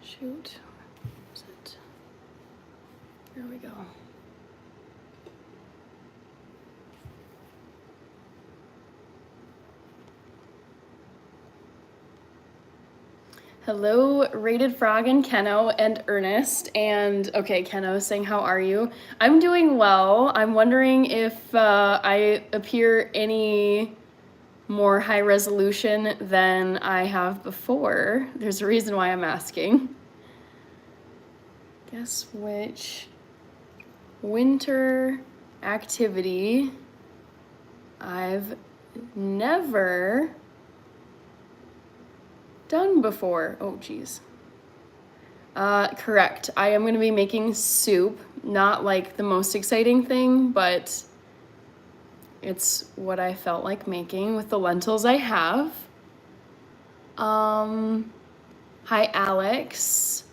Shoot. Is it? Here we go. Hello, Rated Frog and Keno and Ernest. And okay, Keno is saying, how are you? I'm doing well. I'm wondering if I appear any more high resolution than I have before. There's a reason why I'm asking. Guess which winter activity I've never done before. Oh, geez. Correct. I am going to be making soup. Not like the most exciting thing, but it's what I felt like making with the lentils I have. Hi, Alex.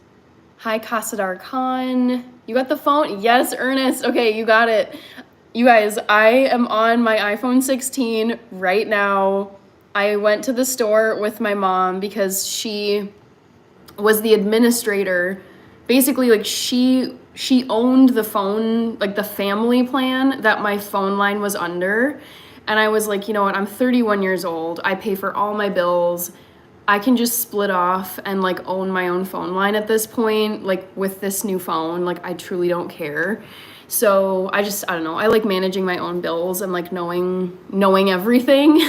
Hi, Kasadar Khan. You got the phone? Yes, Ernest. Okay, you got it. You guys, I am on my iPhone 16 right now. I went to the store with my mom because she was the administrator. Basically, like she owned the phone, like the family plan that my phone line was under. And I was like, you know what? I'm 31 years old. I pay for all my bills. I can just split off and like own my own phone line at this point, like with this new phone. Like I truly don't care. So I don't know. I like managing my own bills and like knowing everything.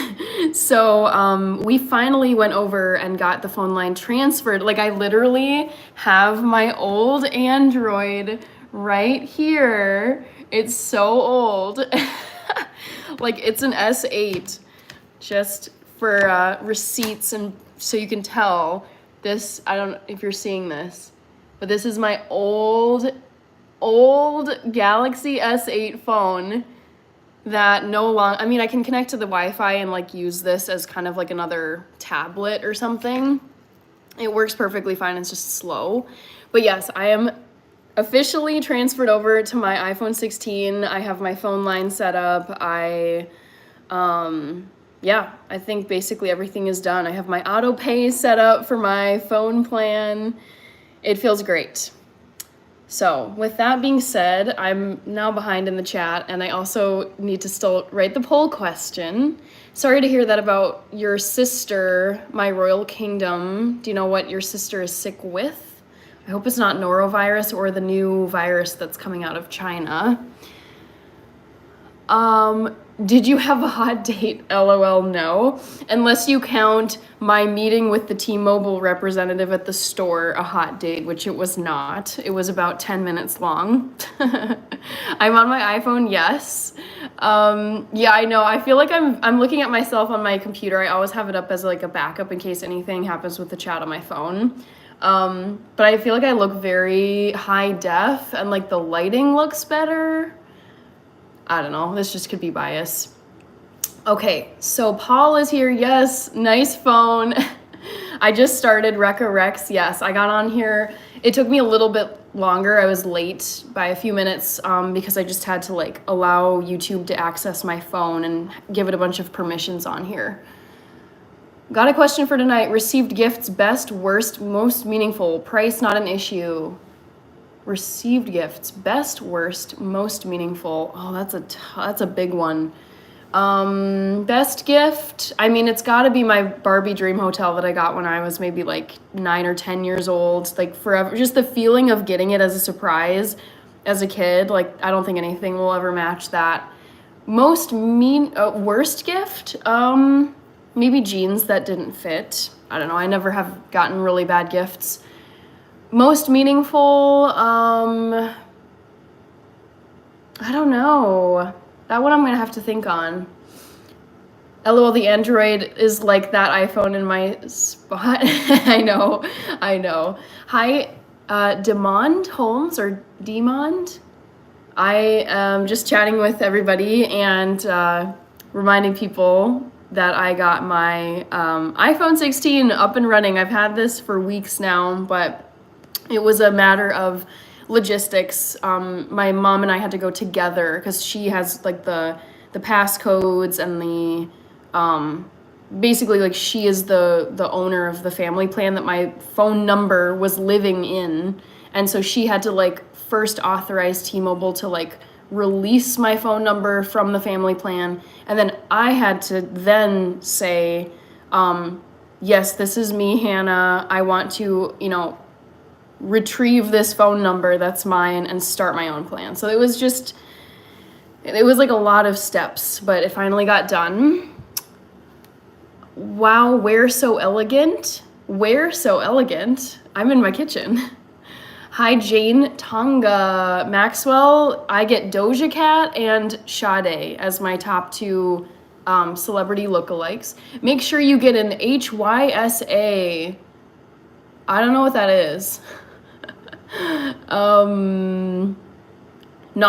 So we finally went over and got the phone line transferred. Like I literally have my old Android right here. It's so old. Like it's an S8, just for receipts and so you can tell this. I don't know if you're seeing this, but this is my old Galaxy S8 phone that no longer, I mean, I can connect to the Wi-Fi and like use this as kind of like another tablet or something. It works perfectly fine. It's just slow. But yes, I am officially transferred over to my iPhone 16. I have my phone line set up. Yeah, I think basically everything is done. I have my auto pay set up for my phone plan. It feels great. So with that being said, I'm now behind in the chat and I also need to still write the poll question. Sorry to hear that about your sister, my royal kingdom. Do you know what your sister is sick with? I hope it's not norovirus or the new virus that's coming out of China. Did you have a hot date? LOL, no. Unless you count my meeting with the T-Mobile representative at the store a hot date, which it was not. It was about 10 minutes long. I'm on my iPhone, yes. Yeah, I know. I feel like I'm looking at myself on my computer. I always have it up as like a backup in case anything happens with the chat on my phone. But I feel like I look very high def and like the lighting looks better. I don't know, this just could be bias. Okay, so Paul is here. Yes, nice phone. I just started Recca Rex. Yes, I got on here. It took me a little bit longer. I was late by a few minutes because I just had to like allow YouTube to access my phone and give it a bunch of permissions on here. Got a question for tonight. Received gifts, best, worst, most meaningful. Price not an issue. Received gifts, best, worst, most meaningful. Oh, that's a big one. Best gift, I mean, it's got to be my Barbie dream hotel that I got when I was maybe like 9 or 10 years old. Like forever, just the feeling of getting it as a surprise as a kid. Like I don't think anything will ever match that. Worst gift, maybe jeans that didn't fit. I don't know. I never have gotten really bad gifts. Most meaningful, I don't know. That one I'm gonna have to think on. LOL, the Android is like that iPhone in my spot. I know. Hi, Demond Holmes or Demond. I am just chatting with everybody and reminding people that I got my iPhone 16 up and running. I've had this for weeks now, but it was a matter of logistics. My mom and I had to go together because she has like the passcodes and the basically like she is the owner of the family plan that my phone number was living in, and so she had to like first authorize T-Mobile to like release my phone number from the family plan, and then I had to then say, yes, this is me, Hannah. I want to, you know, retrieve this phone number that's mine and start my own plan. So it was like a lot of steps, but it finally got done. Wow, we're so elegant. We're so elegant. I'm in my kitchen. Hi, Jane Tonga. Maxwell, I get Doja Cat and Sade as my top two celebrity lookalikes. Make sure you get an HYSA. I don't know what that is. No,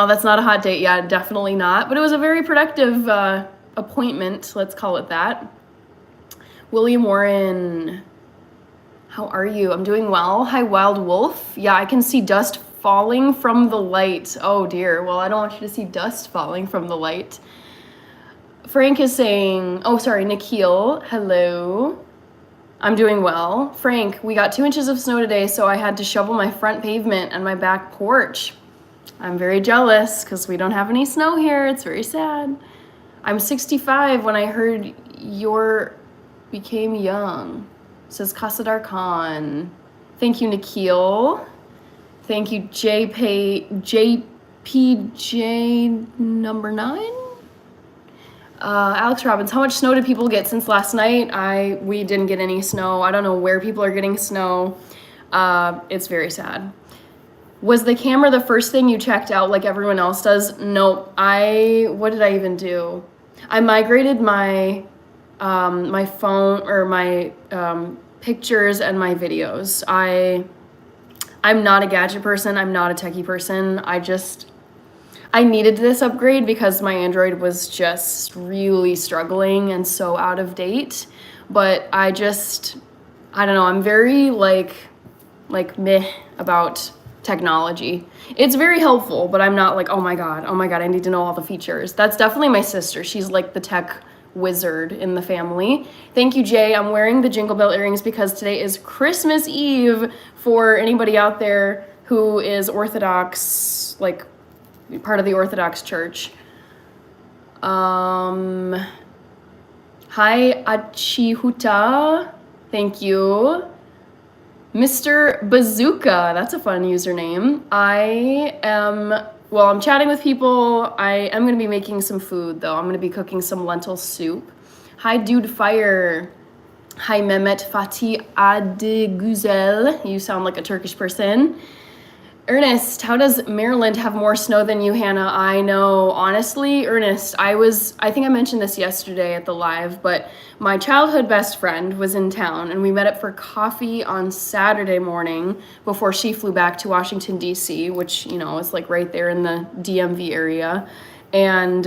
that's not a hot date. Yeah, definitely not. But it was a very productive appointment. Let's call it that. William Warren, how are you? I'm doing well. Hi, Wild Wolf. Yeah, I can see dust falling from the light. Oh dear. Well, I don't want you to see dust falling from the light. Frank is saying, oh, sorry, Nikhil. Hello. I'm doing well. Frank, we got 2 inches of snow today, so I had to shovel my front pavement and my back porch. I'm very jealous because we don't have any snow here. It's very sad. I'm 65 when I heard your became young, says Kasadar Khan. Thank you, Nikhil. Thank you, JPJ number 9. Alex Robbins, how much snow did people get since last night? We didn't get any snow. I don't know where people are getting snow. It's very sad. Was the camera the first thing you checked out like everyone else does? Nope. What did I even do? I migrated my my phone or my pictures and my videos. I'm not a gadget person. I'm not a techie person. I needed this upgrade because my Android was just really struggling and so out of date. But I don't know, I'm very like meh about technology. It's very helpful, but I'm not like, oh my God, I need to know all the features. That's definitely my sister. She's like the tech wizard in the family. Thank you, Jay. I'm wearing the Jingle Bell earrings because today is Christmas Eve for anybody out there who is Orthodox, like part of the Orthodox Church. Hi, Achihuta. Thank you. Mr. Bazooka, that's a fun username. I'm chatting with people. I am going to be making some food, though. I'm going to be cooking some lentil soup. Hi, Dude Fire. Hi, Mehmet Fatih Adeguzel. You sound like a Turkish person. Ernest, how does Maryland have more snow than you, Hannah? I know, honestly, Ernest, I think I mentioned this yesterday at the live, but my childhood best friend was in town and we met up for coffee on Saturday morning before she flew back to Washington, D.C., which, you know, is like right there in the DMV area. And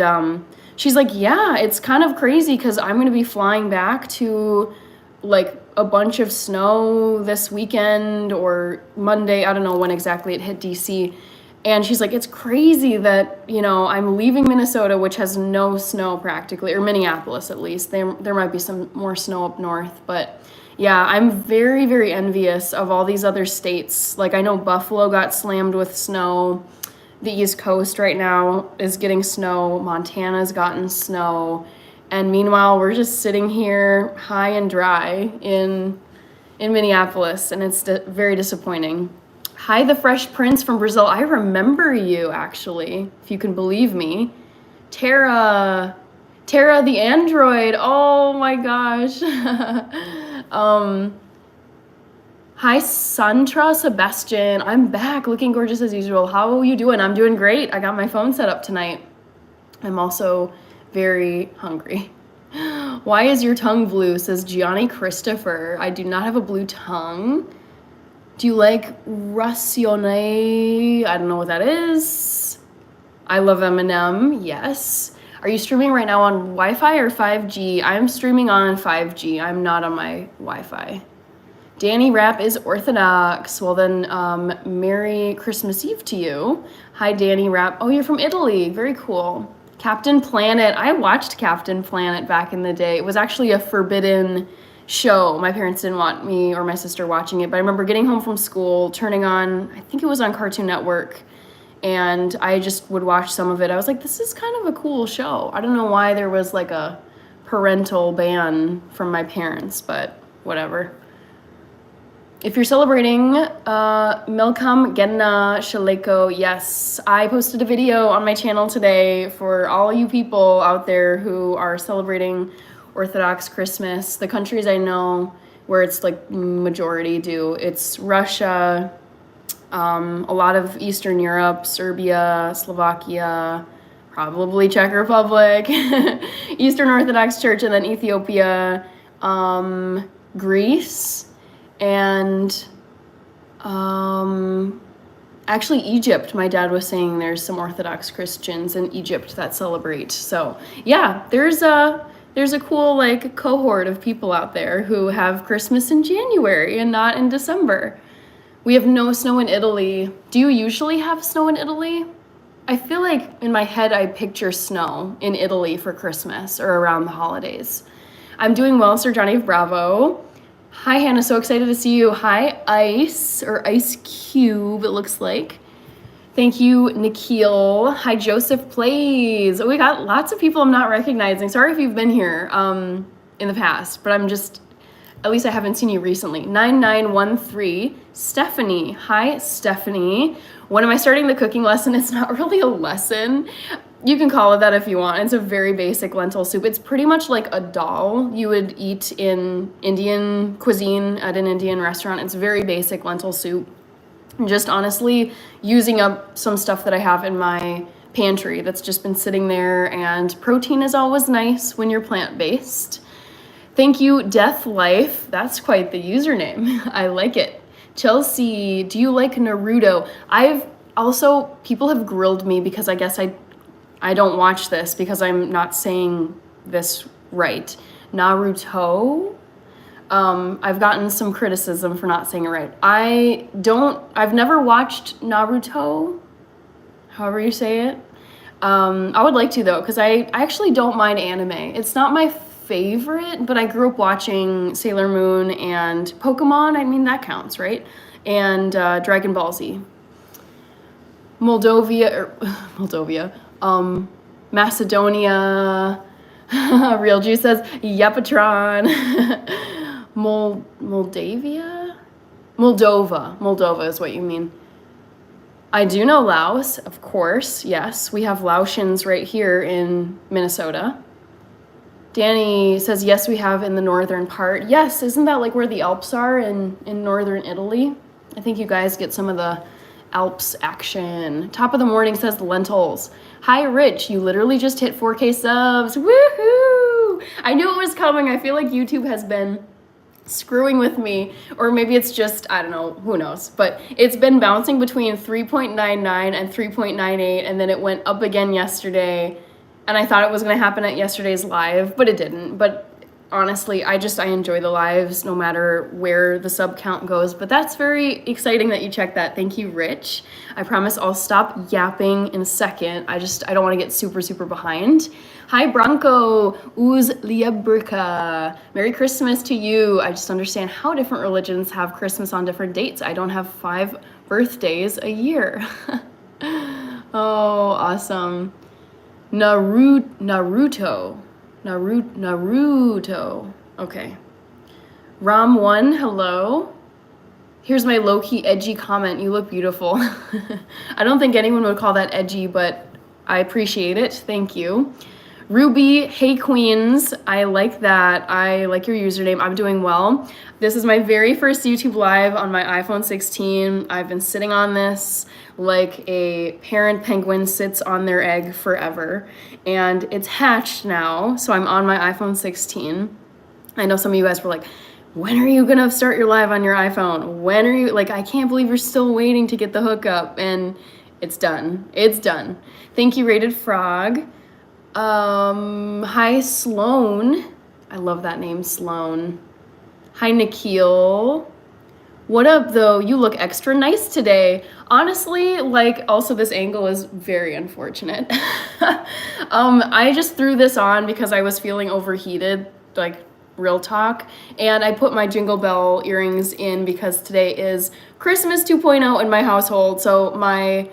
she's like, yeah, it's kind of crazy because I'm going to be flying back to like a bunch of snow this weekend or Monday. I don't know when exactly it hit DC. And she's like, it's crazy that, you know, I'm leaving Minnesota, which has no snow practically, or Minneapolis at least. There might be some more snow up north. But yeah, I'm very, very envious of all these other states. Like I know Buffalo got slammed with snow. The East Coast right now is getting snow. Montana's gotten snow. And meanwhile, we're just sitting here high and dry in Minneapolis, and it's very disappointing. Hi, the Fresh Prince from Brazil. I remember you, actually, if you can believe me. Tara the android. Oh my gosh. Hi, Santra Sebastian. I'm back, looking gorgeous as usual. How are you doing? I'm doing great. I got my phone set up tonight. I'm also very hungry. Why is your tongue blue? Says Gianni Christopher. I do not have a blue tongue. Do you like Racione? I don't know what that is. I love Eminem. Yes. Are you streaming right now on Wi-Fi or 5G? I'm streaming on 5G. I'm not on my Wi-Fi. Danny Rapp is Orthodox. Well then, Merry Christmas Eve to you. Hi, Danny Rapp. Oh, you're from Italy. Very cool. Captain Planet. I watched Captain Planet back in the day. It was actually a forbidden show. My parents didn't want me or my sister watching it, but I remember getting home from school, turning on, I think it was on Cartoon Network, and I just would watch some of it. I was like, this is kind of a cool show. I don't know why there was like a parental ban from my parents, but whatever. If you're celebrating Milkam Genna Shaleko, yes, I posted a video on my channel today for all you people out there who are celebrating Orthodox Christmas. The countries I know where it's like majority do. It's Russia, a lot of Eastern Europe, Serbia, Slovakia, probably Czech Republic, Eastern Orthodox Church, and then Ethiopia, Greece, and actually Egypt. My dad was saying there's some Orthodox Christians in Egypt that celebrate. So yeah, there's a cool like cohort of people out there who have Christmas in January and not in December. We have no snow in Italy. Do you usually have snow in Italy? I feel like in my head I picture snow in Italy for Christmas or around the holidays. I'm doing well, Sir Johnny of Bravo. Hi, Hannah, so excited to see you. Hi, Ice, or Ice Cube, it looks like. Thank you, Nikhil. Hi, Joseph Plays. Oh, we got lots of people I'm not recognizing. Sorry if you've been here in the past, but I'm just, at least I haven't seen you recently. 9913, Stephanie. Hi, Stephanie. When am I starting the cooking lesson? It's not really a lesson. You can call it that if you want. It's a very basic lentil soup. It's pretty much like a dal you would eat in Indian cuisine at an Indian restaurant. It's very basic lentil soup. Just honestly using up some stuff that I have in my pantry that's just been sitting there, and protein is always nice when you're plant-based. Thank you, Death Life. That's quite the username. I like it. Chelsea, do you like Naruto? People have grilled me because I guess I don't watch this because I'm not saying this right. Naruto? I've gotten some criticism for not saying it right. I've never watched Naruto, however you say it. I would like to though, because I actually don't mind anime. It's not my favorite, but I grew up watching Sailor Moon and Pokemon. I mean, that counts, right? And Dragon Ball Z. Macedonia, Real Juice says, Yapatron. Moldova is what you mean. I do know Laos, of course, yes. We have Laotians right here in Minnesota. Danny says, yes, we have in the northern part. Yes, isn't that like where the Alps are in northern Italy? I think you guys get some of the Alps action. Top of the morning says lentils. Hi, Rich. You literally just hit 4K subs. Woohoo! I knew it was coming. I feel like YouTube has been screwing with me, or maybe it's just, I don't know, who knows, but it's been bouncing between 3.99 and 3.98, and then it went up again yesterday, and I thought it was going to happen at yesterday's live, but it didn't. But honestly, I enjoy the lives no matter where the sub count goes. But that's very exciting that you checked that. Thank you, Rich. I promise I'll stop yapping in a second. I don't want to get super, super behind. Hi, Bronco. Uz Liabrica. Merry Christmas to you. I just understand how different religions have Christmas on different dates. I don't have 5 birthdays a year. Oh, awesome. Naruto. Okay. Ram1, hello. Here's my low-key edgy comment. You look beautiful. I don't think anyone would call that edgy, but I appreciate it. Thank you. Ruby, hey queens. I like that. I like your username. I'm doing well. This is my very first YouTube live on my iPhone 16. I've been sitting on this like a parent penguin sits on their egg forever. And it's hatched now, so I'm on my iPhone 16. I know some of you guys were like, when are you gonna start your live on your iPhone? When are you, like, I can't believe you're still waiting to get the hookup, and it's done. It's done. Thank you, Rated Frog. Hi, Sloan. I love that name, Sloan. Hi, Nikhil. What up, though? You look extra nice today. Honestly, like, also this angle is very unfortunate. I just threw this on because I was feeling overheated, like, real talk. And I put my Jingle Bell earrings in because today is Christmas 2.0 in my household. So on my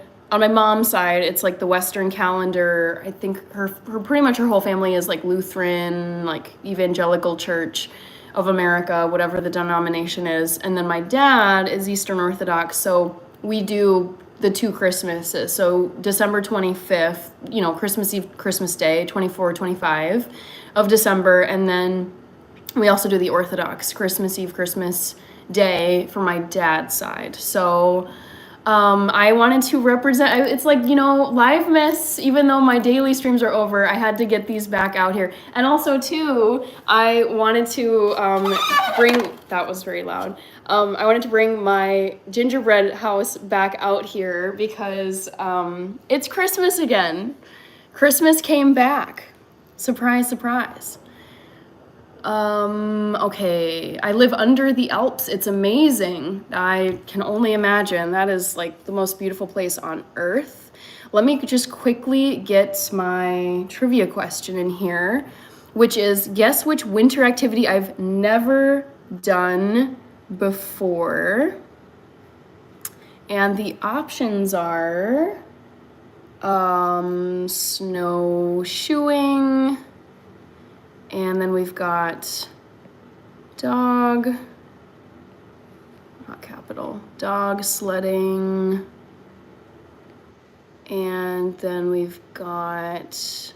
mom's side, it's like the Western calendar. I think her pretty much her whole family is like Lutheran, like Evangelical Church of America, whatever the denomination is. And then my dad is Eastern Orthodox, so we do the two Christmases. So December 25th, you know, Christmas Eve, Christmas Day, 24, 25 of December. And then we also do the Orthodox Christmas Eve, Christmas Day for my dad's side. So I wanted to represent, it's like, you know, live mess, even though my daily streams are over, I had to get these back out here. And also too, I wanted to bring, that was very loud. I wanted to bring my gingerbread house back out here because it's Christmas again. Christmas came back. Surprise, surprise. Okay, I live under the Alps. It's amazing. I can only imagine. That is like the most beautiful place on earth. Let me just quickly get my trivia question in here, which is, guess which winter activity I've never done before? And the options are snowshoeing, and then we've got dog, not capital, dog sledding, and then we've got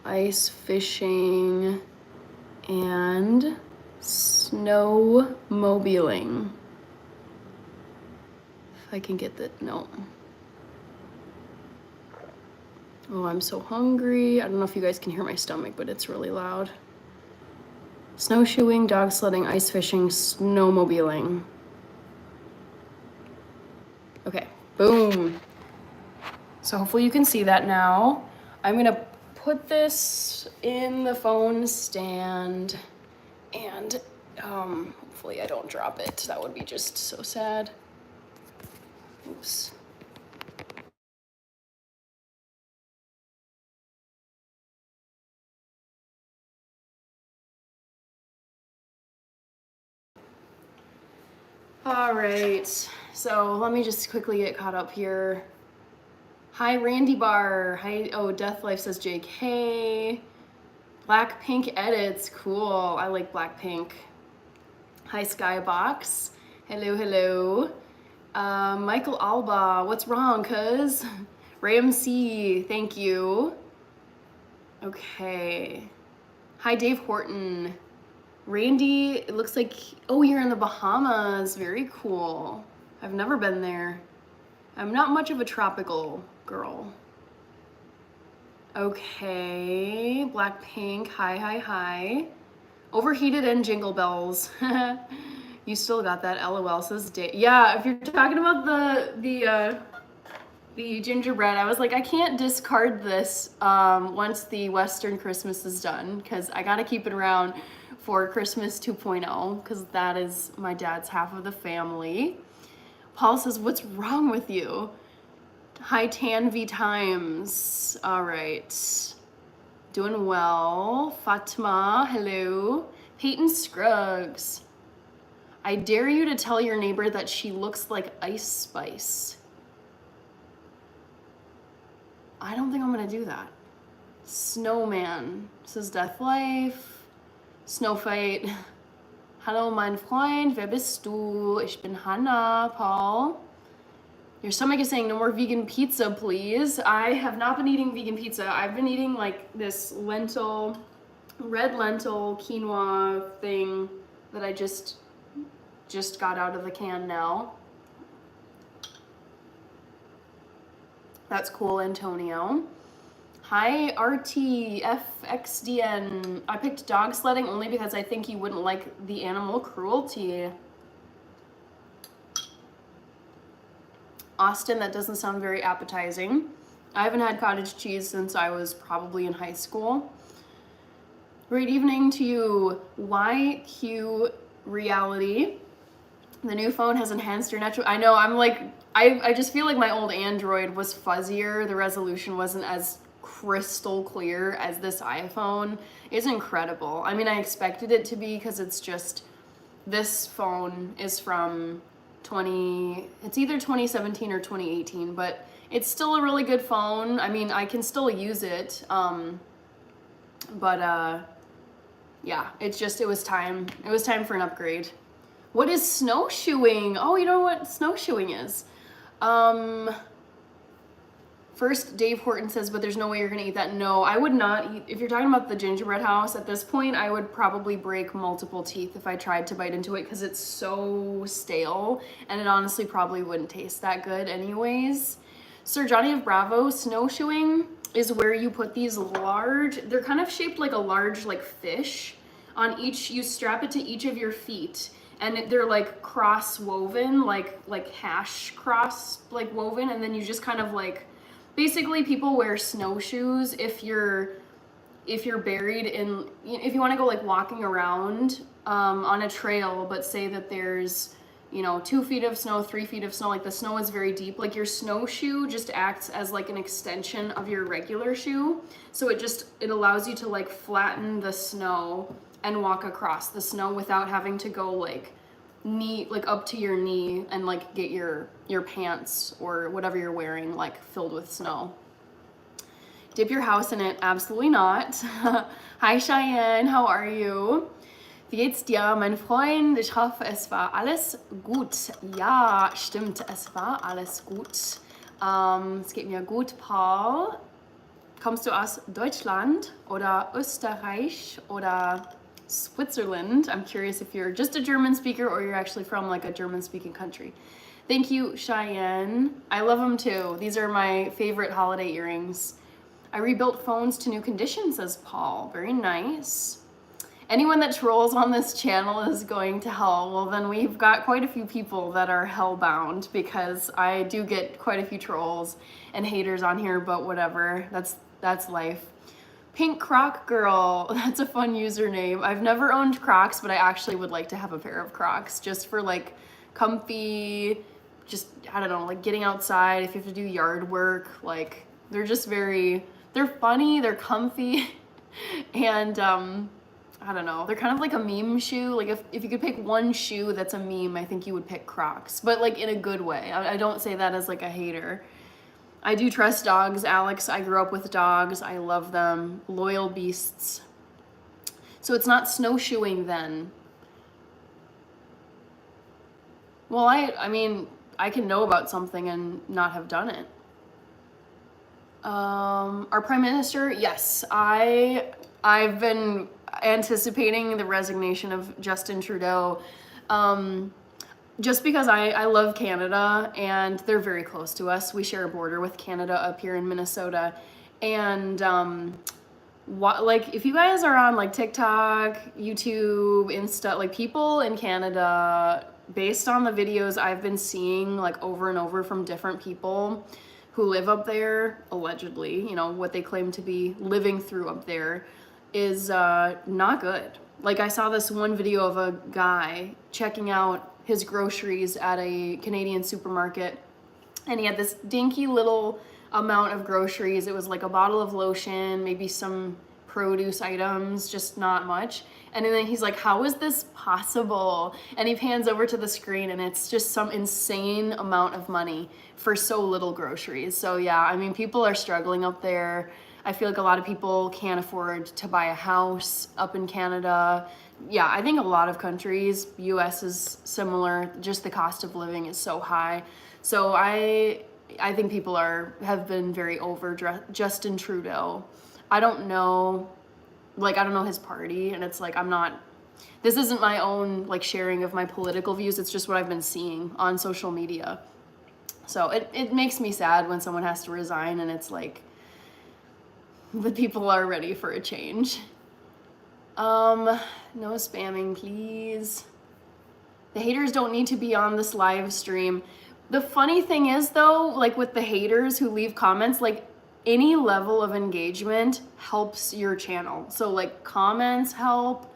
ice fishing and snowmobiling. If I can get that, no. Oh, I'm so hungry. I don't know if you guys can hear my stomach, but it's really loud. Snowshoeing, dog sledding, ice fishing, snowmobiling. Okay, boom. So hopefully you can see that now. I'm gonna put this in the phone stand and hopefully I don't drop it. That would be just so sad. Oops. All right, so let me just quickly get caught up here. Hi, Randy Bar. Hi, oh, Death Life says JK. Blackpink edits, cool. I like Blackpink. Hi, Skybox. Hello, hello. Michael Alba, what's wrong, cuz? Ram C, thank you. Okay. Hi, Dave Horton. Randy, it looks like, oh, you're in the Bahamas. Very cool. I've never been there. I'm not much of a tropical girl. Okay, Blackpink, hi, hi, hi. Overheated and Jingle Bells. You still got that, LOL, says Dave. Yeah, if you're talking about the gingerbread, I was like, I can't discard this once the Western Christmas is done, because I gotta keep it around for Christmas 2.0, because that is my dad's half of the family. Paul says, what's wrong with you? Hi, Tan V Times. All right. Doing well. Fatima, hello. Peyton Scruggs. I dare you to tell your neighbor that she looks like Ice Spice. I don't think I'm gonna do that. Snowman says Death Life. Snowfight. Hallo, mein Freund. Wer bist du? Ich bin Hannah, Paul. Your stomach is saying no more vegan pizza, please. I have not been eating vegan pizza. I've been eating like this lentil, red lentil quinoa thing that I just got out of the can now. That's cool, Antonio. Hi, RTFXDN. I picked dog sledding only because I think you wouldn't like the animal cruelty. Austin, that doesn't sound very appetizing. I haven't had cottage cheese since I was probably in high school. Great evening to you, YQ Reality. The new phone has enhanced your natural. I know, I'm like, I just feel like my old Android was fuzzier. The resolution wasn't as crystal clear as this iPhone. It's incredible. I mean, I expected it to be because it's just, this phone is from it's either 2017 or 2018, but it's still a really good phone. I mean, I can still use it. Yeah, it was time. It was time for an upgrade. What is snowshoeing? Oh, you know what snowshoeing is? First, Dave Horton says, but there's no way you're gonna eat that. No, I would not eat. If you're talking about the gingerbread house, at this point, I would probably break multiple teeth if I tried to bite into it because it's so stale, and it honestly probably wouldn't taste that good anyways. Sir Johnny of Bravo, snowshoeing is where you put these they're kind of shaped like a large like fish on each, you strap it to each of your feet, and they're like cross woven, like hash cross like woven, and then you just kind of like, basically people wear snowshoes if you're buried in, if you want to go like walking around on a trail, but say that there's, 2 feet of snow, 3 feet of snow, like the snow is very deep, like your snowshoe just acts as like an extension of your regular shoe. So it allows you to like flatten the snow and walk across the snow without having to go like up to your knee and like get your pants or whatever you're wearing like filled with snow. Dip your house in it? Absolutely not. Hi Cheyenne, how are you? Wie geht's dir, mein Freund? Ich hoffe, es war alles gut. Ja, stimmt, es war alles gut. Es geht mir gut, Paul. Kommst du aus Deutschland oder Österreich oder Switzerland? I'm curious if you're just a German speaker or you're actually from like a German speaking country. Thank you, Cheyenne. I love them too. These are my favorite holiday earrings. I rebuilt phones to new condition, says Paul. Very nice. Anyone that trolls on this channel is going to hell. Well, then we've got quite a few people that are hellbound because I do get quite a few trolls and haters on here, but whatever. That's life. Pink Croc Girl, that's a fun username. I've never owned Crocs, but I actually would like to have a pair of Crocs just for like comfy, just, I don't know, like getting outside if you have to do yard work. Like they're funny, they're comfy, and I don't know, they're kind of like a meme shoe. Like if you could pick one shoe that's a meme, I think you would pick Crocs, but like in a good way. I don't say that as like a hater. I do trust dogs, Alex. I grew up with dogs. I love them. Loyal beasts. So it's not snowshoeing then. Well, I mean, I can know about something and not have done it. Our Prime Minister, yes. I've been anticipating the resignation of Justin Trudeau. Just because I love Canada and they're very close to us. We share a border with Canada up here in Minnesota. And like if you guys are on like TikTok, YouTube, Insta, like people in Canada, based on the videos I've been seeing like over and over from different people who live up there, allegedly, what they claim to be living through up there is not good. Like I saw this one video of a guy checking out his groceries at a Canadian supermarket, and he had this dinky little amount of groceries. It was like a bottle of lotion, maybe some produce items, just not much. And then he's like, how is this possible? And he pans over to the screen and it's just some insane amount of money for so little groceries. So yeah, I mean, people are struggling up there. I feel like a lot of people can't afford to buy a house up in Canada. Yeah, I think a lot of countries, US is similar, just the cost of living is so high. So I think people have been very over Justin Trudeau. I don't know his party, and it's like this isn't my own like sharing of my political views, it's just what I've been seeing on social media. So it makes me sad when someone has to resign and it's like the people are ready for a change. No spamming, please. The haters don't need to be on this live stream. The funny thing is though, like with the haters who leave comments, like any level of engagement helps your channel. So like comments help,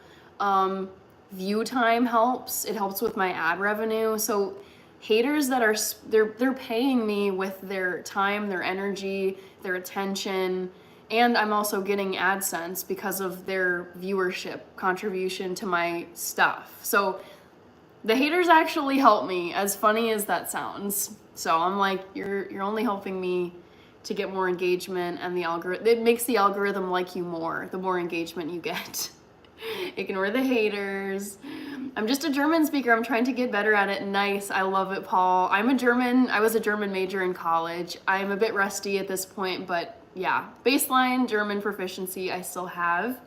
view time helps. It helps with my ad revenue. So haters that are, they're paying me with their time, their energy, their attention, and I'm also getting AdSense because of their viewership contribution to my stuff. So the haters actually help me, as funny as that sounds. So I'm like, you're only helping me to get more engagement, and the algorithm, it makes the algorithm like you more the more engagement you get. Ignore the haters. I'm just a German speaker. I'm trying to get better at it. Nice. I love it, Paul. I was a German major in college. I'm a bit rusty at this point, but yeah, baseline German proficiency I still have.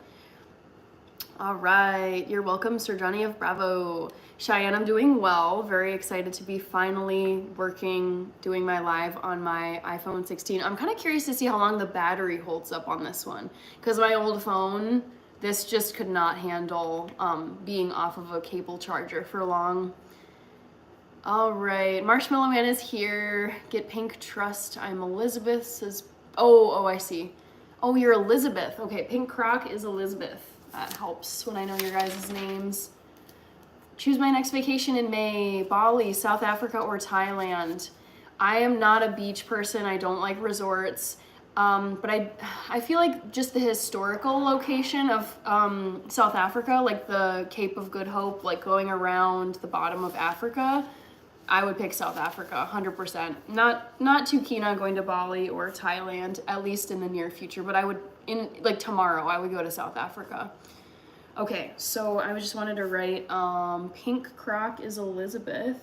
All right. You're welcome, Sir Johnny of Bravo. Cheyenne, I'm doing well. Very excited to be finally doing my live on my iPhone 16. I'm kind of curious to see how long the battery holds up on this one, because my old phone, this just could not handle being off of a cable charger for long. All right, Marshmallow Man is here. Get Pink Trust. I'm Elizabeth. Says, oh, I see. Oh, you're Elizabeth. Okay, Pink Croc is Elizabeth. That helps when I know your guys' names. Choose my next vacation in May. Bali, South Africa, or Thailand. I am not a beach person. I don't like resorts. But I feel like just the historical location of South Africa, like the Cape of Good Hope, like going around the bottom of Africa, I would pick South Africa, 100%. Not too keen on going to Bali or Thailand, at least in the near future, but like tomorrow, I would go to South Africa. Okay, so I just wanted to write, Pink Croc is Elizabeth.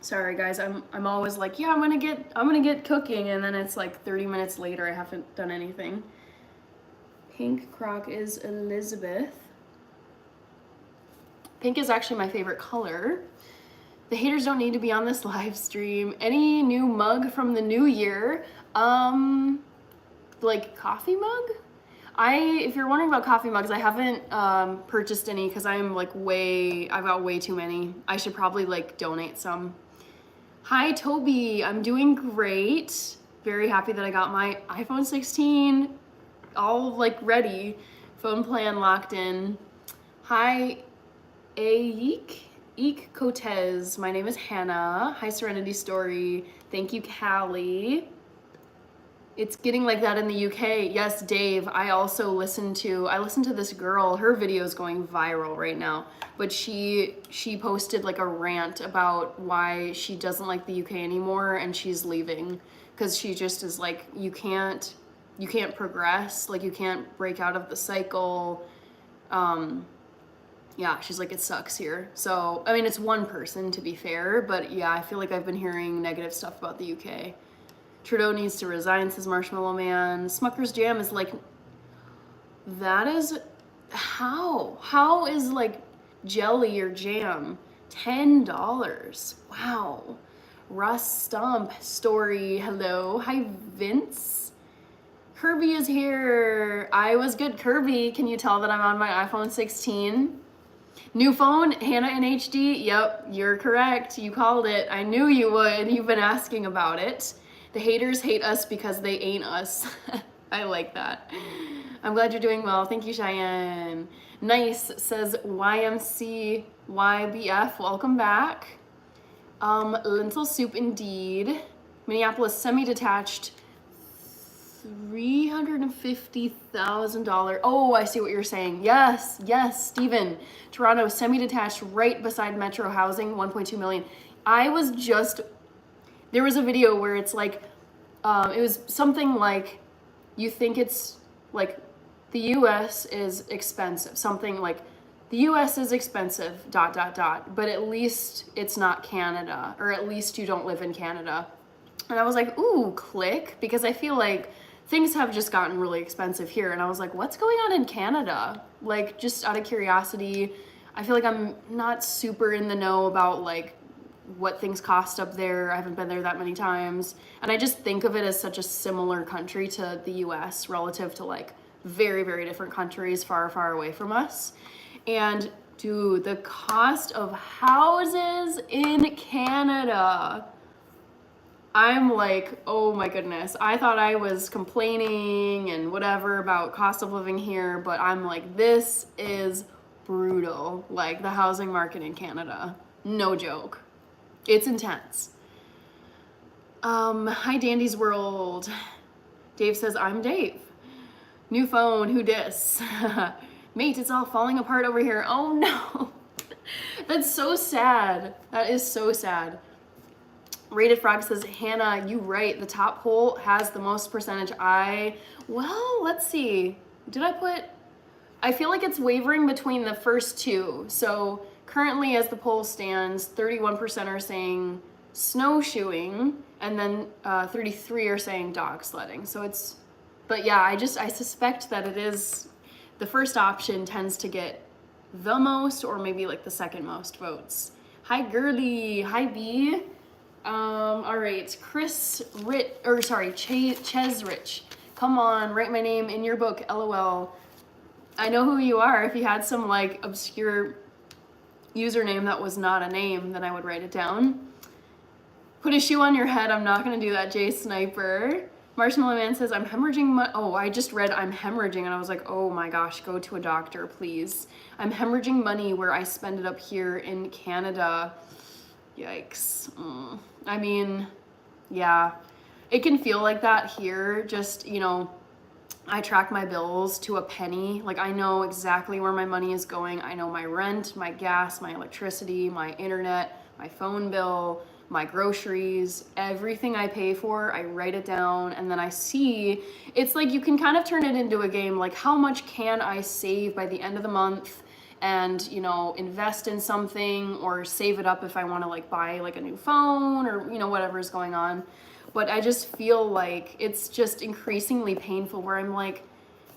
Sorry guys, I'm always like, yeah, I'm gonna get cooking, and then it's like 30 minutes later I haven't done anything. Pink Croc is Elizabeth. Pink is actually my favorite color. The haters don't need to be on this live stream. Any new mug from the new year? Like coffee mug? If you're wondering about coffee mugs, I haven't purchased any because I've got way too many. I should probably like donate some. Hi, Toby. I'm doing great. Very happy that I got my iPhone 16 all like ready. Phone plan locked in. Hi, Eek Cotez. My name is Hannah. Hi, Serenity Story. Thank you, Callie. It's getting like that in the UK. Yes, Dave. I listened to this girl. Her video is going viral right now. But she posted like a rant about why she doesn't like the UK anymore and she's leaving because she just is like, you can't progress, like you can't break out of the cycle. Yeah, she's like, it sucks here. So I mean, it's one person to be fair, but yeah, I feel like I've been hearing negative stuff about the UK. Trudeau needs to resign, says Marshmallow Man. Smucker's Jam is like, that is, how is like jelly or jam $10? Wow. Russ Stump Story, hello. Hi, Vince. Kirby is here. I was good, Kirby. Can you tell that I'm on my iPhone 16? New phone, Hannah in HD. Yep, you're correct. You called it. I knew you would. You've been asking about it. The haters hate us because they ain't us. I like that. I'm glad you're doing well. Thank you, Cheyenne. Nice, says YMCYBF. Welcome back. Lentil soup indeed. Minneapolis semi-detached. $350,000. Oh, I see what you're saying. Yes, Steven. Toronto semi-detached right beside Metro housing, 1.2 million. There was a video where it's like, it was something like, you think it's like, the US is expensive. Something like, the US is expensive, ... but at least it's not Canada, or at least you don't live in Canada. And I was like, ooh, click, because I feel like things have just gotten really expensive here. And I was like, what's going on in Canada? Like, just out of curiosity, I feel like I'm not super in the know about like what things cost up there. I haven't been there that many times. And I just think of it as such a similar country to the US relative to like very, very different countries far, far away from us. And dude, the cost of houses in Canada, I'm like, oh my goodness. I thought I was complaining and whatever about cost of living here, but I'm like, this is brutal. Like, the housing market in Canada, no joke. It's intense. Hi, Dandy's World. Dave says, I'm Dave. New phone, who dis? Mate, it's all falling apart over here. Oh no. That's so sad. That is so sad. Rated Frog says, Hannah, you right. The top poll has the most percentage. Well, let's see. I feel like it's wavering between the first two. So currently, as the poll stands, 31% are saying snowshoeing, and then 33 are saying dog sledding. So but yeah, I suspect that it is, the first option tends to get the most, or maybe like the second most votes. Hi, Girly. Hi, B. All right, Ches Rich. Come on, write my name in your book, LOL. I know who you are. If you had some like obscure username that was not a name, then I would write it down. Put a shoe on your head. I'm not gonna do that, Jay Sniper. Marshmallow Man says, I'm hemorrhaging I just read I'm hemorrhaging, and I was like, oh my gosh, go to a doctor, please. I'm hemorrhaging money where I spend it up here in Canada. Yikes. I mean, yeah, it can feel like that here. Just, I track my bills to a penny. Like, I know exactly where my money is going. I know my rent, my gas, my electricity, my internet, my phone bill, my groceries, everything I pay for, I write it down, and then I see, it's like you can kind of turn it into a game, like how much can I save by the end of the month and, invest in something or save it up if I want to like buy like a new phone or, whatever is going on. But I just feel like it's just increasingly painful where I'm like,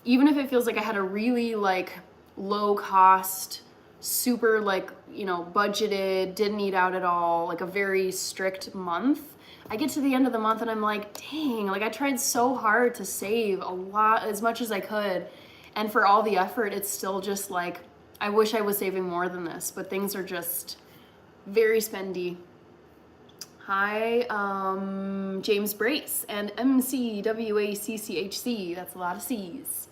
even if it feels like I had a really like low cost, super like, budgeted, didn't eat out at all, like a very strict month, I get to the end of the month and I'm like, dang, like I tried so hard to save a lot, as much as I could. And for all the effort, it's still just like, I wish I was saving more than this, but things are just very spendy. Hi, James Brace and MCWACCHC. That's a lot of C's.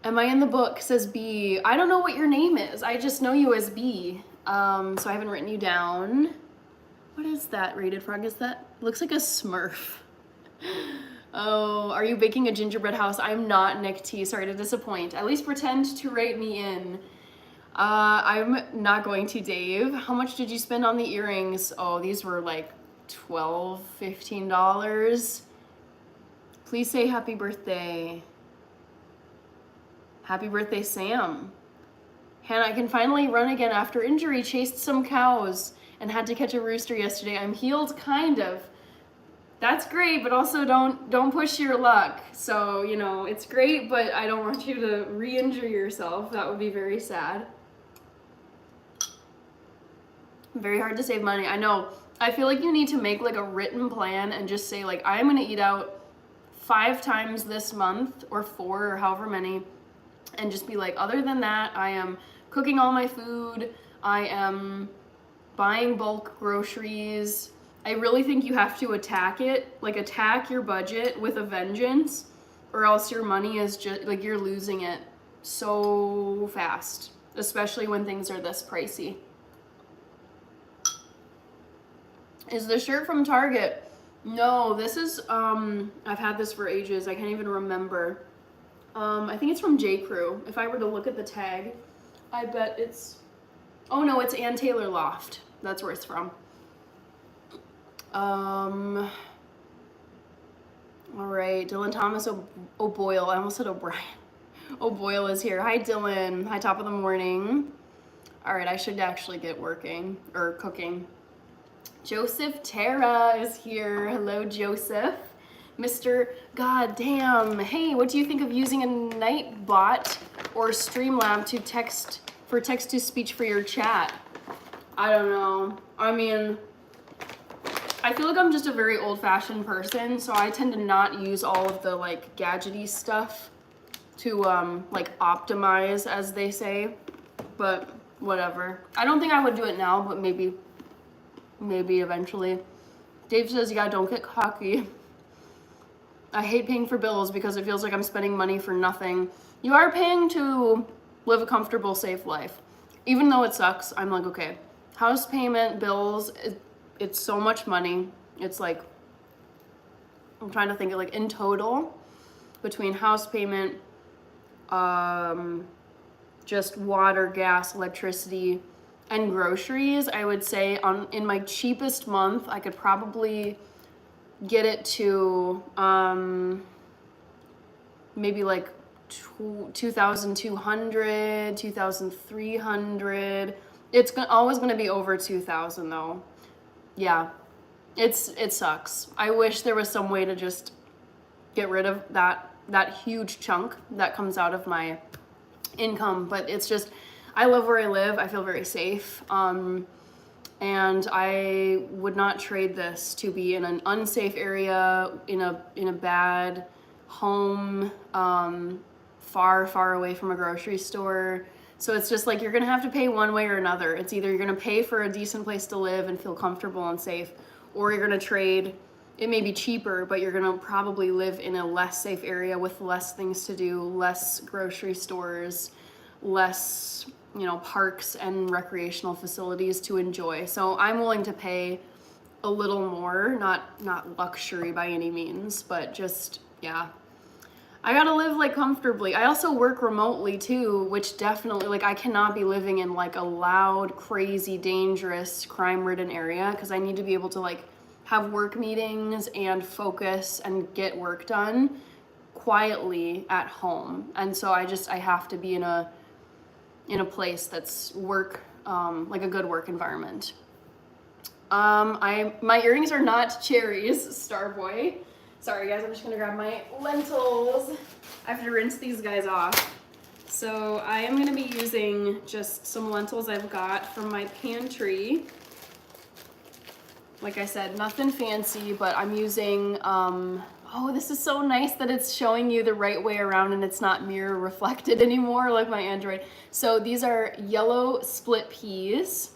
Am I in the book? Says B. I don't know what your name is. I just know you as B. So I haven't written you down. What is that, Rated Frog? Is that? Looks like a Smurf. Oh, are you baking a gingerbread house? I'm not, Nick T. Sorry to disappoint. At least pretend to write me in. I'm not going to, Dave. How much did you spend on the earrings? Oh, these were like $12, $15. Please say happy birthday. Happy birthday, Sam. Hannah, I can finally run again after injury. Chased some cows and had to catch a rooster yesterday. I'm healed, kind of. That's great, but also don't push your luck. So, it's great, but I don't want you to re-injure yourself. That would be very sad. Very hard to save money. I know. I feel like you need to make like a written plan and just say like, I'm gonna eat out 5 times this month or 4 or however many, and just be like, other than that, I am cooking all my food. I am buying bulk groceries. I really think you have to attack your budget with a vengeance, or else your money is just like, you're losing it so fast, especially when things are this pricey. Is the shirt from Target? No, this is, I've had this for ages. I can't even remember. I think it's from J. Crew. If I were to look at the tag, I bet it's, oh no, it's Ann Taylor Loft. That's where it's from. All right, Dylan Thomas O'Boyle. I almost said O'Brien. O'Boyle is here. Hi, Dylan. Hi, top of the morning. All right, I should actually get working or cooking. Joseph Tara is here. Hello, Joseph. Mr. Goddamn. Hey, what do you think of using a Nightbot or Streamlab to text to speech for your chat? I don't know. I mean, I feel like I'm just a very old-fashioned person, so I tend to not use all of the like gadgety stuff to like optimize, as they say, but whatever. I don't think I would do it now, but maybe eventually. Dave says, yeah, don't get cocky. I hate paying for bills because it feels like I'm spending money for nothing. You are paying to live a comfortable, safe life. Even though it sucks, I'm like, okay, house payment, bills, it's so much money. It's like, I'm trying to think of like in total between house payment, just water, gas, electricity, and groceries, I would say in my cheapest month, I could probably get it to maybe like 2,200, 2,300. It's always going to be over 2,000 though. Yeah, it sucks. I wish there was some way to just get rid of that huge chunk that comes out of my income, but it's just, I love where I live. I feel very safe. And I would not trade this to be in an unsafe area, in a bad home, far away from a grocery store. So it's just like, you're gonna have to pay one way or another. It's either you're gonna pay for a decent place to live and feel comfortable and safe, or you're gonna trade. It may be cheaper, but you're gonna probably live in a less safe area with less things to do, less grocery stores, less, parks and recreational facilities to enjoy. So I'm willing to pay a little more, not luxury by any means, but just, yeah. I gotta live like comfortably. I also work remotely too, which definitely, like, I cannot be living in like a loud, crazy, dangerous, crime-ridden area, because I need to be able to like have work meetings and focus and get work done quietly at home. And so I have to be in a place that's like a good work environment. My earrings are not cherries, Starboy. Sorry guys, I'm just gonna grab my lentils. I have to rinse these guys off. So I am gonna be using just some lentils I've got from my pantry. Like I said, nothing fancy, but I'm using, oh, this is so nice that it's showing you the right way around and it's not mirror reflected anymore like my Android. So these are yellow split peas.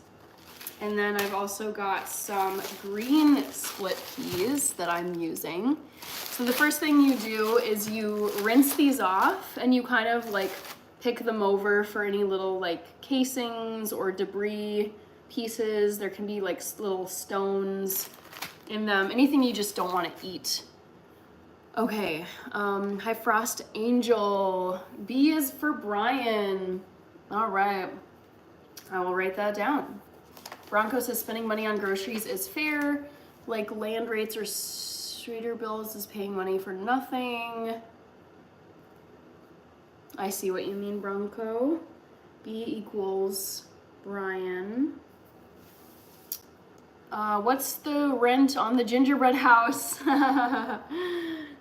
And then I've also got some green split peas that I'm using. So the first thing you do is you rinse these off and you kind of like pick them over for any little like casings or debris pieces. There can be like little stones in them, anything you just don't want to eat. Okay, Hi Frost Angel. B is for Brian. All right, I will write that down. Bronco says spending money on groceries is fair, like land rates or streeter bills is paying money for nothing. I see what you mean, Bronco. B equals Brian. What's the rent on the gingerbread house?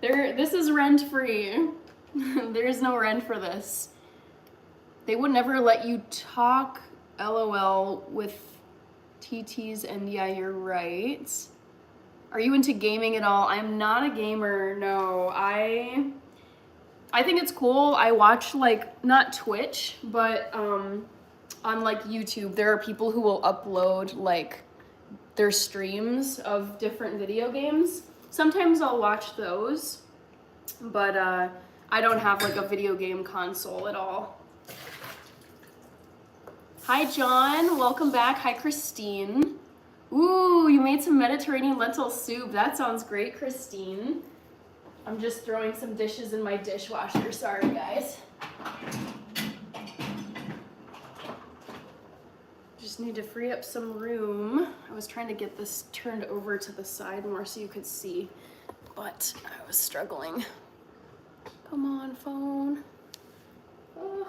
This is rent free. There is no rent for this. They would never let you talk LOL with TTs, and yeah, you're right. Are you into gaming at all? I'm not a gamer, no. I think it's cool. I watch like, not Twitch, but on like YouTube, there are people who will upload like their streams of different video games. Sometimes I'll watch those, but I don't have like a video game console at all. Hi, John. Welcome back. Hi, Christine. Ooh, you made some Mediterranean lentil soup. That sounds great, Christine. I'm just throwing some dishes in my dishwasher. Sorry, guys. Just need to free up some room. I was trying to get this turned over to the side more so you could see, but I was struggling. Come on, phone. Oh.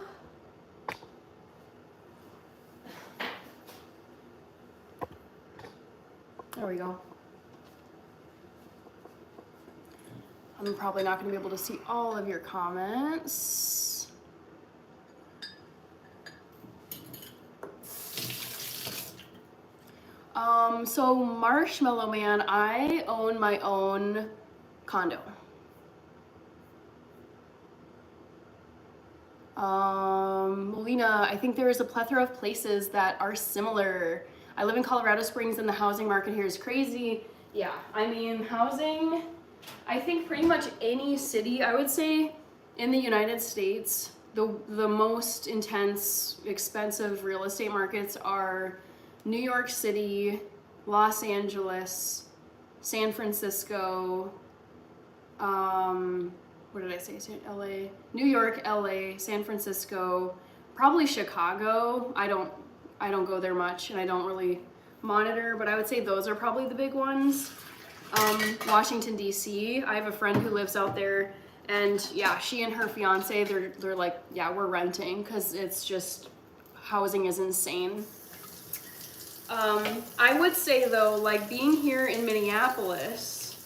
There we go. I'm probably not going to be able to see all of your comments. So Marshmallow Man, I own my own condo. Melina, I think there is a plethora of places that are similar. I live in Colorado Springs and the housing market here is crazy. Yeah, I mean, housing, I think pretty much any city, I would say, in the United States, the most intense, expensive real estate markets are New York City, Los Angeles, San Francisco, what did I say? LA, New York, LA, San Francisco, probably Chicago. I don't go there much and I don't really monitor, but I would say those are probably the big ones. Washington DC. I have a friend who lives out there, and yeah, she and her fiance, they're like, yeah, we're renting because it's just, housing is insane. I would say though, like being here in Minneapolis,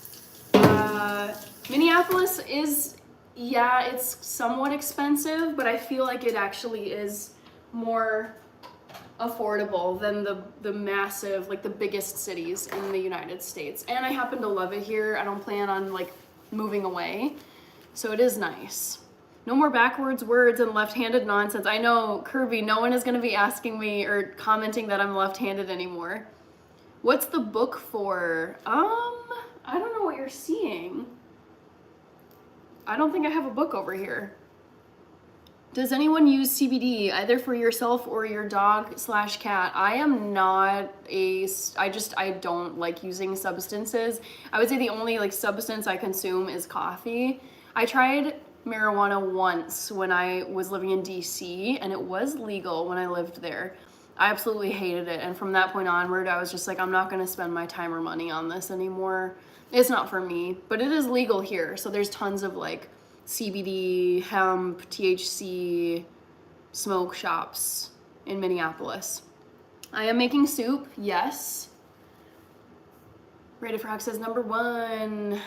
Minneapolis is, yeah, it's somewhat expensive, but I feel like it actually is more affordable than the massive, like the biggest cities in the United States. And I happen to love it here. I don't plan on like moving away. So it is nice. No more backwards words and left-handed nonsense. I know, Kirby, no one is going to be asking me or commenting that I'm left-handed anymore. What's the book for? I don't know what you're seeing. I don't think I have a book over here. Does anyone use CBD either for yourself or your dog/cat? I am not I don't like using substances. I would say the only like substance I consume is coffee. I tried marijuana once when I was living in DC, and it was legal when I lived there. I absolutely hated it, and from that point onward, I was just like, I'm not gonna spend my time or money on this anymore. It's not for me, but it is legal here, so there's tons of like CBD, hemp, THC, smoke shops in Minneapolis. I am making soup, yes. Ready for Hawk says number 1.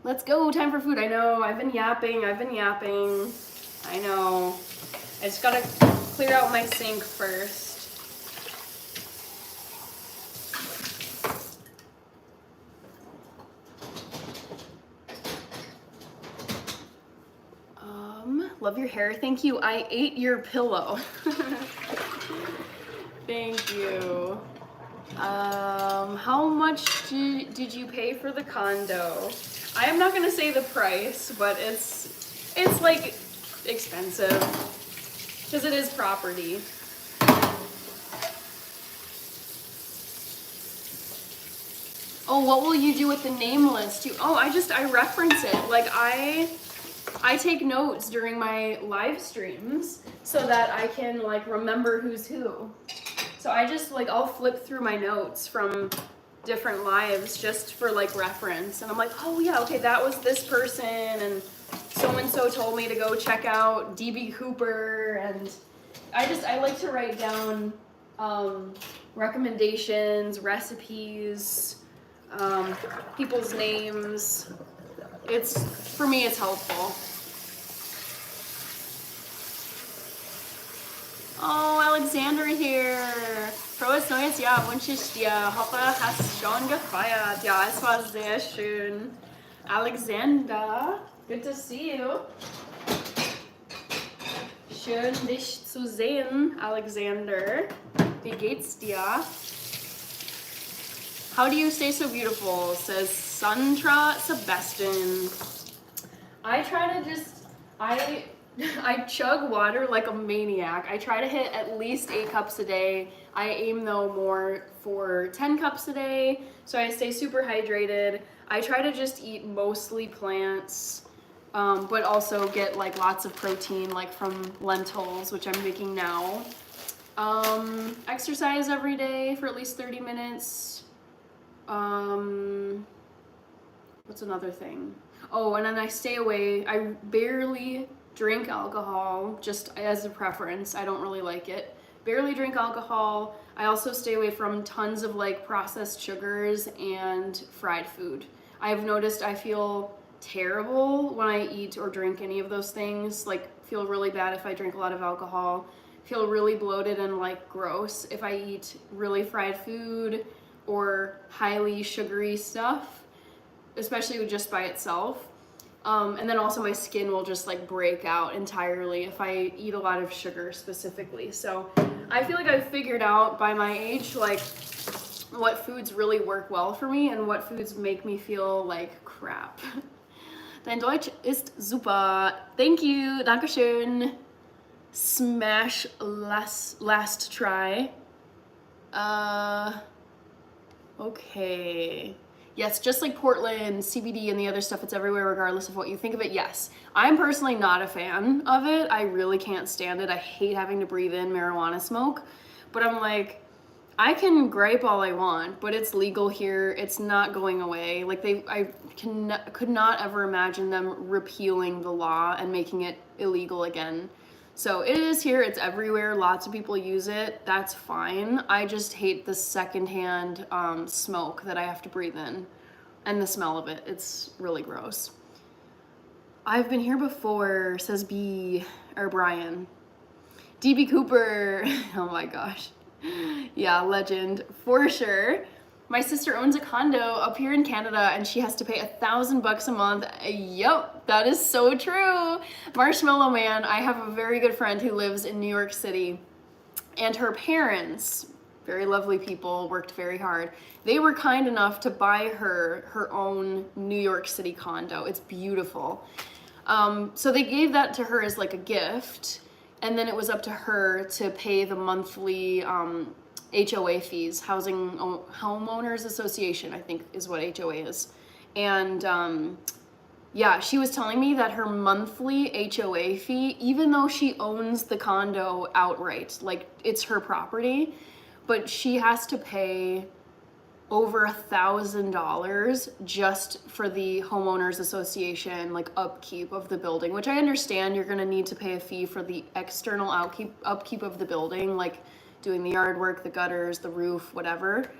Let's go, time for food. I know, I've been yapping. I know. I just gotta clear out my sink first. Love your hair. Thank you. I ate your pillow. Thank you. How much did you pay for the condo? I am not gonna say the price, but it's like expensive because it is property. Oh, what will you do with the name list? I reference it. Like I take notes during my live streams so that I can like remember who's who. So I just like, I'll flip through my notes from different lives just for like reference. And I'm like, oh yeah, okay, that was this person, and so-and-so told me to go check out DB Cooper. And I like to write down recommendations, recipes, people's names. For me, it's helpful. Oh, Alexander here. Frohes neues Jahr wünsche ich dir. Hoffe, hast schon gefeiert. Ja, es war sehr schön. Alexander, good to see you. Schön, dich zu sehen, Alexander. Wie geht's dir? How do you stay so beautiful? Says Sandra Sebastian. I try to just, I chug water like a maniac. I try to hit at least 8 cups a day. I aim though more for 10 cups a day, so I stay super hydrated. I try to just eat mostly plants, but also get like lots of protein, like from lentils, which I'm making now. Exercise every day for at least 30 minutes. What's another thing? Oh, and then I stay away. I barely drink alcohol, just as a preference. I don't really like it. Barely drink alcohol. I also stay away from tons of like processed sugars and fried food. I've noticed I feel terrible when I eat or drink any of those things. Like, feel really bad if I drink a lot of alcohol. Feel really bloated and like gross if I eat really fried food or highly sugary stuff, especially just by itself. And then also my skin will just like break out entirely if I eat a lot of sugar specifically. So I feel like I've figured out by my age, like what foods really work well for me and what foods make me feel like crap. Dein Deutsch ist super. Thank you. Dankeschön. Smash last try. Okay. Yes, just like Portland, CBD, and the other stuff, it's everywhere regardless of what you think of it. Yes. I'm personally not a fan of it. I really can't stand it. I hate having to breathe in marijuana smoke. But I'm like, I can gripe all I want, but it's legal here. It's not going away. Like I could not ever imagine them repealing the law and making it illegal again. So it is here, it's everywhere, lots of people use it, that's fine. I just hate the secondhand smoke that I have to breathe in and the smell of it, it's really gross. I've been here before, says Brian. DB Cooper, oh my gosh. Yeah, legend, for sure. My sister owns a condo up here in Canada and she has to pay $1,000 a month. Yup, that is so true. Marshmallow Man, I have a very good friend who lives in New York City and her parents, very lovely people, worked very hard. They were kind enough to buy her own New York City condo. It's beautiful. So they gave that to her as like a gift, and then it was up to her to pay the monthly HOA fees, Homeowners Association, I think is what HOA is. And yeah, she was telling me that her monthly HOA fee, even though she owns the condo outright, like it's her property, but she has to pay over $1,000 just for the Homeowners Association, like upkeep of the building, which I understand you're gonna need to pay a fee for the external upkeep of the building, like doing the yard work, the gutters, the roof, whatever.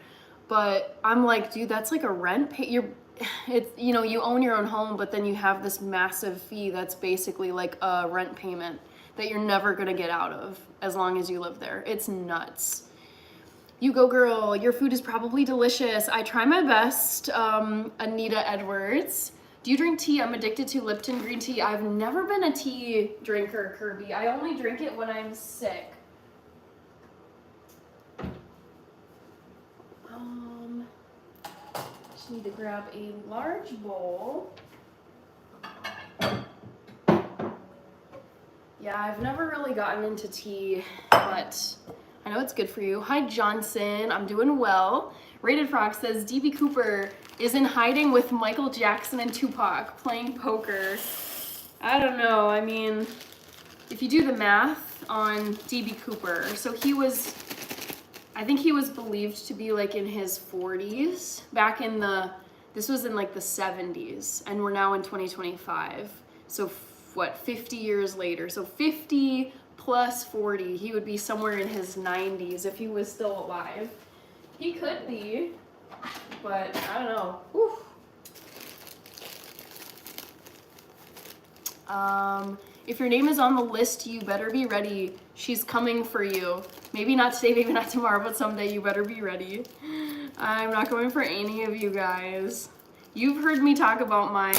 But I'm like, dude, that's like a rent pay. You know, you own your own home, but then you have this massive fee that's basically like a rent payment that you're never gonna get out of as long as you live there. It's nuts. You go, girl. Your food is probably delicious. I try my best. Anita Edwards. Do you drink tea? I'm addicted to Lipton green tea. I've never been a tea drinker, Kirby. I only drink it when I'm sick. Just need to grab a large bowl. Yeah, I've never really gotten into tea, but I know it's good for you. Hi, Johnson. I'm doing well. Rated Frog says DB Cooper is in hiding with Michael Jackson and Tupac playing poker. I don't know. I mean, if you do the math on DB Cooper, so I think he was believed to be like in his 40s back in this was in like the 70s, and we're now in 2025. So what, 50 years later? So 50 plus 40, he would be somewhere in his 90s if he was still alive. He could be, but I don't know. Whew. If your name is on the list, you better be ready. She's coming for you. Maybe not today, maybe not tomorrow, but someday you better be ready. I'm not going for any of you guys. You've heard me talk about my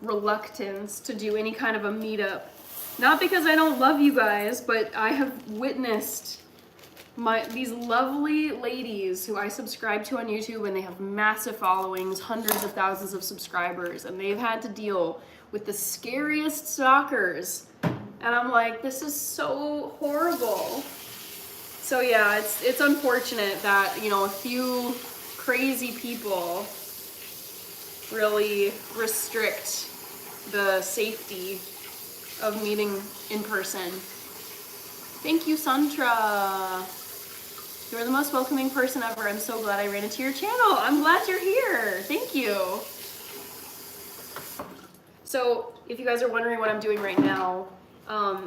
reluctance to do any kind of a meetup. Not because I don't love you guys, but I have witnessed these lovely ladies who I subscribe to on YouTube, and they have massive followings, hundreds of thousands of subscribers, and they've had to deal with the scariest stalkers. And I'm like, this is so horrible. So yeah, it's unfortunate that, you know, a few crazy people really restrict the safety of meeting in person. Thank you, Santra. You're the most welcoming person ever. I'm so glad I ran into your channel. I'm glad you're here. Thank you. So if you guys are wondering what I'm doing right now,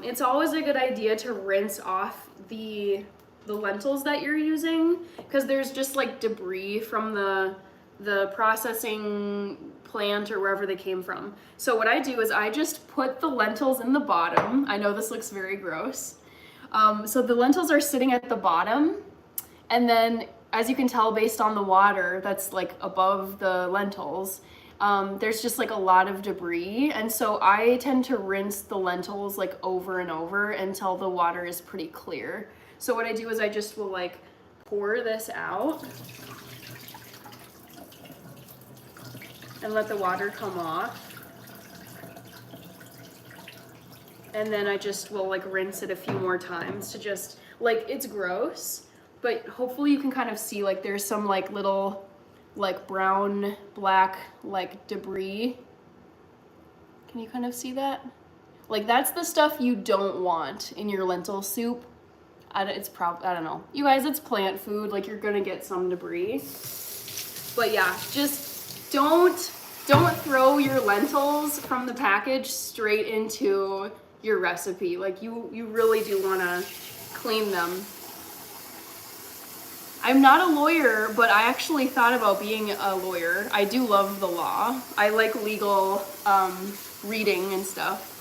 it's always a good idea to rinse off the lentils that you're using, because there's just like debris from the processing plant or wherever they came from. So what I do is I just put the lentils in the bottom. I know this looks very gross. So the lentils are sitting at the bottom, and then as you can tell based on the water that's like above the lentils, there's just like a lot of debris, and so I tend to rinse the lentils like over and over until the water is pretty clear. So what I do is I just will like pour this out and let the water come off. And then I just will like rinse it a few more times to just, like, it's gross, but hopefully you can kind of see like there's some like little like brown, black, like debris. Can you kind of see that? Like that's the stuff you don't want in your lentil soup. I don't know. You guys, it's plant food, like you're gonna get some debris. But yeah, just don't throw your lentils from the package straight into your recipe. Like you really do wanna clean them. I'm not a lawyer, but I actually thought about being a lawyer. I do love the law. I like legal reading and stuff.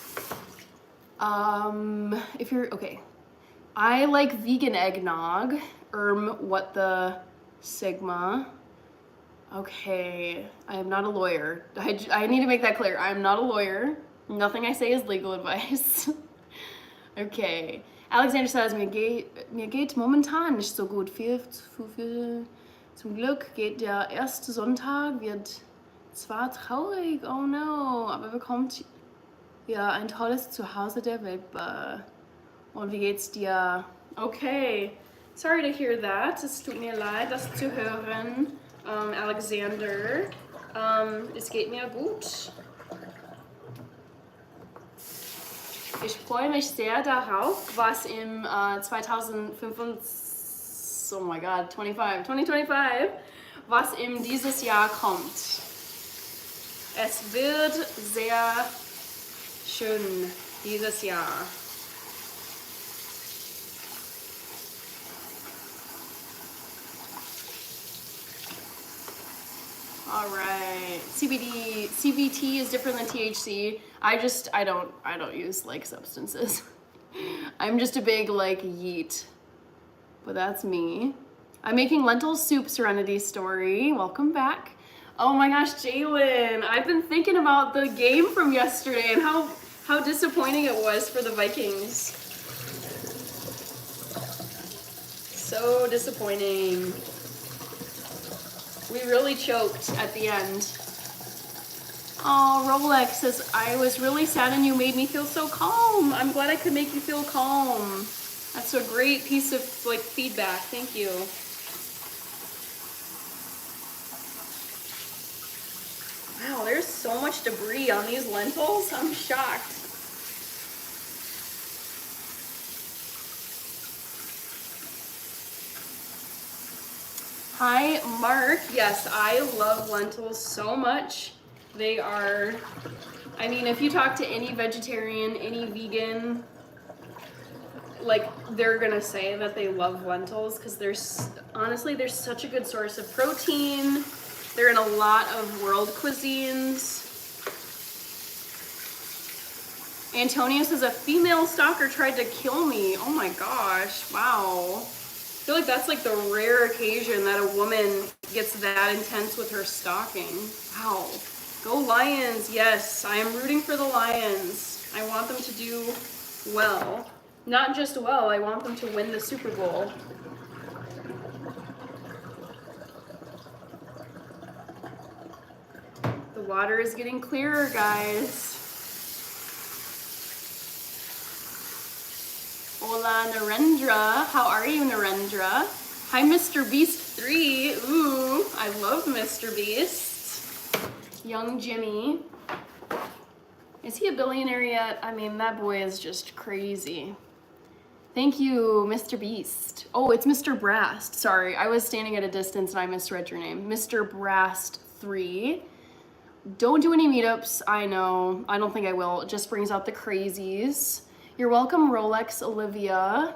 If you're, okay. I like vegan eggnog. What the Sigma. Okay, I am not a lawyer. I need to make that clear. I'm not a lawyer. Nothing I say is legal advice. Okay. Alexander says, mir geht momentan nicht so gut. Zum Glück geht der erste Sonntag, wird zwar traurig, oh no, aber bekommt ja ein tolles Zuhause der Welt. Und wie geht's dir? Okay, sorry to hear that. Es tut mir leid, das zu hören, Alexander. Es geht mir gut. Ich freue mich sehr darauf, was im 2025, was im dieses Jahr kommt. Es wird sehr schön dieses Jahr. All right, CBT is different than THC. I don't use like substances. I'm just a big like yeet, but that's me. I'm making lentil soup, Serenity Story. Welcome back. Oh my gosh, Jalen, I've been thinking about the game from yesterday and how disappointing it was for the Vikings. So disappointing. We really choked at the end. Oh, Rolex says, I was really sad and you made me feel so calm. I'm glad I could make you feel calm. That's a great piece of like feedback. Thank you. Wow, there's so much debris on these lentils. I'm shocked. Hi, Mark. Yes, I love lentils so much. They are, I mean, if you talk to any vegetarian, any vegan, like they're gonna say that they love lentils because honestly, they're such a good source of protein. They're in a lot of world cuisines. Antonio says a female stalker tried to kill me. Oh my gosh, wow. I feel like that's like the rare occasion that a woman gets that intense with her stalking. Wow. Go Lions, yes, I am rooting for the Lions. I want them to do well. Not just well, I want them to win the Super Bowl. The water is getting clearer, guys. Hola, Narendra. How are you, Narendra? Hi, Mr. Beast 3. Ooh, I love Mr. Beast. Young Jimmy. Is he a billionaire yet? I mean, that boy is just crazy. Thank you, Mr. Beast. Oh, it's Mr. Brast. Sorry, I was standing at a distance and I misread your name. Mr. Brast 3. Don't do any meetups, I know. I don't think I will. It just brings out the crazies. You're welcome, Rolex Olivia.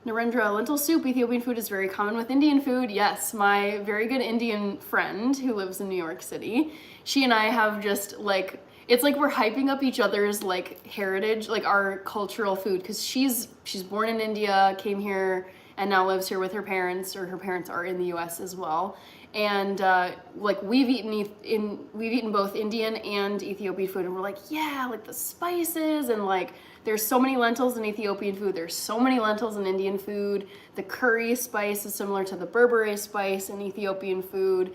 Narendra, lentil soup, Ethiopian food is very common with Indian food. Yes, my very good Indian friend who lives in New York City, she and I have just like, it's like we're hyping up each other's like heritage, like our cultural food, because she's born in India, came here, and now lives here with her parents, or her parents are in the US as well. And like we've eaten both Indian and Ethiopian food, and we're like, yeah, like the spices, and like there's so many lentils in Ethiopian food, there's so many lentils in Indian food. The curry spice is similar to the berbere spice in Ethiopian food.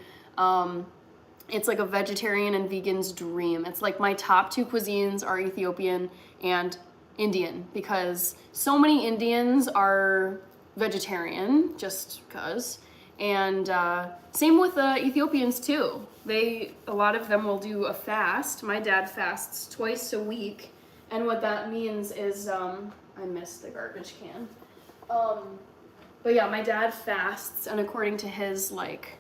It's like a vegetarian and vegan's dream. It's like my top two cuisines are Ethiopian and Indian, because so many Indians are vegetarian, just because. And same with Ethiopians too. A lot of them will do a fast. My dad fasts twice a week, and what that means is, I missed the garbage can. But yeah, my dad fasts, and according to his like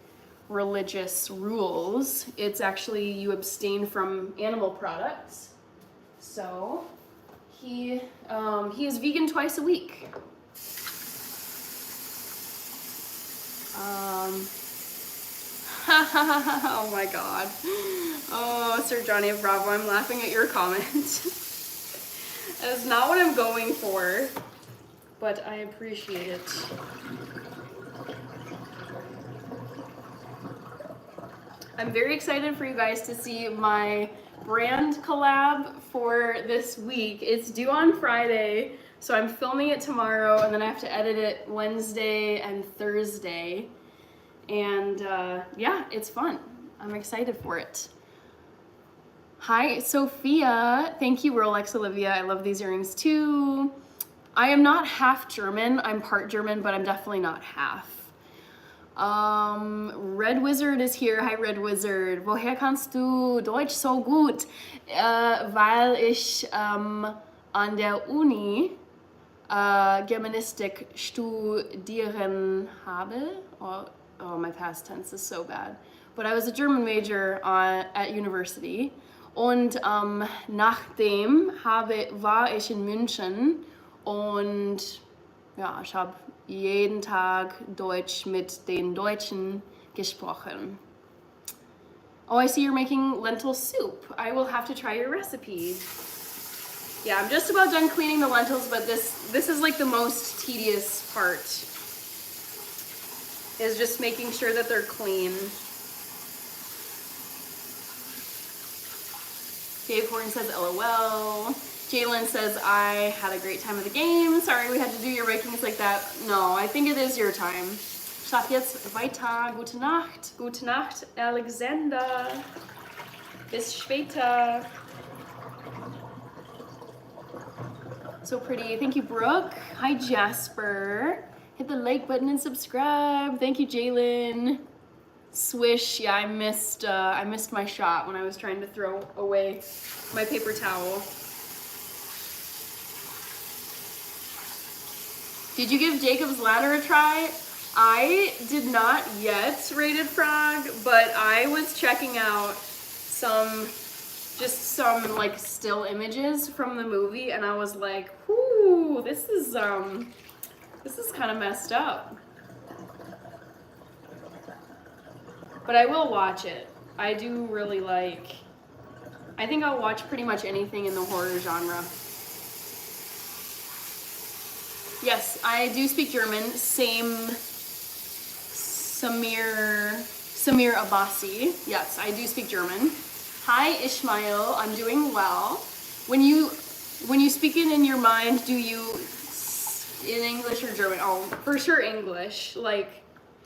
religious rules, it's actually you abstain from animal products. So he is vegan twice a week. Oh my god. Oh, Sir Johnny of Bravo, I'm laughing at your comment. That is not what I'm going for, but I appreciate it. I'm very excited for you guys to see my brand collab for this week. It's due on Friday, so I'm filming it tomorrow, and then I have to edit it Wednesday and Thursday. And yeah, it's fun. I'm excited for it. Hi, Sophia. Thank you, Rolex Olivia. I love these earrings too. I am not half German. I'm part German, but I'm definitely not half. Red Wizard is here. Hi, Red Wizard. Woher kannst du Deutsch so gut? Weil ich an der Uni Germanistik studieren habe. Oh, my past tense is so bad. But I was a German major at university. Und nachdem war ich in München und ja, ich habe jeden Tag Deutsch mit den Deutschen gesprochen. Oh, I see you're making lentil soup. I will have to try your recipe. Yeah, I'm just about done cleaning the lentils, but this is like the most tedious part, is just making sure that they're clean. Dave Horn says LOL. Jalen says, I had a great time at the game. Sorry we had to do your rankings like that. No, I think it is your time. Schlaf jetzt weiter. Gute Nacht. Gute Nacht, Alexander. Bis später. So pretty. Thank you, Brooke. Hi, Jasper. Hit the like button and subscribe. Thank you, Jalen. Swish. Yeah, I missed my shot when I was trying to throw away my paper towel. Did you give Jacob's Ladder a try? I did not yet, Rated Frog, but I was checking out some like still images from the movie, and I was like, whoo, this is kind of messed up. But I will watch it. I do really I think I'll watch pretty much anything in the horror genre. Yes, I do speak German. Same Samir Abbasi. Yes, I do speak German. Hi, Ishmael. I'm doing well. When you speak it in your mind, do you in English or German? Oh, for sure English. Like,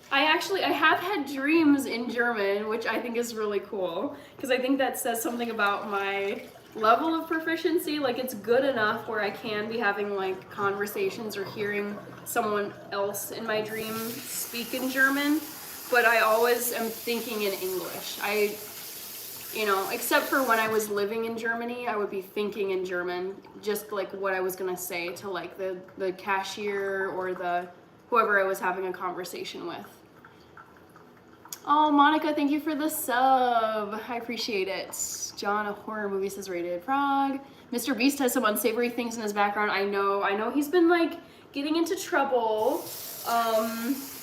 I have had dreams in German, which I think is really cool, because I think that says something about my level of proficiency. Like, it's good enough where I can be having like conversations or hearing someone else in my dream speak in German, but I always am thinking in English. Except for when I was living in Germany, I would be thinking in German, just like what I was gonna say to like the cashier or whoever I was having a conversation with. Oh, Monica, thank you for the sub. I appreciate it. John, a horror movie, says Rated Frog. Mr. Beast has some unsavory things in his background. I know he's been like getting into trouble.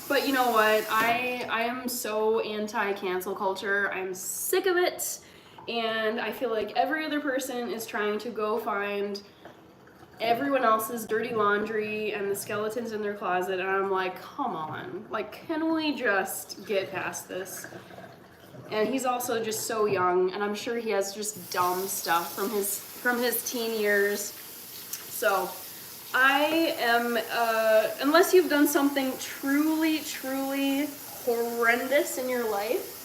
But you know what? I am so anti-cancel culture. I'm sick of it. And I feel like every other person is trying to go find everyone else's dirty laundry and the skeletons in their closet, and I'm like, come on, like, can we just get past this? And he's also just so young, and I'm sure he has just dumb stuff from his teen years. So I am, unless you've done something truly, truly horrendous in your life,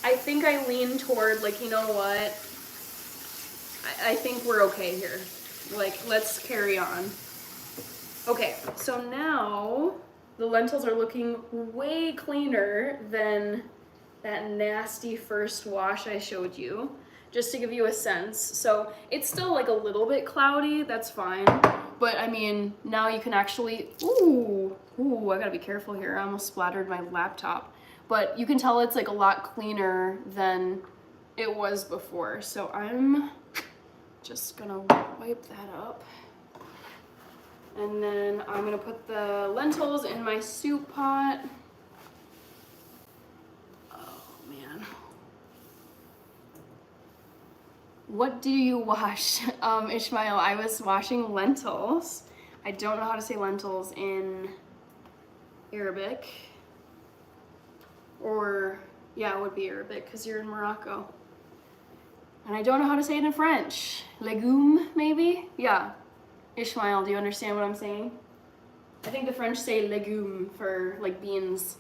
I think I lean toward, like, you know what, I think we're okay here. Like, let's carry on. Okay, so now the lentils are looking way cleaner than that nasty first wash I showed you, just to give you a sense. So it's still like a little bit cloudy, that's fine. But I mean, now you can actually, ooh, I gotta be careful here. I almost splattered my laptop. But you can tell it's like a lot cleaner than it was before. So I'm just gonna wipe that up. And then I'm gonna put the lentils in my soup pot. Oh man. What do you wash? Ishmael, I was washing lentils. I don't know how to say lentils in Arabic. Or, yeah, it would be Arabic because you're in Morocco. And I don't know how to say it in French. Legume, maybe? Yeah. Ishmael, do you understand what I'm saying? I think the French say legume for like beans.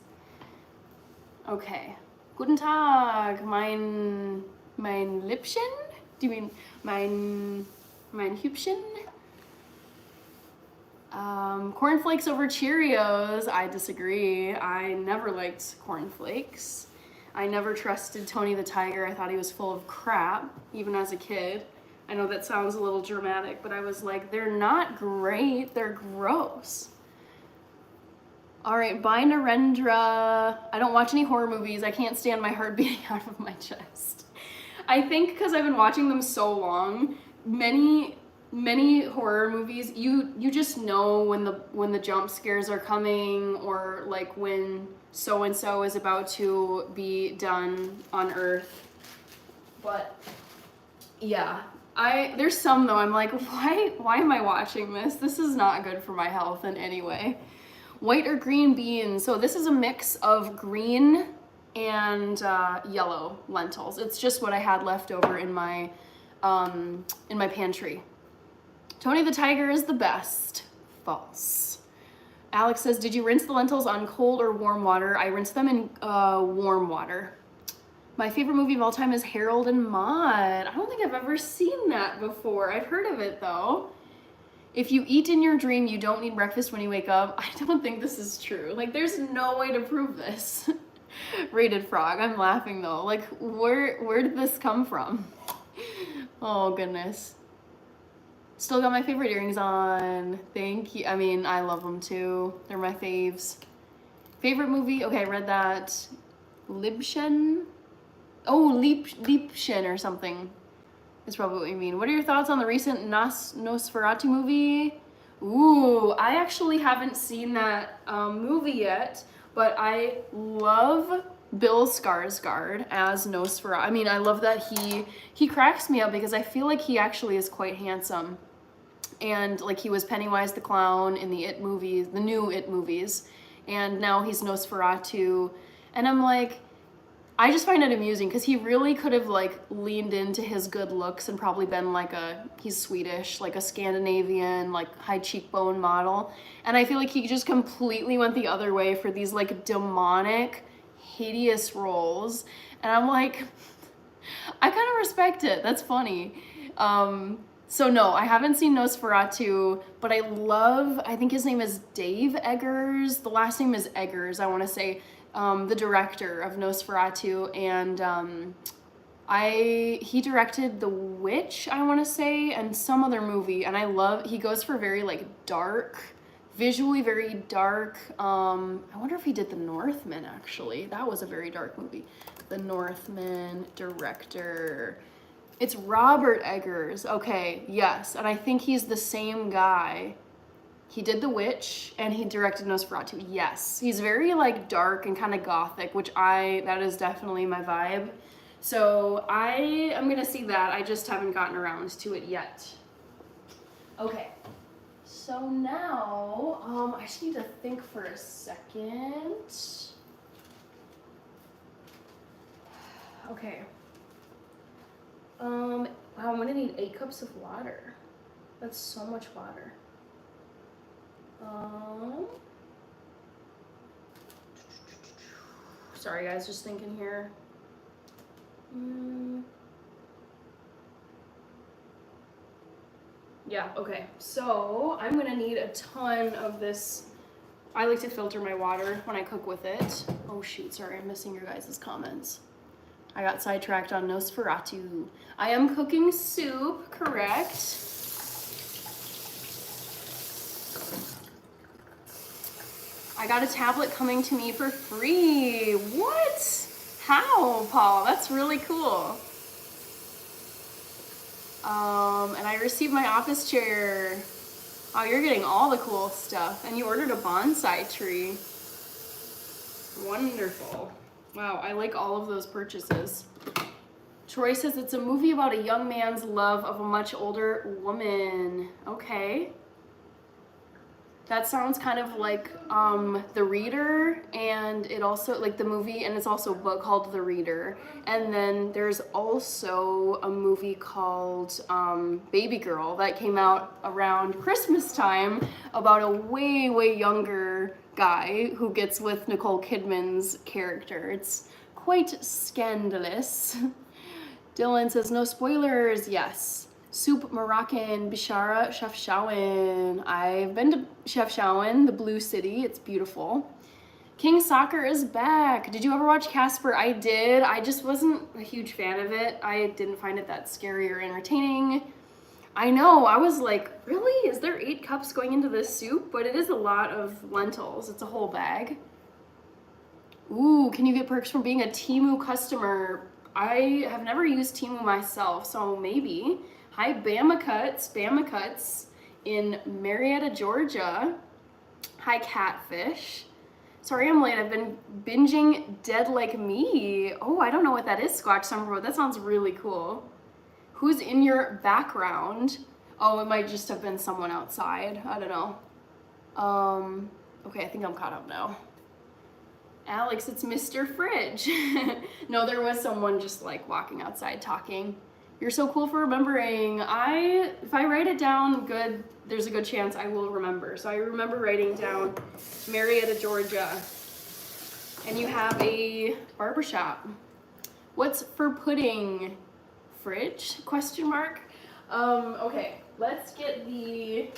Okay. Guten Tag, mein Liebchen? Do you mean mein Hübchen? Cornflakes over Cheerios. I disagree. I never liked cornflakes. I never trusted Tony the Tiger. I thought he was full of crap, even as a kid. I know that sounds a little dramatic, but I was like, they're not great, they're gross. All right, bye Narendra. I don't watch any horror movies. I can't stand my heart beating out of my chest. I think because I've been watching them so long, many horror movies, you just know when the jump scares are coming, or like when so and so is about to be done on Earth. But yeah, there's some though I'm like, why am I watching this? This is not good for my health in any way. White or green beans. So this is a mix of green and yellow lentils. It's just what I had left over in my pantry. Tony the Tiger is the best. False. Alex says, did you rinse the lentils on cold or warm water? I rinsed them in warm water. My favorite movie of all time is Harold and Maude. I don't think I've ever seen that before. I've heard of it though. If you eat in your dream, you don't need breakfast when you wake up. I don't think this is true. Like, there's no way to prove this. Rated Frog. I'm laughing though. Like, where did this come from? Oh goodness. Still got my favorite earrings on. Thank you. I mean, I love them too. They're my faves. Favorite movie? Okay, I read that. Liebchen? Oh, Liebchen or something. That's probably what you mean. What are your thoughts on the recent Nosferatu movie? Ooh, I actually haven't seen that movie yet, but I love Bill Skarsgård as Nosferatu. I mean, I love that he cracks me up because I feel like he actually is quite handsome. And like he was Pennywise the Clown in the It movies, the new It movies, and now he's Nosferatu. And I'm like, I just find it amusing because he really could have like leaned into his good looks and probably been like he's Swedish, like a Scandinavian, like high cheekbone model. And I feel like he just completely went the other way for these like demonic, hideous roles. And I'm like, I kind of respect it. That's funny. So no, I haven't seen Nosferatu, but I think his name is Dave Eggers. The last name is Eggers, I want to say. The director of Nosferatu, and he directed The Witch, I want to say, and some other movie, and he goes for very like dark, visually very dark. I wonder if he did The Northman, actually. That was a very dark movie. The Northman director. It's Robert Eggers. Okay, yes, and I think he's the same guy. He did The Witch and he directed Nosferatu. Yes, he's very like dark and kind of gothic, which that is definitely my vibe. So I am gonna see that. I just haven't gotten around to it yet. Okay, so now I just need to think for a second. Okay. Wow, I'm gonna need 8 cups of water. That's so much water. Sorry guys, just thinking here. Yeah, okay. So I'm gonna need a ton of this. I like to filter my water when I cook with it. Oh shoot, sorry, I'm missing your guys' comments. I got sidetracked on Nosferatu. I am cooking soup, correct? I got a tablet coming to me for free. What? How, Paul? That's really cool. And I received my office chair. Oh, you're getting all the cool stuff. And you ordered a bonsai tree. Wonderful. Wow, I like all of those purchases. Troy says it's a movie about a young man's love of a much older woman. Okay. That sounds kind of like The Reader, and it also, like the movie, and it's also a book called The Reader. And then there's also a movie called Baby Girl that came out around Christmas time about a way, way younger guy who gets with Nicole Kidman's character. It's quite scandalous. Dylan says, no spoilers. Yes. Soup Moroccan, Bishara, Chefchaouen. I've been to Chefchaouen, the Blue City. It's beautiful. King Soccer is back. Did you ever watch Casper? I did. I just wasn't a huge fan of it. I didn't find it that scary or entertaining. I know. I was like, really? Is there 8 cups going into this soup? But it is a lot of lentils. It's a whole bag. Ooh, can you get perks from being a Temu customer? I have never used Temu myself, so maybe. Hi, Bama Cuts in Marietta, Georgia. Hi, Catfish. Sorry I'm late. I've been binging Dead Like Me. Oh, I don't know what that is, Squatch Summer Road. That sounds really cool. Who's in your background? Oh, it might just have been someone outside. I don't know. Okay, I think I'm caught up now. Alex, it's Mr. Fridge. No, there was someone just like walking outside talking. You're so cool for remembering. If I write it down good, there's a good chance I will remember. So I remember writing down Marietta, Georgia. And you have a barbershop. What's for pudding? Fridge? Question mark. Okay, let's get the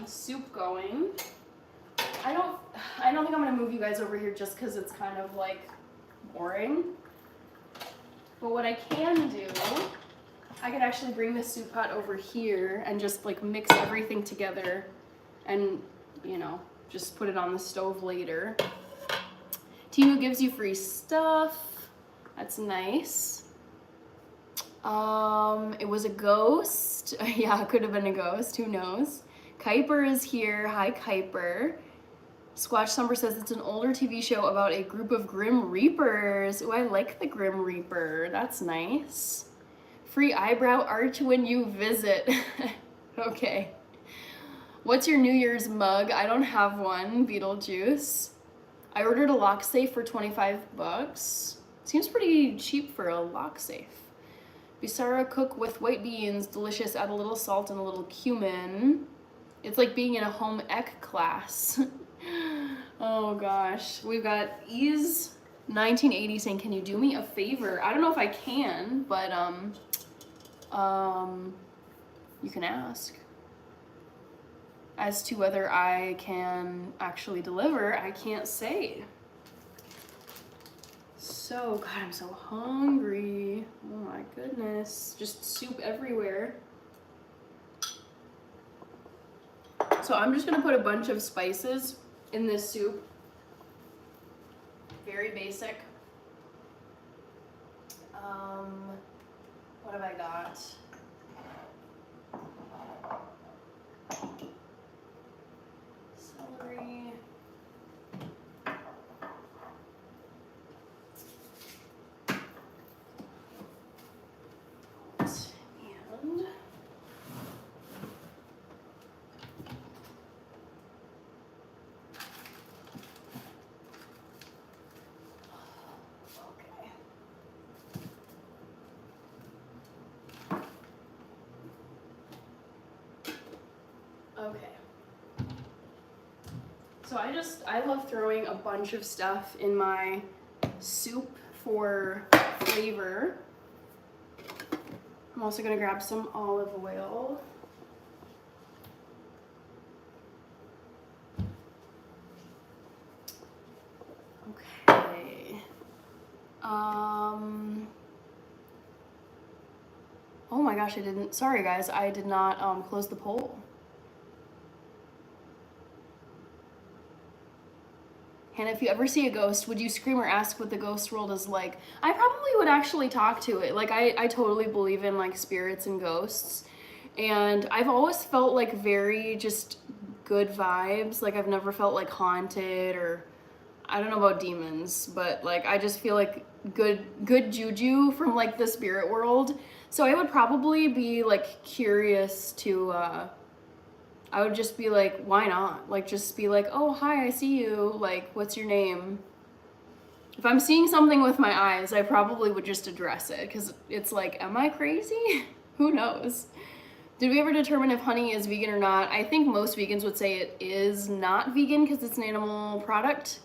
soup going. I don't think I'm gonna move you guys over here just because it's kind of like boring. But what I can do, I could actually bring the soup pot over here and just like mix everything together and, you know, just put it on the stove later. Temu gives you free stuff. That's nice. It was a ghost. Yeah, it could have been a ghost. Who knows? Kuiper is here. Hi, Kuiper. Squatch Summer says it's an older TV show about a group of Grim Reapers. Ooh, I like the Grim Reaper. That's nice. Free eyebrow arch when you visit. Okay. What's your New Year's mug? I don't have one. Beetlejuice. I ordered a lock safe for 25 bucks. Seems pretty cheap for a lock safe. Bisara cook with white beans. Delicious. Add a little salt and a little cumin. It's like being in a home ec class. Oh gosh. We've got Ease 1980 saying, can you do me a favor? I don't know if I can, but you can ask. As to whether I can actually deliver, I can't say. So, God, I'm so hungry. Oh my goodness. Just soup everywhere. So I'm just gonna put a bunch of spices in this soup. Very basic. What have I got? Celery. And okay. So I love throwing a bunch of stuff in my soup for flavor. I'm also gonna grab some olive oil. Oh my gosh, sorry guys, I did not close the poll. Hannah, if you ever see a ghost, would you scream or ask what the ghost world is like? I probably would actually talk to it. Like, I totally believe in, like, spirits and ghosts. And I've always felt, like, very just good vibes. Like, I've never felt, like, haunted or... I don't know about demons, but, like, I just feel like good juju from, like, the spirit world. So I would probably be, like, curious to, I would just be like, why not? Like, just be like, oh, hi, I see you. Like, what's your name? If I'm seeing something with my eyes, I probably would just address it, because it's like, am I crazy? Who knows? Did we ever determine if honey is vegan or not? I think most vegans would say it is not vegan because it's an animal product.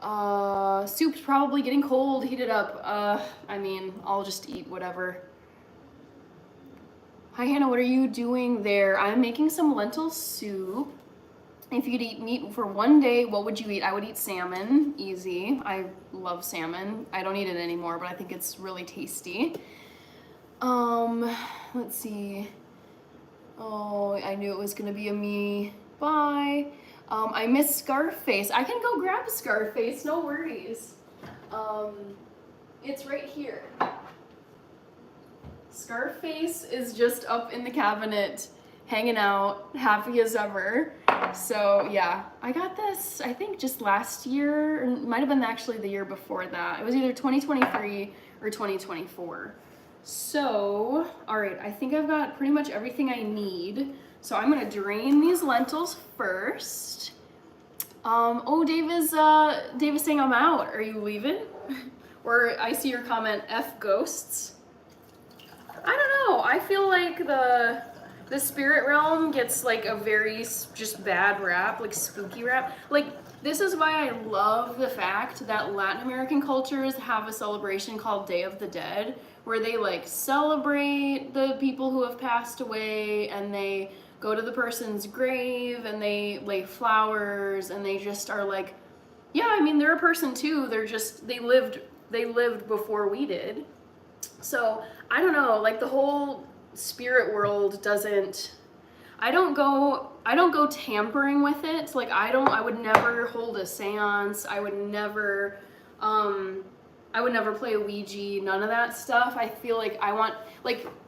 Soup's probably getting cold, heat it up. I mean, I'll just eat whatever. Hi Hannah, what are you doing there? I'm making some lentil soup. If you could eat meat for one day, what would you eat? I would eat salmon, easy. I love salmon. I don't eat it anymore, but I think it's really tasty. Let's see. Oh, I knew it was gonna be a me. Bye. I miss Scarface. I can go grab Scarface, no worries. It's right here. Scarface is just up in the cabinet, hanging out, happy as ever. So yeah, I got this, I think just last year, or it might have been actually the year before that. It was either 2023 or 2024. So, all right, I think I've got pretty much everything I need. So I'm gonna drain these lentils first. Oh, Dave is saying I'm out. Are you leaving? Or I see your comment, F ghosts. I don't know, I feel like the spirit realm gets like a very just bad rap, like spooky rap. Like, this is why I love the fact that Latin American cultures have a celebration called Day of the Dead, where they like celebrate the people who have passed away, and they go to the person's grave and they lay flowers, and they just are like, yeah, I mean, they're a person too. They lived before we did. So I don't know, like the whole spirit world doesn't, I don't go tampering with it. Like I would never hold a seance. I would never play a Ouija, none of that stuff. I feel like I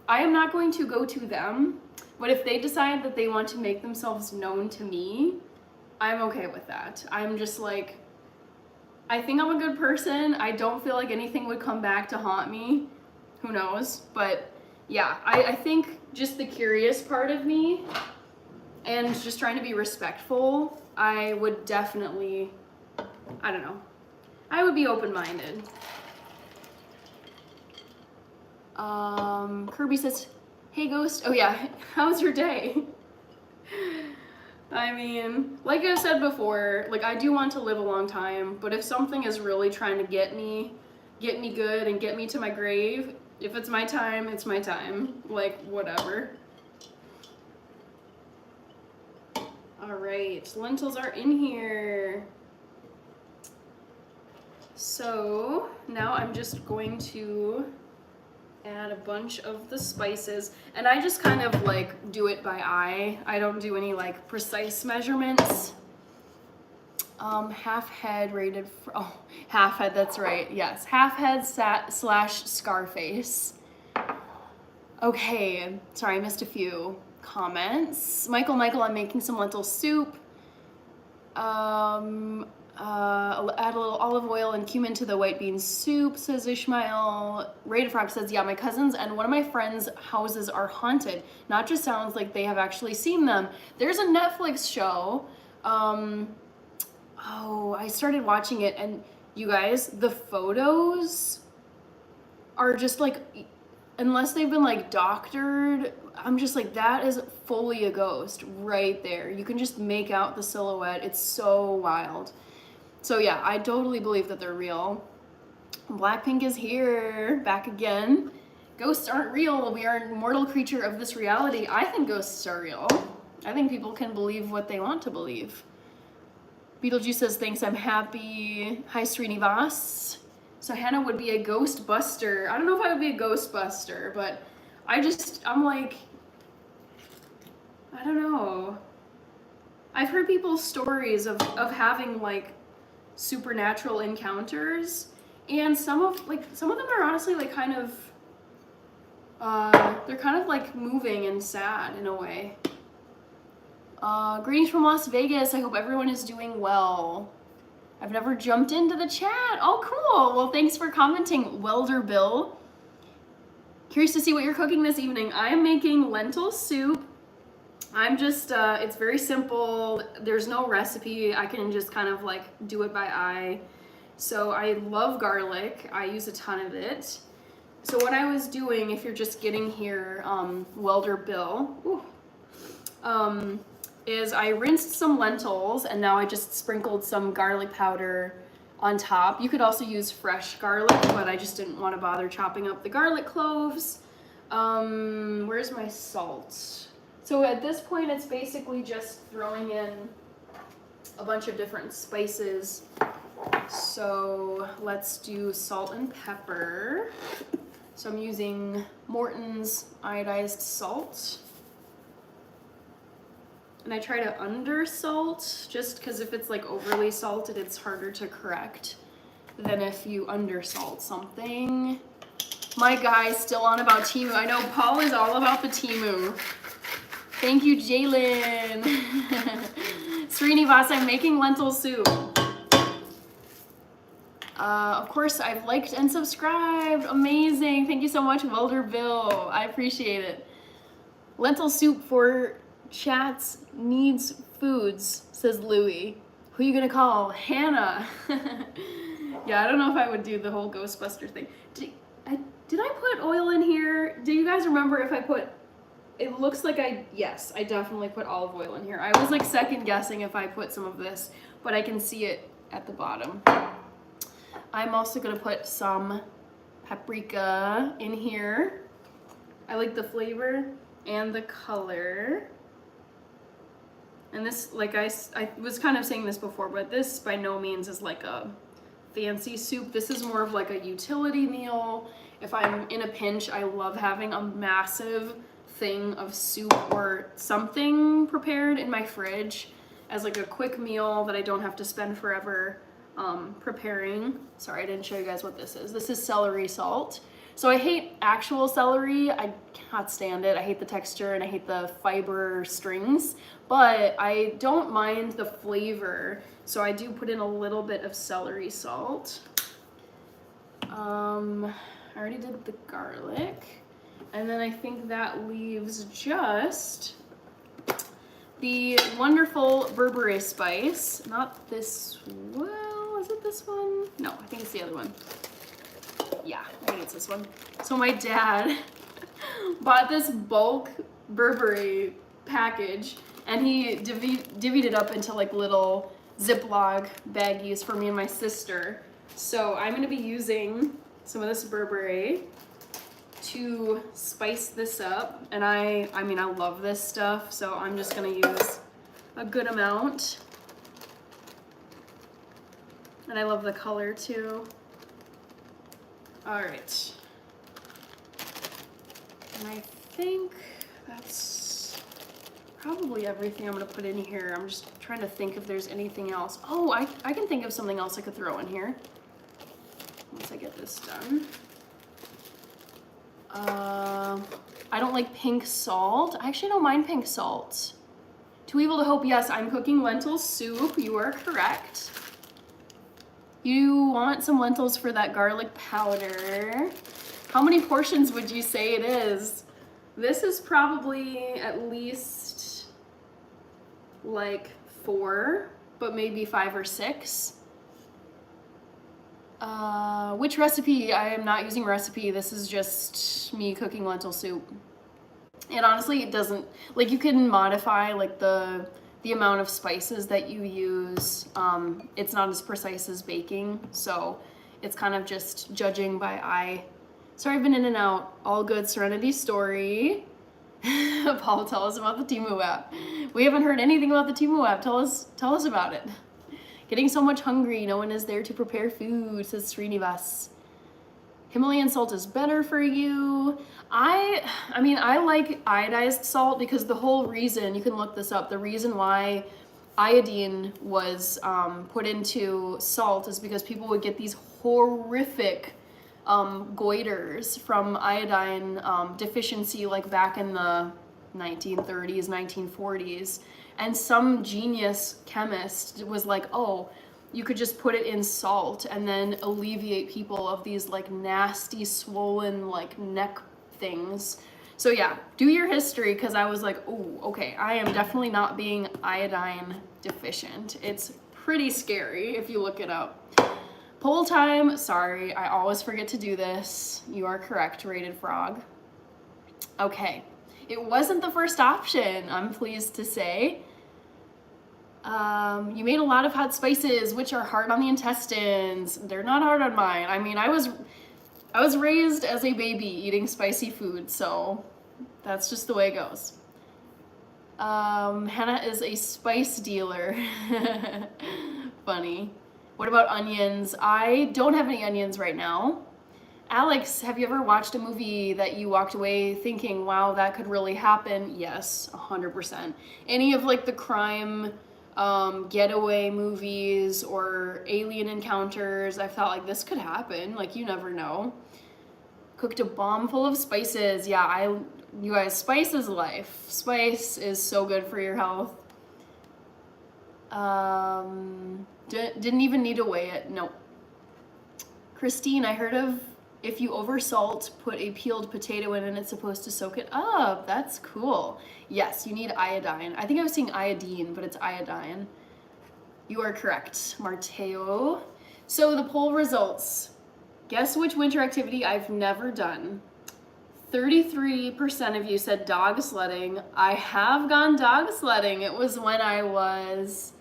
am not going to go to them, but if they decide that they want to make themselves known to me, I'm okay with that. I'm just like, I think I'm a good person. I don't feel like anything would come back to haunt me. Who knows? But yeah, I think just the curious part of me and just trying to be respectful, I would definitely, I don't know, I would be open-minded. Kirby says, hey ghost, oh yeah, how's your day? I mean, like I said before, like I do want to live a long time, but if something is really trying to get me good and get me to my grave, if it's my time, it's my time. Like, whatever. All right, lentils are in here. So now I'm just going to add a bunch of the spices, and I just kind of like do it by eye. I don't do any like precise measurements. Half head rated for, oh, half head, that's right, yes. Half head slash Scarface. Okay, sorry, I missed a few comments. Michael, I'm making some lentil soup. Add a little olive oil and cumin to the white bean soup, says Ishmael. Rated Frog says, yeah, my cousins and one of my friends' houses are haunted. Not just sounds like they have actually seen them. There's a Netflix show, oh, I started watching it, and you guys, the photos are just like, unless they've been like doctored, I'm just like, that is fully a ghost right there. You can just make out the silhouette. It's so wild. So yeah, I totally believe that they're real. Blackpink is here, back again. Ghosts aren't real. We are a mortal creature of this reality. I think ghosts are real. I think people can believe what they want to believe. Beetlejuice says, thanks, I'm happy. Hi, Srinivas. So Hannah would be a Ghostbuster. I don't know if I would be a Ghostbuster, but I'm like, I don't know. I've heard people's stories of having like supernatural encounters, and some of them are honestly like kind of they're kind of like moving and sad in a way. Greetings from Las Vegas. I hope everyone is doing well. I've never jumped into the chat. Oh, cool. Well, thanks for commenting, Welder Bill. Curious to see what you're cooking this evening. I am making lentil soup. I'm just, it's very simple. There's no recipe. I can just kind of like do it by eye. So I love garlic. I use a ton of it. So what I was doing, if you're just getting here, Welder Bill, is I rinsed some lentils and now I just sprinkled some garlic powder on top. You could also use fresh garlic, but I just didn't want to bother chopping up the garlic cloves. Where's my salt? So at this point, it's basically just throwing in a bunch of different spices. So let's do salt and pepper. So I'm using Morton's iodized salt. And I try to undersalt, just because if it's like overly salted, it's harder to correct than if you undersalt something. My guy's still on about Temu. I know Paul is all about the Temu. Thank you, Jalen. Srinivas, I'm making lentil soup. Of course, I've liked and subscribed. Amazing. Thank you so much, Welder Bill. I appreciate it. Lentil soup for chats needs foods, says Louie. Who are you gonna call? Hannah. Yeah, I don't know if I would do the whole Ghostbuster thing. Did I put oil in here? Do you guys remember if I put, it looks like yes, I definitely put olive oil in here. I was like second guessing if I put some of this, but I can see it at the bottom. I'm also gonna put some paprika in here. I like the flavor and the color. And this, like I was kind of saying this before, but this by no means is like a fancy soup. This is more of like a utility meal. If I'm in a pinch, I love having a massive thing of soup or something prepared in my fridge as like a quick meal that I don't have to spend forever preparing. Sorry, I didn't show you guys what this is. This is celery salt. So I hate actual celery. I cannot stand it. I hate the texture and I hate the fiber strings, but I don't mind the flavor. So I do put in a little bit of celery salt. I already did the garlic. And then I think that leaves just the wonderful Burberry spice. Not this, well, is it this one? No, I think it's the other one. Yeah, I think it's this one. So my dad bought this bulk Burberry package and he divvied it up into like little Ziploc baggies for me and my sister. So I'm gonna be using some of this Burberry to spice this up. And I mean, I love this stuff, so I'm just gonna use a good amount. And I love the color too. All right. And I think that's probably everything I'm gonna put in here. I'm just trying to think if there's anything else. Oh, I can think of something else I could throw in here once I get this done. I don't like pink salt. I actually don't mind pink salt. Too Evil to Hope, yes, I'm cooking lentil soup. You are correct. You want some lentils for that garlic powder. How many portions would you say it is? This is probably at least like 4, but maybe 5 or 6. Which recipe? I am not using a recipe. This is just me cooking lentil soup. And honestly, it doesn't, like you can modify like the amount of spices that you use. It's not as precise as baking, so it's kind of just judging by eye. Sorry, I've been in and out. All good. Serenity story. Paul, tell us about the Temu app. We haven't heard anything about the Temu app. Tell us about it. Getting so much hungry, no one is there to prepare food, says Srinivas. Himalayan salt is better for you. I mean, I like iodized salt because the whole reason, you can look this up, the reason why iodine was put into salt is because people would get these horrific goiters from iodine deficiency, like back in the 1930s, 1940s. And some genius chemist was like, oh, you could just put it in salt and then alleviate people of these like nasty swollen like neck things. So yeah, do your history, because I was like, oh, okay, I am definitely not being iodine deficient. It's pretty scary if you look it up. Poll time, sorry, I always forget to do this. You are correct, Rated Frog. Okay, it wasn't the first option, I'm pleased to say. You made a lot of hot spices, which are hard on the intestines. They're not hard on mine. I mean, I was raised as a baby eating spicy food, so that's just the way it goes. Hannah is a spice dealer. Funny. What about onions? I don't have any onions right now. Alex, have you ever watched a movie that you walked away thinking, wow, that could really happen? Yes, 100%. Any of like the crime getaway movies or alien encounters, I felt like this could happen. Like, you never know. Cooked a bomb full of spices. Yeah, you guys, spice is life. Spice is so good for your health. Didn't even need to weigh it. Nope. Christine, I heard of if you oversalt, put a peeled potato in and it's supposed to soak it up. That's cool. Yes, you need iodine. I think I was saying iodine, but it's iodine. You are correct, Marteo. So the poll results. Guess which winter activity I've never done. 33% of you said dog sledding. I have gone dog sledding. It was when I was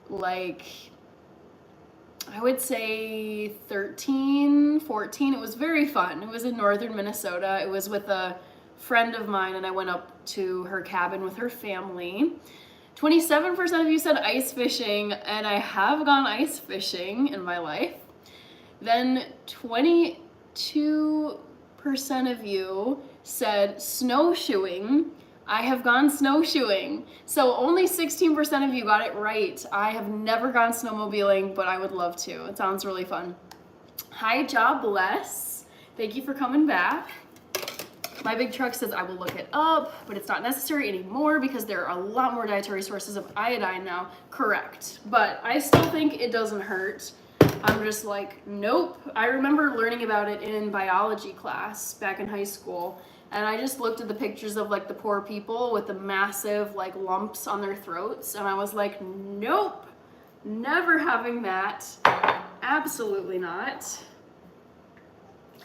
like, I would say 13, 14. It was very fun. It was in northern Minnesota. It was with a friend of mine, and I went up to her cabin with her family. 27% of you said ice fishing, and I have gone ice fishing in my life. Then 22% of you said snowshoeing. I have gone snowshoeing. So only 16% of you got it right. I have never gone snowmobiling, but I would love to. It sounds really fun. Hi, Job Bless. Thank you for coming back. My big truck says I will look it up, but it's not necessary anymore because there are a lot more dietary sources of iodine now. Correct. But I still think it doesn't hurt. I'm just like, nope. I remember learning about it in biology class back in high school. And I just looked at the pictures of like the poor people with the massive like lumps on their throats. And I was like, nope, never having that. Absolutely not.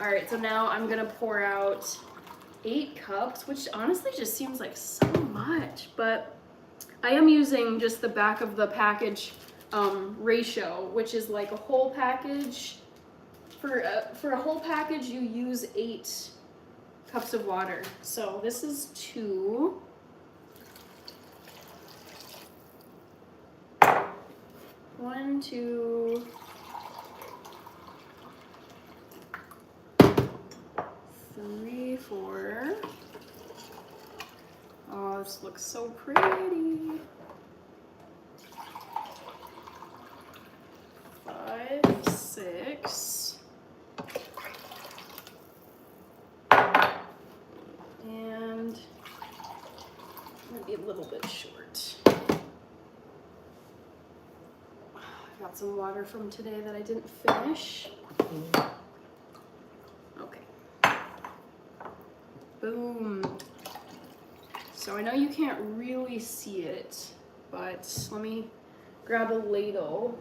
All right, so now I'm gonna pour out 8 cups, which honestly just seems like so much, but I am using just the back of the package ratio, which is like a whole package. For a whole package, you use 8 cups of water. So this is 2. 1, 2, 3, 4. Oh, this looks so pretty. 5, 6. And maybe a little bit short. I got some water from today that I didn't finish. Okay. Boom. So I know you can't really see it, but let me grab a ladle.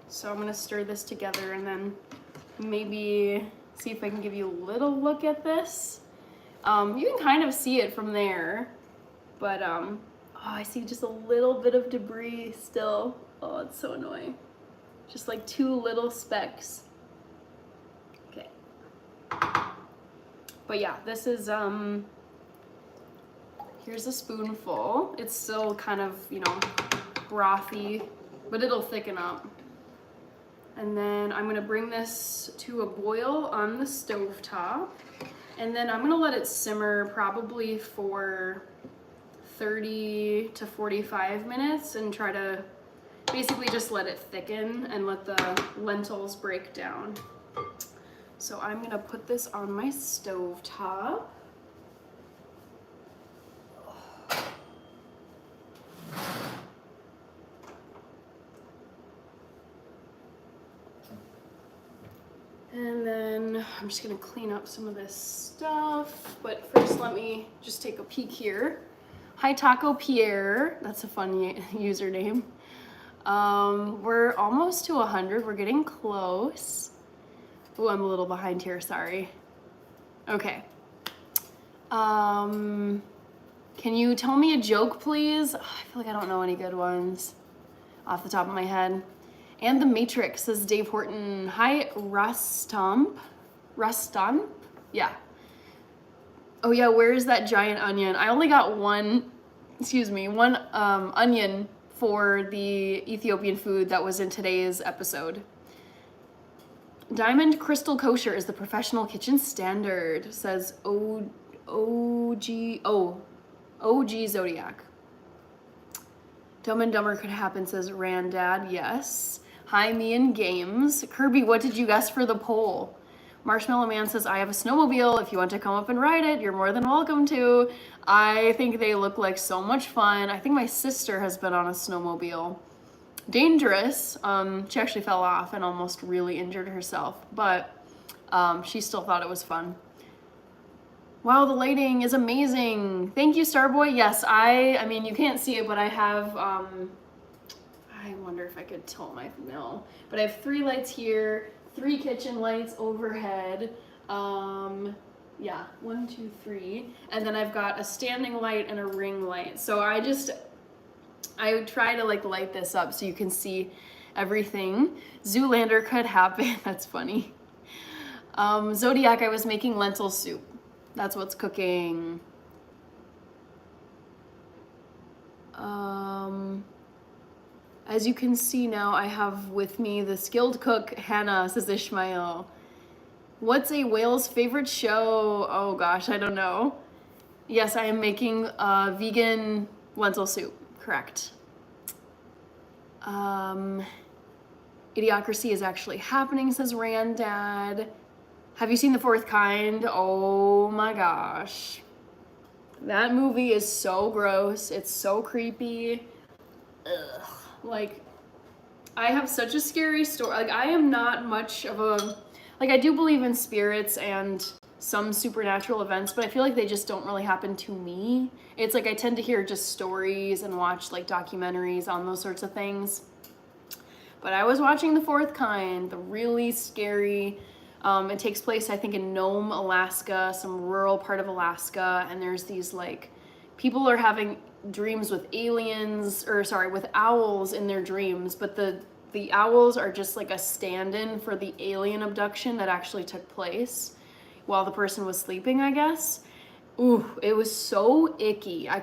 So I'm gonna stir this together and then maybe see if I can give you a little look at this. You can kind of see it from there, but oh, I see just a little bit of debris still. Oh, it's so annoying. Just like 2 little specks. Okay. But yeah, this is Here's a spoonful. It's still kind of, you know, brothy, but it'll thicken up. And then I'm gonna bring this to a boil on the stovetop. And then I'm gonna let it simmer probably for 30 to 45 minutes and try to basically just let it thicken and let the lentils break down. So I'm gonna put this on my stovetop. And then I'm just gonna clean up some of this stuff. But first let me just take a peek here. Hi Taco Pierre, that's a fun username. We're almost to 100, we're getting close. Oh, I'm a little behind here, sorry. Okay. Can you tell me a joke, please? Oh, I feel like I don't know any good ones off the top of my head. And the Matrix, says Dave Horton. Hi, Rustump. Rustump? Yeah. Oh yeah, where is that giant onion? I only got one onion for the Ethiopian food that was in today's episode. Diamond Crystal Kosher is the professional kitchen standard, says OG Zodiac. Dumb and Dumber could happen, says Randad. Yes. Hi, me and Games. Kirby, what did you guess for the poll? Marshmallow Man says, I have a snowmobile. If you want to come up and ride it, you're more than welcome to. I think they look like so much fun. I think my sister has been on a snowmobile. Dangerous. She actually fell off and almost really injured herself, but she still thought it was fun. Wow, the lighting is amazing. Thank you, Starboy. Yes, I mean, you can't see it, but I have, I wonder if I could tilt my mill. But I have 3 lights here, 3 kitchen lights overhead. Yeah, 1, 2, 3. And then I've got a standing light and a ring light. So I try to like light this up so you can see everything. Zoolander could happen. That's funny. Zodiac, I was making lentil soup. That's what's cooking. As you can see now, I have with me the skilled cook, Hannah, says Ishmael. What's a whale's favorite show? Oh gosh, I don't know. Yes, I am making vegan lentil soup, correct. Idiocracy is actually happening, says Randad. Have you seen The Fourth Kind? Oh my gosh. That movie is so gross. It's so creepy. Ugh. Like, I have such a scary story. Like, I am not much of a, like, I do believe in spirits and some supernatural events, but I feel like they just don't really happen to me. It's like I tend to hear just stories and watch like documentaries on those sorts of things. But I was watching The Fourth Kind, the really scary, it takes place, I think, in Nome, Alaska, some rural part of Alaska, and there's these like, people are having dreams with with owls in their dreams, but the owls are just like a stand-in for the alien abduction that actually took place while the person was sleeping, I guess. Ooh, it was so icky. I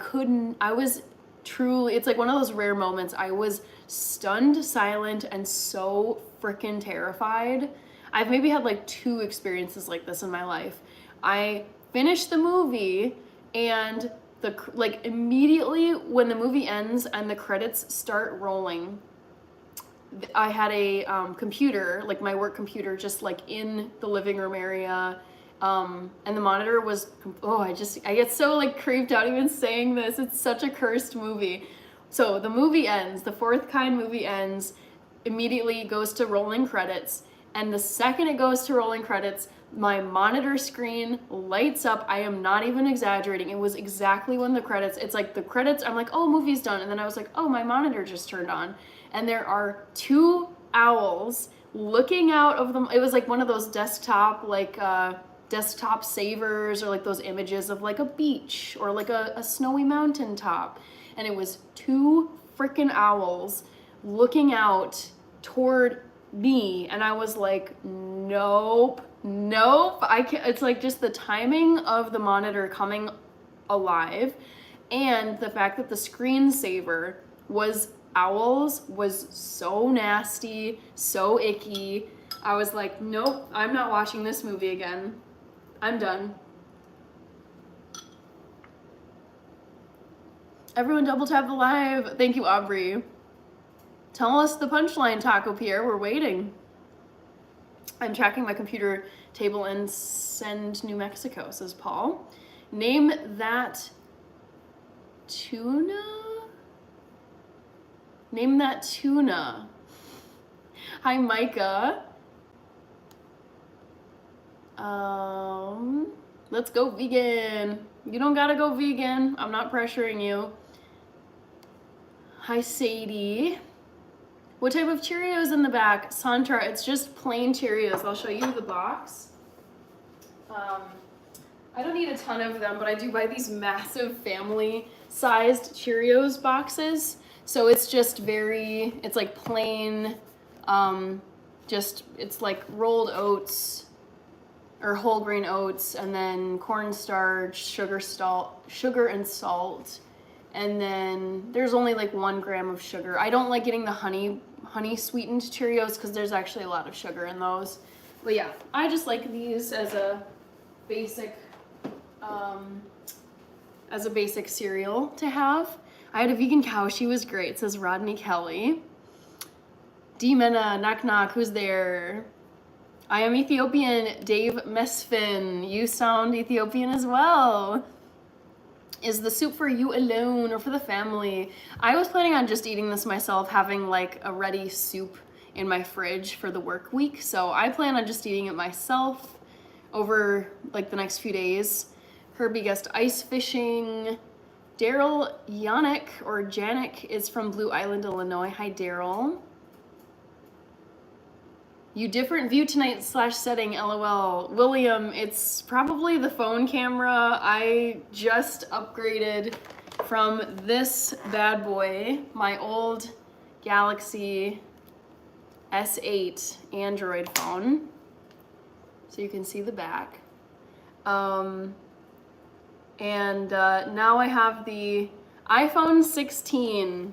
was truly, it's like one of those rare moments. I was stunned, silent, and so freaking terrified. I've maybe had like 2 experiences like this in my life. I finished the movie and immediately when the movie ends and the credits start rolling, I had a computer, like my work computer, just like in the living room area, and the monitor was, I get so like creeped out even saying this. It's such a cursed movie. So the movie ends, The Fourth Kind movie ends, immediately goes to rolling credits, and the second it goes to rolling credits, my monitor screen lights up. I am not even exaggerating. It was exactly when the credits, it's like the credits, I'm like, oh, movie's done. And then I was like, oh, my monitor just turned on. And there are 2 owls looking out of them. It was like one of those desktop, like desktop savers, or like those images of like a beach or like a snowy mountaintop. And it was 2 freaking owls looking out toward me. And I was like, nope. I can't. It's like just the timing of the monitor coming alive And the fact that the screensaver was owls was so nasty, so icky. I was like, nope, I'm not watching this movie again. I'm done. Everyone double tap the live. Thank you, Aubrey. Tell us the punchline, Taco Pierre. We're waiting. I'm tracking my computer table and send New Mexico, says Paul. Name that tuna? Name that tuna. Hi, Micah. Let's go vegan. You don't gotta go vegan. I'm not pressuring you. Hi, Sadie. What type of Cheerios in the back? Santra, it's just plain Cheerios. I'll show you the box. I don't need a ton of them, but I do buy these massive family-sized Cheerios boxes. So it's just it's like plain, it's like rolled oats or whole grain oats, and then cornstarch, sugar and salt. And then there's only like 1 gram of sugar. I don't like getting the honey sweetened Cheerios because there's actually a lot of sugar in those. But yeah, I just like these as a basic cereal to have. I had a vegan cow. She was great, says Rodney Kelly. D-Mena, knock knock, who's there? I am Ethiopian, Dave Mesfin. You sound Ethiopian as well. Is the soup for you alone or for the family? I was planning on just eating this myself, having like a ready soup in my fridge for the work week. So I plan on just eating it myself over like the next few days. Herbie guessed ice fishing. Daryl Yannick or Janik is from Blue Island, Illinois. Hi, Daryl. You different view tonight / setting, LOL. William, it's probably the phone camera. I just upgraded from this bad boy, my old Galaxy S8 Android phone. So you can see the back. Now I have the iPhone 16.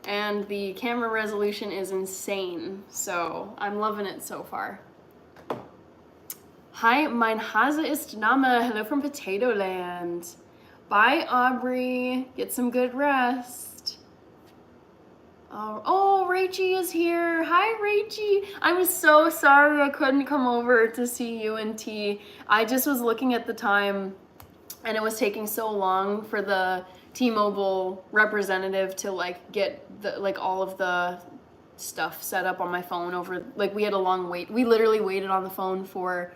And the camera resolution is insane, so I'm loving it so far. Hi, mein Hase ist Name. Hello from Potato Land. Bye, Aubrey. Get some good rest. Oh, Rachie is here. Hi, Rachie. I'm so sorry I couldn't come over to see you and T. I just was looking at the time, and it was taking so long for the T-Mobile representative to like get all of the stuff set up on my phone over, like we had a long wait. We literally waited on the phone for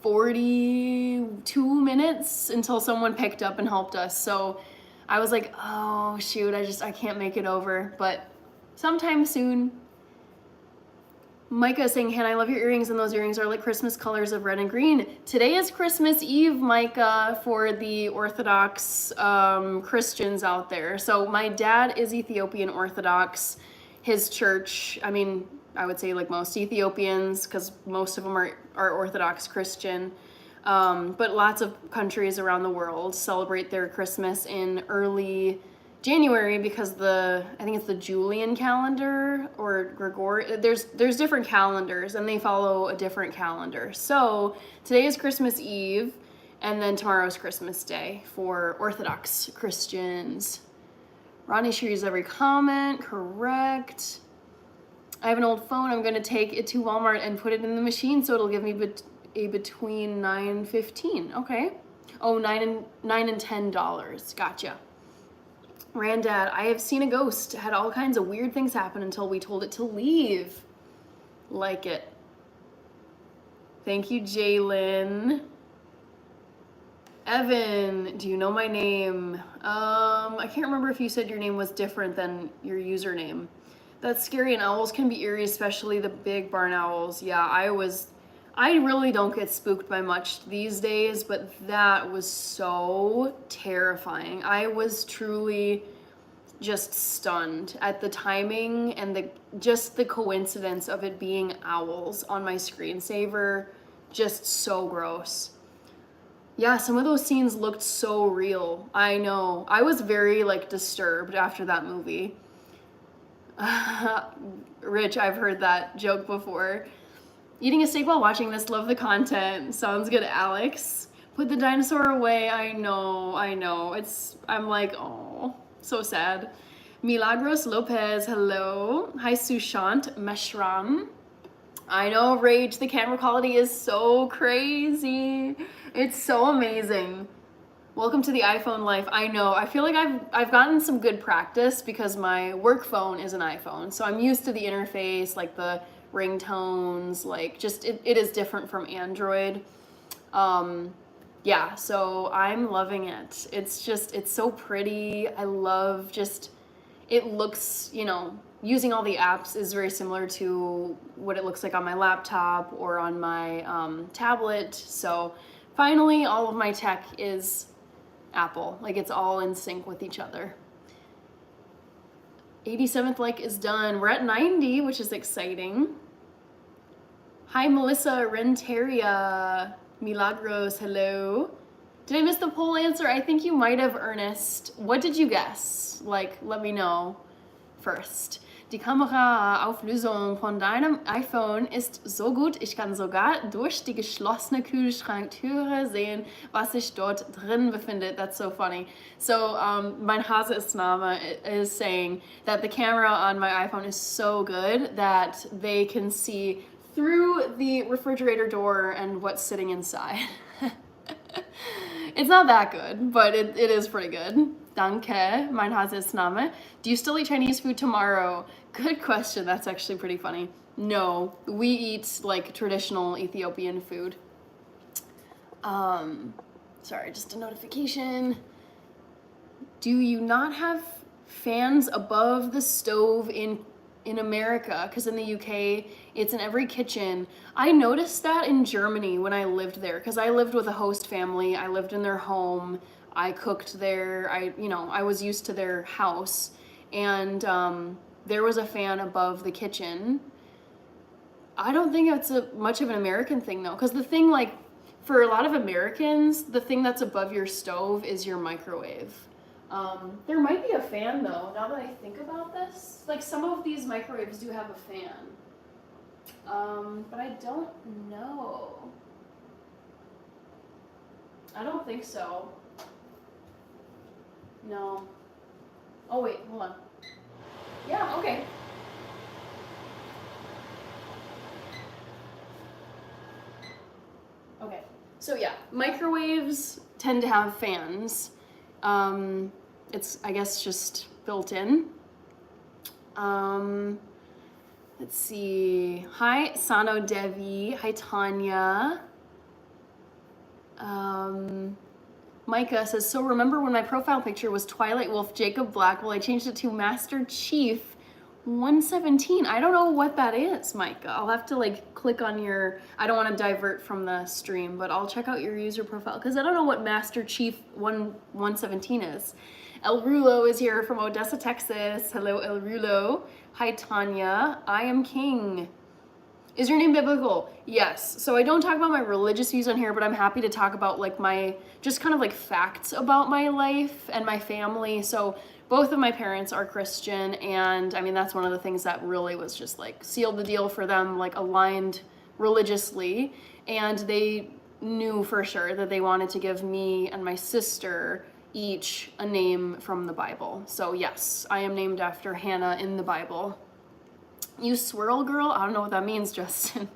42 minutes until someone picked up and helped us. So I was like, oh shoot, I can't make it over, but sometime soon. Micah saying, Hannah, I love your earrings, and those earrings are like Christmas colors of red and green. Today is Christmas Eve, Micah, for the Orthodox Christians out there. So my dad is Ethiopian Orthodox. His church, I mean, I would say like most Ethiopians, because most of them are Orthodox Christian. But lots of countries around the world celebrate their Christmas in early January because I think it's the Julian calendar or Gregorian. There's different calendars and they follow a different calendar. So today is Christmas Eve and then tomorrow's Christmas Day for Orthodox Christians. Ronnie shares every comment, correct. I have an old phone. I'm going to take it to Walmart and put it in the machine so it'll give me between $9.15. Okay. Oh, $9 and $10. Gotcha. Randad, I have seen a ghost. Had all kinds of weird things happen until we told it to leave. Like it. Thank you, Jalen. Evan, do you know my name? I can't remember if you said your name was different than your username. That's scary, and owls can be eerie, especially the big barn owls. Yeah, I really don't get spooked by much these days, but that was so terrifying. I was truly just stunned at the timing and just the coincidence of it being owls on my screensaver. Just so gross. Yeah, some of those scenes looked so real. I know. I was very like disturbed after that movie. Rich, I've heard that joke before. Eating a steak while watching this, love the content. Sounds good, Alex. Put the dinosaur away. I know. I'm like, oh, so sad. Milagros Lopez, hello. Hi, Sushant Meshram. I know, Rage, the camera quality is so crazy. It's so amazing. Welcome to the iPhone life. I know. I feel like I've gotten some good practice because my work phone is an iPhone. So I'm used to the interface, like the ringtones, like just it is different from Android. Yeah, so I'm loving it. It's so pretty. I love just it looks, using all the apps is very similar to what it looks like on my laptop or on my tablet. So finally, all of my tech is Apple. Like it's all in sync with each other. 87th like is done. We're at 90, which is exciting. Hi, Melissa Renteria. Milagros, hello. Did I miss the poll answer? I think you might have, Ernest. What did you guess? Like, let me know first. Die Kameraauflösung von deinem iPhone ist so gut, ich kann sogar durch die geschlossene Kühlschranktüre sehen, was sich dort drin befindet. That's so funny. So, mein Hase ist Name is saying that the camera on my iPhone is so good that they can see through the refrigerator door and what's sitting inside. It's not that good, but it is pretty good. Danke, mein Hase ist Name. Do you still eat Chinese food tomorrow? Good question. That's actually pretty funny. No, we eat like traditional Ethiopian food. Sorry, just a notification. Do you not have fans above the stove in America? Because in the UK, it's in every kitchen. I noticed that in Germany when I lived there, because I lived with a host family. I lived in their home. I cooked there. I was used to their house, and there was a fan above the kitchen. I don't think it's much of an American thing though, because the thing, like, for a lot of Americans, the thing that's above your stove is your microwave. There might be a fan though, now that I think about this. Like some of these microwaves do have a fan. But I don't know. I don't think so. No. Oh wait, hold on. Yeah, okay. Okay, so yeah, microwaves tend to have fans. It's, I guess, just built in. Let's see. Hi, Sano Devi. Hi, Tanya. Micah says, so remember when my profile picture was Twilight Wolf Jacob Black? Well, I changed it to Master Chief 117. I don't know what that is, Micah. I'll have to like click on your, I don't want to divert from the stream, but I'll check out your user profile because I don't know what Master Chief 117 is. El Rulo is here from Odessa, Texas. Hello, El Rulo. Hi, Tanya. I am king. Is your name biblical? Yes. So I don't talk about my religious views on here, but I'm happy to talk about like my, just kind of like facts about my life and my family. So both of my parents are Christian, and I mean, that's one of the things that really was just like sealed the deal for them, like aligned religiously. And they knew for sure that they wanted to give me and my sister each a name from the Bible. So yes, I am named after Hannah in the Bible. You swirl girl? I don't know what that means, Justin.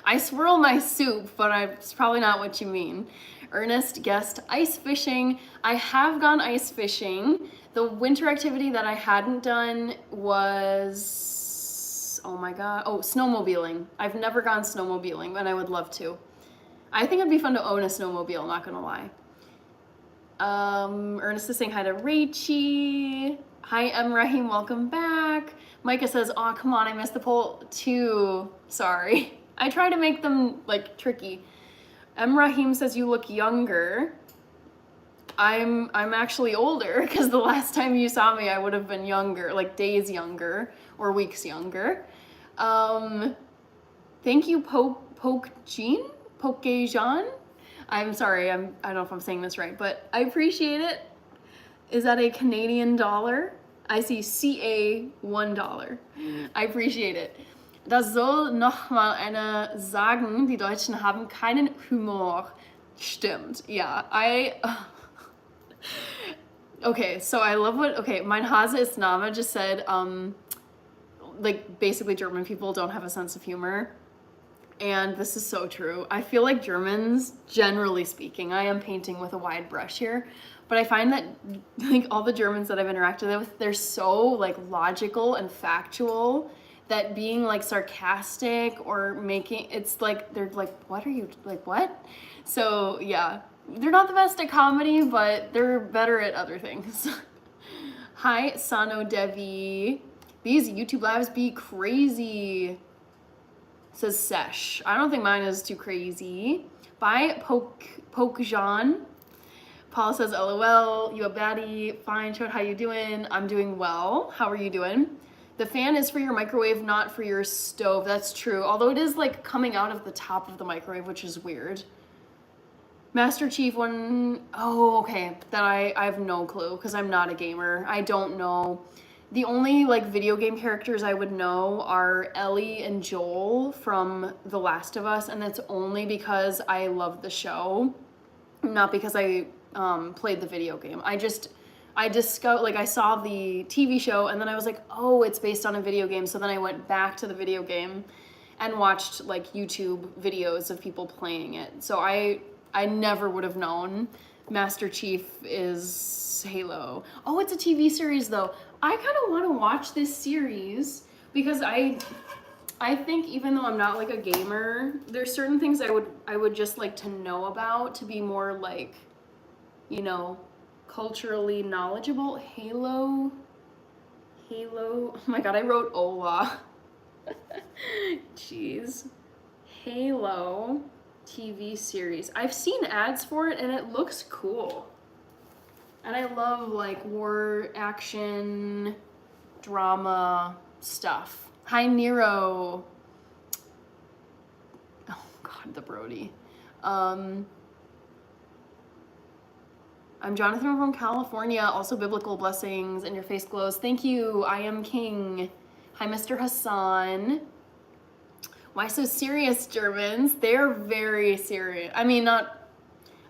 I swirl my soup, but it's probably not what you mean. Ernest guessed ice fishing. I have gone ice fishing. The winter activity that I hadn't done was, oh my God, snowmobiling. I've never gone snowmobiling, and I would love to. I think it'd be fun to own a snowmobile, not gonna lie. Ernest is saying hi to Rachie. Hi, Rahim, welcome back. Micah says, oh, come on, I missed the poll too. Sorry. I try to make them like tricky. Rahim says you look younger. I'm actually older because the last time you saw me, I would have been younger, like days younger or weeks younger. Thank you, Poke Jean. I'm sorry, I don't know if I'm saying this right, but I appreciate it. Is that a Canadian dollar? I see CA $1. I appreciate it. Das soll nochmal einer sagen, die Deutschen haben keinen Humor. Stimmt. Yeah, okay, so I love what, okay, mein Hase ist Name just said, like, basically German people don't have a sense of humor. And this is so true. I feel like Germans, generally speaking, I am painting with a wide brush here, but I find that like all the Germans that I've interacted with, they're so like logical and factual that being like sarcastic or making, it's like, they're like, what are you, like what? So yeah, they're not the best at comedy, but they're better at other things. Hi, Sano Devi. These YouTube lives be crazy. Says Sesh. I don't think mine is too crazy. Bye, Pokejean. Paul says, LOL, you a baddie. Fine, Chod, how you doing? I'm doing well. How are you doing? The fan is for your microwave, not for your stove. That's true. Although it is like coming out of the top of the microwave, which is weird. Master Chief one, oh, okay. Then I have no clue because I'm not a gamer. I don't know. The only like video game characters I would know are Ellie and Joel from The Last of Us, and that's only because I love the show, not because I played the video game. I discovered, like, I saw the TV show and then I was like, oh, it's based on a video game. So then I went back to the video game and watched like YouTube videos of people playing it. So I never would have known Master Chief is Halo. Oh, it's a TV series though. I kind of want to watch this series because I think even though I'm not like a gamer, there's certain things I would just like to know about to be more like, you know, culturally knowledgeable. Halo. Oh my god, I wrote Ola. Jeez. Halo TV series. I've seen ads for it and it looks cool. And I love like war, action, drama stuff. Hi, Nero. Oh God, the Brody. I'm Jonathan from California. Also biblical blessings and your face glows. Thank you. I am King. Hi, Mr. Hassan. Why so serious, Germans? They're very serious. I mean, not...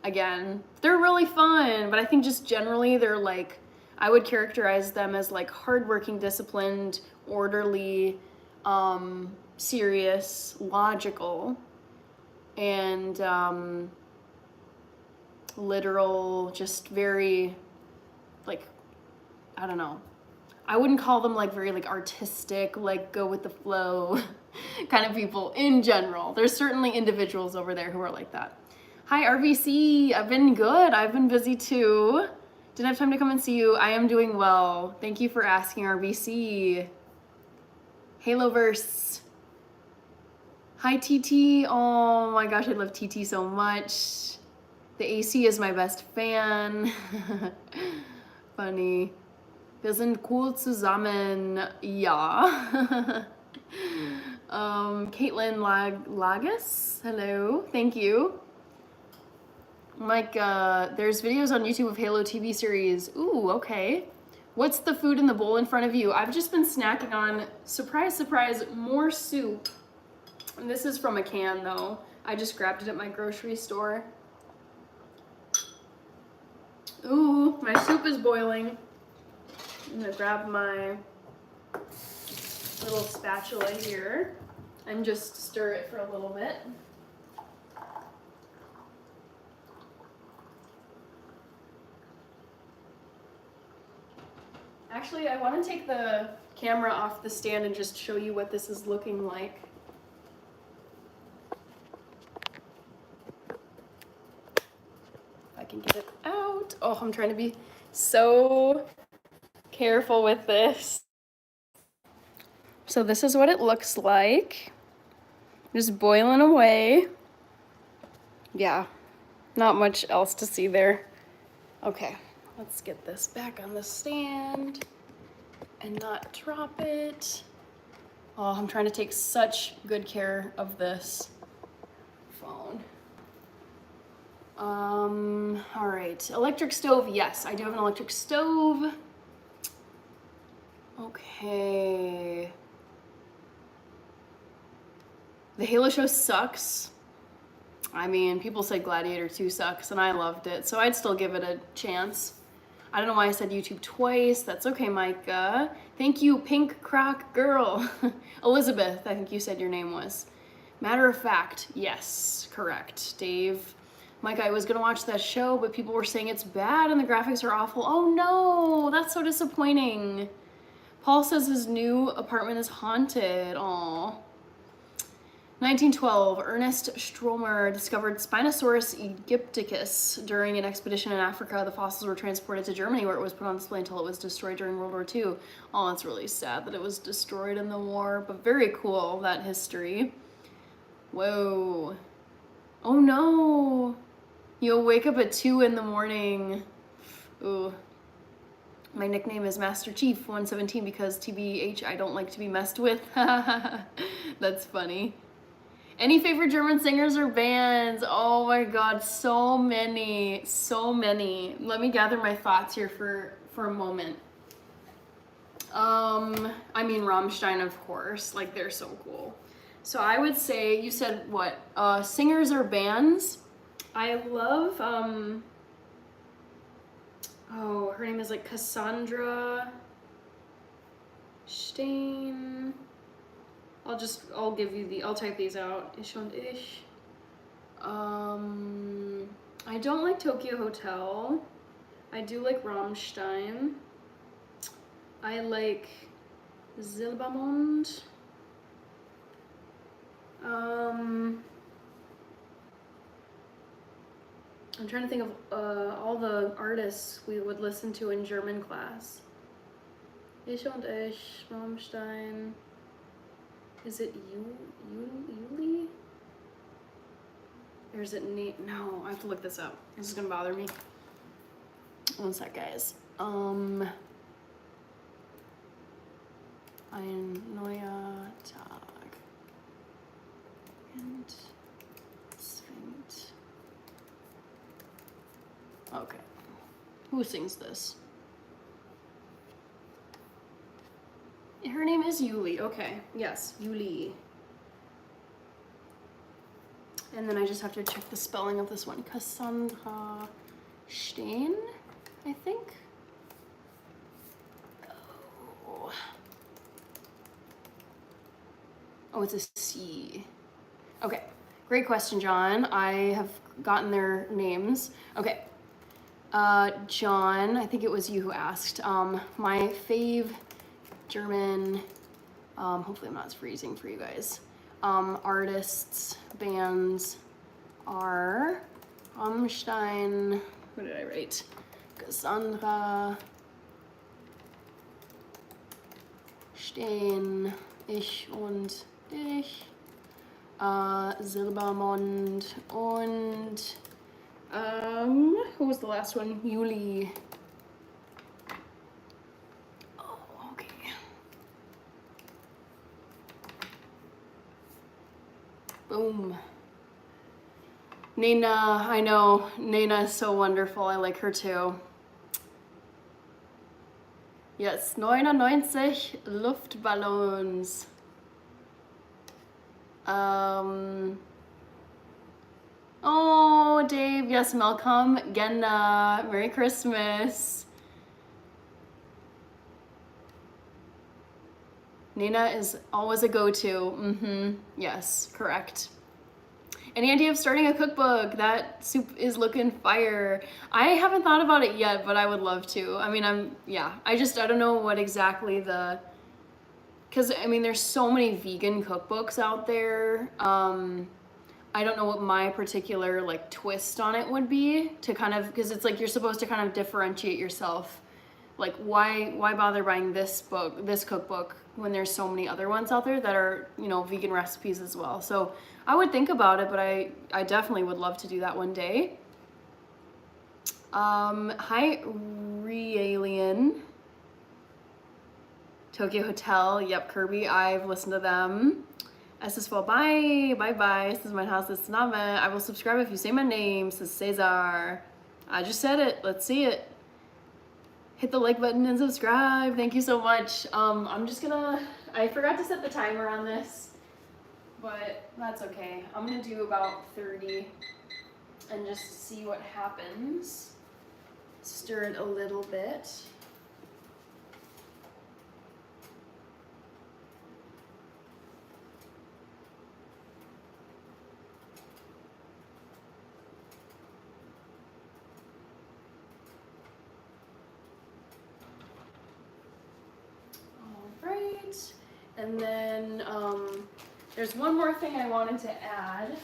Again, they're really fun, but I think just generally they're like, I would characterize them as like hardworking, disciplined, orderly, serious, logical, and literal, just very like, I don't know. I wouldn't call them like very like artistic, like go with the flow kind of people in general. There's certainly individuals over there who are like that. Hi, RVC. I've been good. I've been busy too. Didn't have time to come and see you. I am doing well. Thank you for asking, RVC. Haloverse. Hi, TT. Oh my gosh, I love TT so much. The AC is my best fan. Funny. Wir sind cool zusammen. Ja. Caitlin Lagus. Hello. Thank you. Like, there's videos on YouTube of Halo TV series. Ooh, okay. What's the food in the bowl in front of you? I've just been snacking on, surprise, surprise, more soup. And this is from a can, though. I just grabbed it at my grocery store. Ooh, my soup is boiling. I'm gonna grab my little spatula here and just stir it for a little bit. Actually, I want to take the camera off the stand and just show you what this is looking like. If I can get it out. Oh, I'm trying to be so careful with this. So this is what it looks like. Just boiling away. Yeah, not much else to see there. Okay. Let's get this back on the stand and not drop it. Oh, I'm trying to take such good care of this phone. All right. Electric stove. Yes, I do have an electric stove. Okay. The Halo show sucks. I mean, people said Gladiator 2 sucks, and I loved it, so I'd still give it a chance. I don't know why I said YouTube twice. That's okay, Micah. Thank you, Pink Croc Girl. Elizabeth, I think you said your name was. Matter of fact, yes, correct. Dave. Micah, I was gonna watch that show, but people were saying it's bad and the graphics are awful. Oh no, that's so disappointing. Paul says his new apartment is haunted. Aww. 1912, Ernest Stromer discovered Spinosaurus aegypticus during an expedition in Africa. The fossils were transported to Germany where it was put on display until it was destroyed during World War II. Oh, that's really sad that it was destroyed in the war, but very cool, that history. Whoa. Oh no. You'll wake up at 2 in the morning. Ooh. My nickname is Master Chief 117 because TBH, I don't like to be messed with. That's funny. Any favorite German singers or bands? Oh my god, so many, so many. Let me gather my thoughts here for a moment. I mean Rammstein, of course, like they're so cool. So I would say, you said what, singers or bands? I love, oh, her name is like Cassandra Stein. I'll give you I'll type these out. Ich und ich. I don't like Tokyo Hotel. I do like Rammstein. I like Silbermond. I'm trying to think of all the artists we would listen to in German class. Ich und ich, Rammstein. Is it Yuli? Or is it Nate? No, I have to look this up. This is gonna bother me. One sec, guys. Ein neuer Tag. And es fängt. Okay. Who sings this? Her name is Yuli. Okay. Yes, Yuli. And then I just have to check the spelling of this one. Cassandra Stein, I think. Oh, it's a C. Okay. Great question, John. I have gotten their names. Okay. John, I think it was you who asked. My fave German, hopefully I'm not freezing for you guys. Artists, bands are Rammstein, what did I write? Cassandra Stein, ich und ich, Silbermond und who was the last one? Yuli. Oh, okay. Boom. Nena, I know. Nena is so wonderful. I like her too. Yes, 99 Luftballons. Oh, Dave, yes, Malcolm, Genna, Merry Christmas. Nina is always a go-to. Yes, correct. Any idea of starting a cookbook? That soup is looking fire. I haven't thought about it yet, but I would love to. I mean, I don't know what exactly because I mean, there's so many vegan cookbooks out there. I don't know what my particular like twist on it would be to kind of, because it's like you're supposed to kind of differentiate yourself. Like why bother buying this cookbook when there's so many other ones out there that are, you know, vegan recipes as well. So I would think about it, but I definitely would love to do that one day. Hi, Realien. Tokyo Hotel, yep, Kirby, I've listened to them. S is for bye, bye bye. This is my house, this is Name. I will subscribe if you say my name, says Cesar. I just said it, let's see it. Hit the like button and subscribe. Thank you so much. I'm just gonna, I forgot to set the timer on this, but that's okay. I'm gonna do about 30 and just see what happens. Stir it a little bit. Right, and then there's one more thing I wanted to add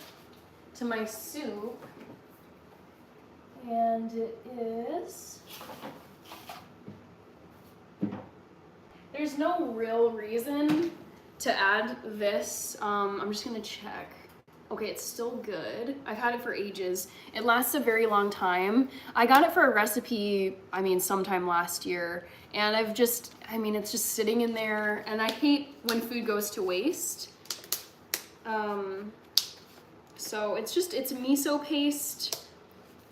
to my soup, and it is, there's no real reason to add this. I'm just gonna check. Okay, it's still good. I've had it for ages. It lasts a very long time. I got it for a recipe, sometime last year, and it's just sitting in there, and I hate when food goes to waste. So it's miso paste.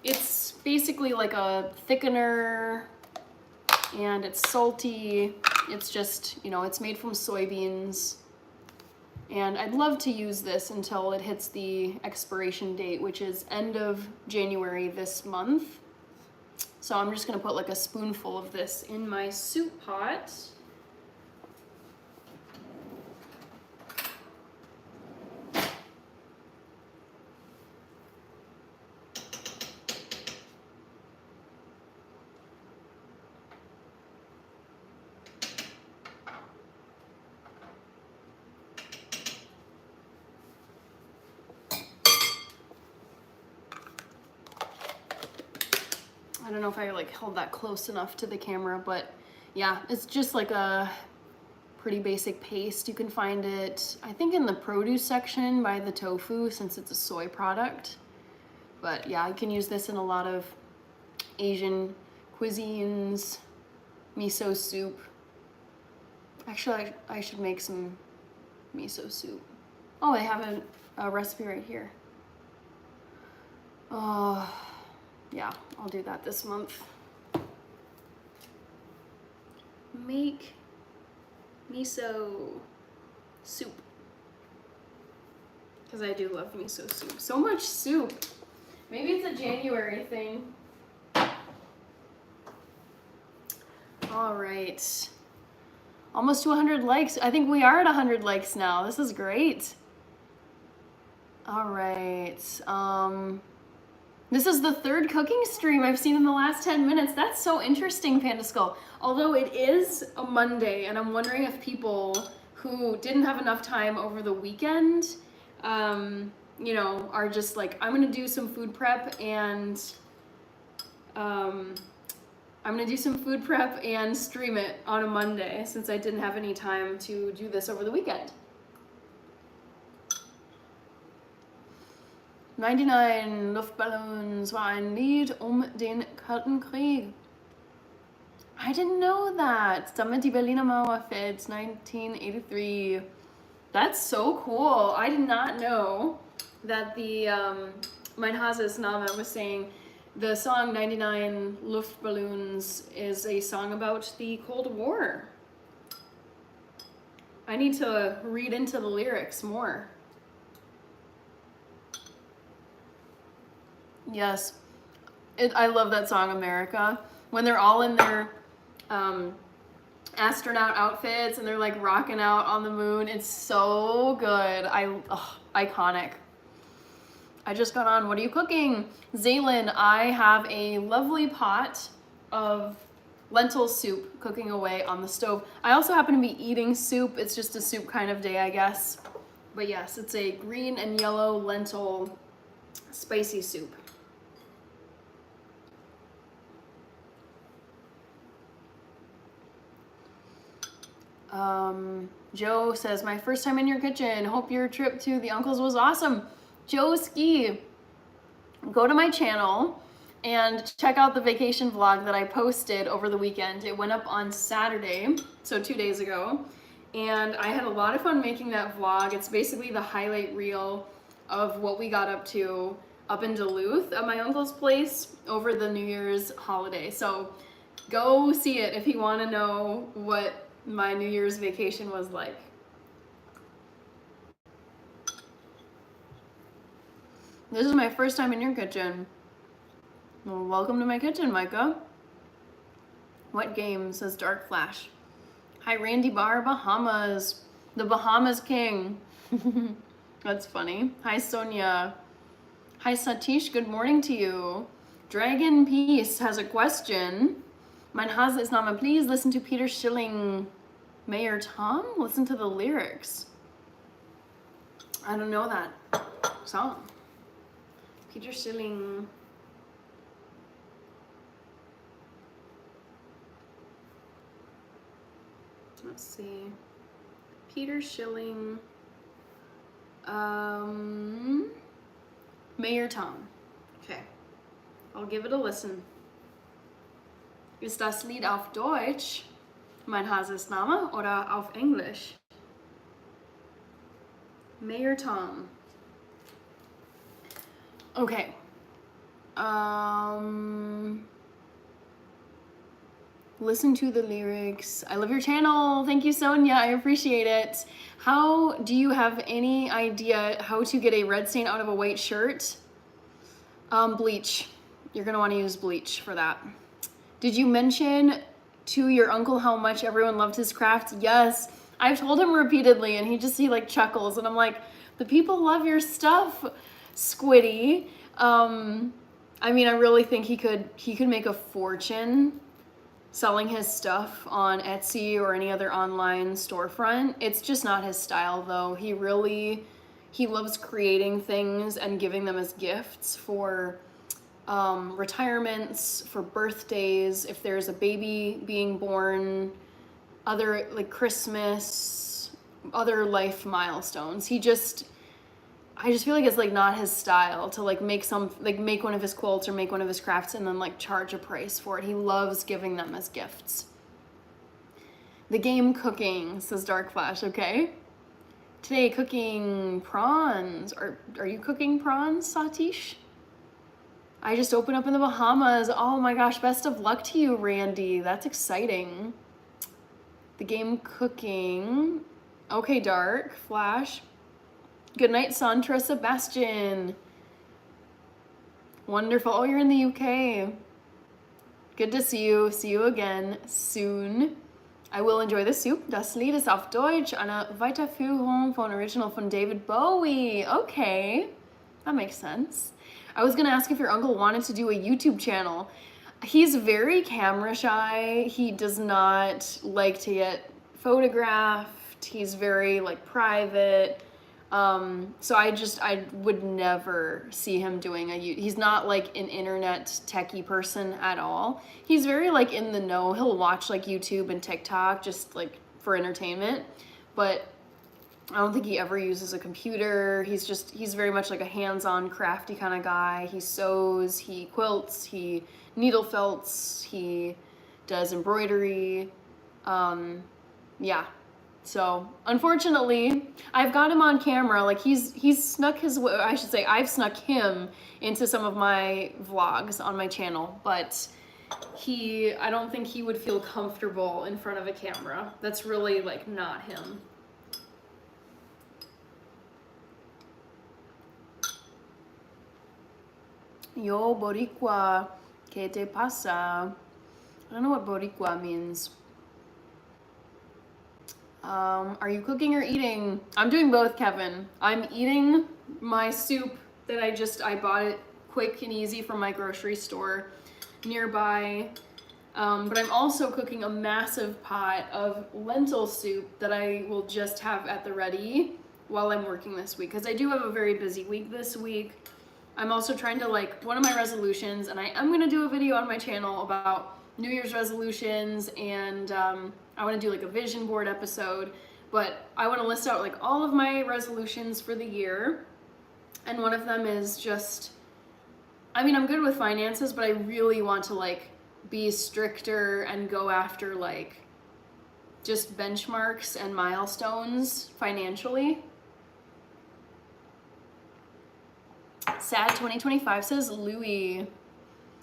It's basically like a thickener, and it's salty. It's just, it's made from soybeans. And I'd love to use this until it hits the expiration date, which is end of January this month. So I'm just gonna put like a spoonful of this in my soup pot. I don't know if I held that close enough to the camera, but yeah, it's just like a pretty basic paste. You can find it, I think, in the produce section by the tofu, since it's a soy product. But yeah, you can use this in a lot of Asian cuisines, miso soup. Actually, I should make some miso soup. Oh, I have a recipe right here. Oh. Yeah, I'll do that this month. Make miso soup. Because I do love miso soup. So much soup. Maybe it's a January thing. All right. Almost to 100 likes. I think we are at 100 likes now. This is great. All right. This is the third cooking stream I've seen in the last 10 minutes. That's so interesting, Panda Skull. Although it is a Monday, and I'm wondering if people who didn't have enough time over the weekend, are just like, I'm gonna do some food prep and stream it on a Monday, since I didn't have any time to do this over the weekend. 99 Luftballons war ein Lied den Kalten Krieg. I didn't know that. Damit die Berliner Mauer fällt, 1983. That's so cool. I did not know that the Mein Hase Name was saying the song 99 Luftballons is a song about the Cold War. I need to read into the lyrics more. Yes, I love that song, America. When they're all in their astronaut outfits and they're like rocking out on the moon, it's so good. Iconic. I just got on, what are you cooking? Zaylin, I have a lovely pot of lentil soup cooking away on the stove. I also happen to be eating soup. It's just a soup kind of day, I guess. But yes, it's a green and yellow lentil spicy soup. Joe says, my first time in your kitchen. Hope your trip to the uncle's was awesome. Joe Ski, go to my channel and check out the vacation vlog that I posted over the weekend. It went up on Saturday, so 2 days ago. And I had a lot of fun making that vlog. It's basically the highlight reel of what we got up to up in Duluth at my uncle's place over the New Year's holiday. So go see it if you want to know what my New Year's vacation was like. This is my first time in your kitchen. Well, welcome to my kitchen, Micah. What game, says Dark Flash. Hi, Randy Barr, Bahamas. The Bahamas King. That's funny. Hi, Sonia. Hi, Satish. Good morning to you. Dragon Peace has a question. Mein Hase ist Name. Please listen to Peter Schilling. Mayor Tom? Listen to the lyrics. I don't know that song. Peter Schilling. Let's see. Peter Schilling. Mayor Tom. Okay. I'll give it a listen. Ist das Lied auf Deutsch? Mein Hase ist Name oder auf Englisch? Mayor Tom. Okay. Listen to the lyrics. I love your channel. Thank you, Sonia. I appreciate it. How do you have any idea how to get a red stain out of a white shirt? Bleach. You're gonna want to use bleach for that. Did you mention to your uncle how much everyone loved his craft? Yes. I've told him repeatedly and he like chuckles and I'm like, the people love your stuff, Squiddy. I mean, I really think he could make a fortune selling his stuff on Etsy or any other online storefront. It's just not his style though. He loves creating things and giving them as gifts for retirements, for birthdays, if there's a baby being born, other like Christmas, other life milestones. I just feel like it's like not his style to like make one of his quilts or make one of his crafts and then like charge a price for it. He loves giving them as gifts. The game cooking, says Dark Flash, okay? Today cooking prawns. Are you cooking prawns, Satish? I just opened up in the Bahamas. Oh my gosh, best of luck to you, Randy. That's exciting. The game cooking. Okay, Dark Flash. Good night, Sandra Sebastian. Wonderful. Oh, you're in the UK. Good to see you. See you again soon. I will enjoy the soup. Das Lied ist auf Deutsch. Eine Weiterführung von Original von David Bowie. Okay. That makes sense. I was gonna ask if your uncle wanted to do a YouTube channel. He's very camera shy. He does not like to get photographed. He's very like private. So I would never see him doing he's not like an internet techie person at all. He's very like in the know. He'll watch like YouTube and TikTok just like for entertainment, but I don't think he ever uses a computer. He's very much like a hands-on crafty kind of guy. He sews, he quilts, he needle felts, he does embroidery. Yeah. So unfortunately, I've got him on camera. Like he's snuck his way, I should say I've snuck him into some of my vlogs on my channel, but I don't think he would feel comfortable in front of a camera. That's really like not him. Yo, Boricua, ¿qué te pasa? I don't know what Boricua means. Are you cooking or eating? I'm doing both, Kevin. I'm eating my soup that I bought it quick and easy from my grocery store nearby. But I'm also cooking a massive pot of lentil soup that I will just have at the ready while I'm working this week, because I do have a very busy week this week. I'm also trying to one of my resolutions, and I am going to do a video on my channel about New Year's resolutions, and I want to do like a vision board episode, but I want to list out like all of my resolutions for the year. And one of them is just, I mean, I'm good with finances, but I really want to like be stricter and go after like just benchmarks and milestones financially. Sad 2025, says Louie.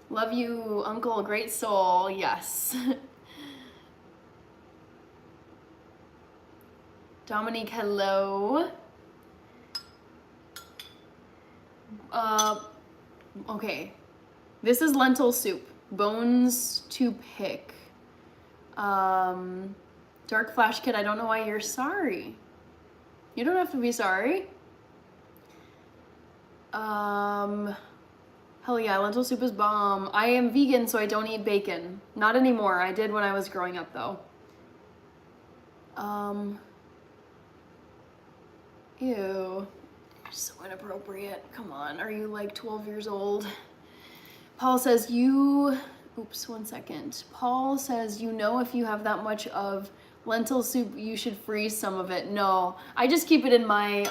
Love you, Uncle, great soul. Yes. Dominique, hello. Okay. This is lentil soup. Bones to pick. Dark Flash Kid, I don't know why you're sorry. You don't have to be sorry. Hell yeah, lentil soup is bomb. I am vegan, so I don't eat bacon. Not anymore. I did when I was growing up, though. Ew. So inappropriate. Come on, are you like 12 years old? Paul says oops, 1 second. Paul says, you know, if you have that much of lentil soup, you should freeze some of it. No, I just keep it in my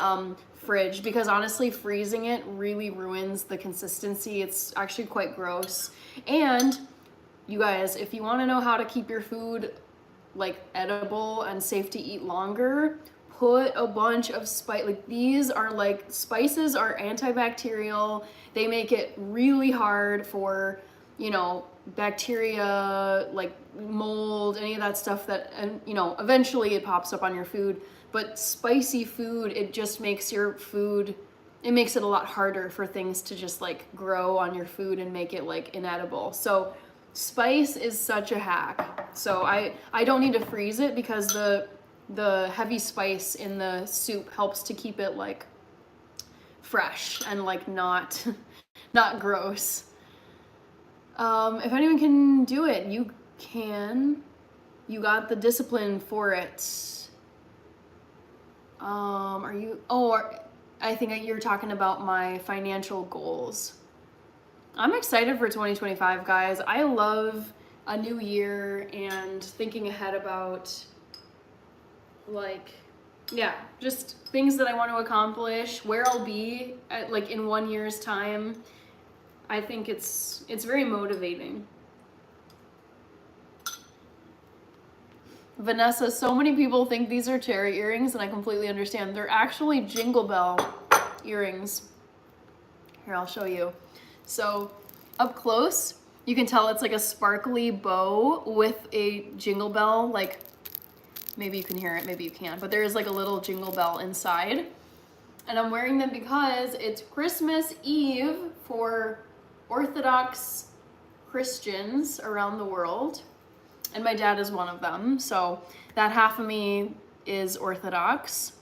fridge because honestly, freezing it really ruins the consistency. It's actually quite gross. And you guys, if you want to know how to keep your food like edible and safe to eat longer, put a bunch of spice. Like these are like, spices are antibacterial. They make it really hard for, you know, bacteria, like mold, any of that stuff that, and you know, eventually it pops up on your food. But spicy food, it just makes your food, it makes it a lot harder for things to just like grow on your food and make it like inedible. So spice is such a hack. So I don't need to freeze it because the heavy spice in the soup helps to keep it like fresh and like not gross. If anyone can do it, you can. You got the discipline for it. I think you're talking about my financial goals. I'm excited for 2025, guys. I love a new year and thinking ahead about like, yeah, just things that I want to accomplish, where I'll be at, like in 1 year's time. I think it's very motivating. Vanessa, so many people think these are cherry earrings, and I completely understand. They're actually Jingle Bell earrings. Here, I'll show you. So up close, you can tell it's like a sparkly bow with a jingle bell. Like, maybe you can hear it, maybe you can't, but there is like a little jingle bell inside. And I'm wearing them because it's Christmas Eve for Orthodox Christians around the world. And my dad is one of them. So that half of me is Orthodox.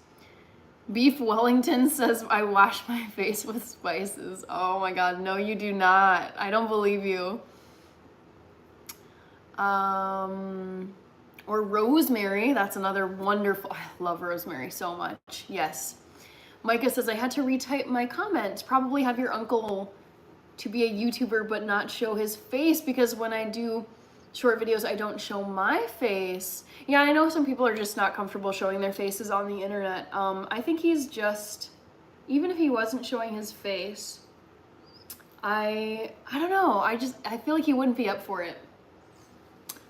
Beef Wellington says, I wash my face with spices. Oh my God, no, you do not. I don't believe you. Or rosemary, that's another wonderful, I love rosemary so much, yes. Micah says, I had to retype my comment. Probably have your uncle to be a YouTuber but not show his face, because when I do short videos, I don't show my face. Yeah, I know some people are just not comfortable showing their faces on the internet. I think he's just, even if he wasn't showing his face, I don't know, I feel like he wouldn't be up for it.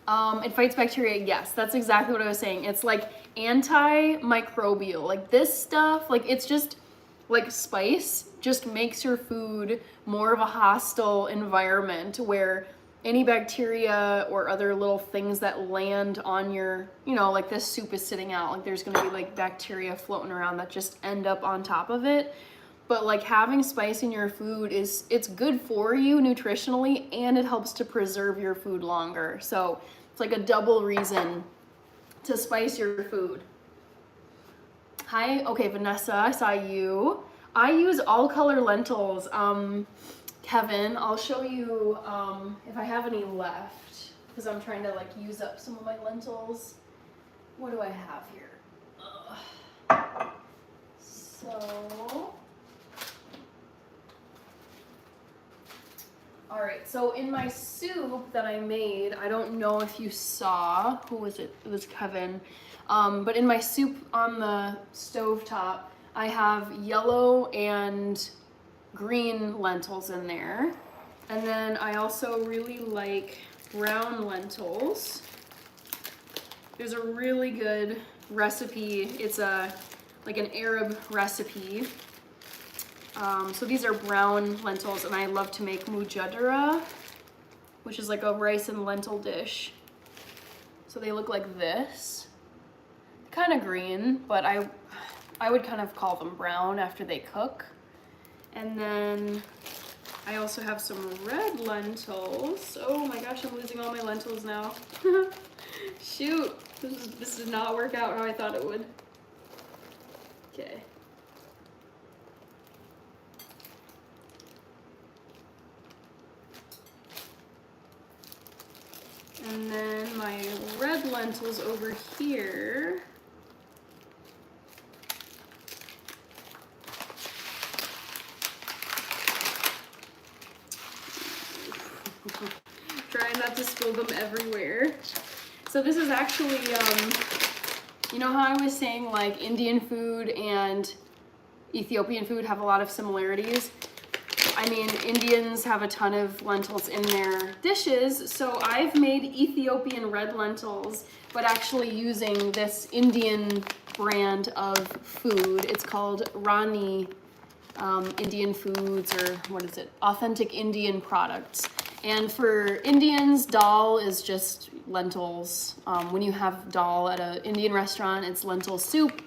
It fights bacteria, yes, that's exactly what I was saying. It's like antimicrobial, like this stuff, like it's just like spice just makes your food more of a hostile environment where any bacteria or other little things that land on your, you know, like this soup is sitting out, like there's gonna be like bacteria floating around that just end up on top of it. But like having spice in your food it's good for you nutritionally, and it helps to preserve your food longer. So it's like a double reason to spice your food. Hi, okay, Vanessa, I saw you. I use all color lentils. Kevin, I'll show you if I have any left, because I'm trying to like use up some of my lentils. What do I have here? So, all right, so in my soup that I made, I don't know if you saw, who was it? It was Kevin. But in my soup on the stovetop, I have yellow and green lentils in there. And then I also really like brown lentils There's a really good recipe. It's like an Arab recipe. So these are brown lentils, and I love to make mujadara, which is like a rice and lentil dish. So they look like this. Kind of green, but I would kind of call them brown after they cook. And then I also have some red lentils. Oh my gosh, I'm losing all my lentils now. Shoot, this did not work out how I thought it would. Okay. And then my red lentils over here. Trying not to spill them everywhere. So this is actually, you know how I was saying like Indian food and Ethiopian food have a lot of similarities? I mean, Indians have a ton of lentils in their dishes, so I've made Ethiopian red lentils, but actually using this Indian brand of food. It's called Rani Indian Foods, or what is it? Authentic Indian Products. And for Indians, dal is just lentils. When you have dal at an Indian restaurant, it's lentil soup.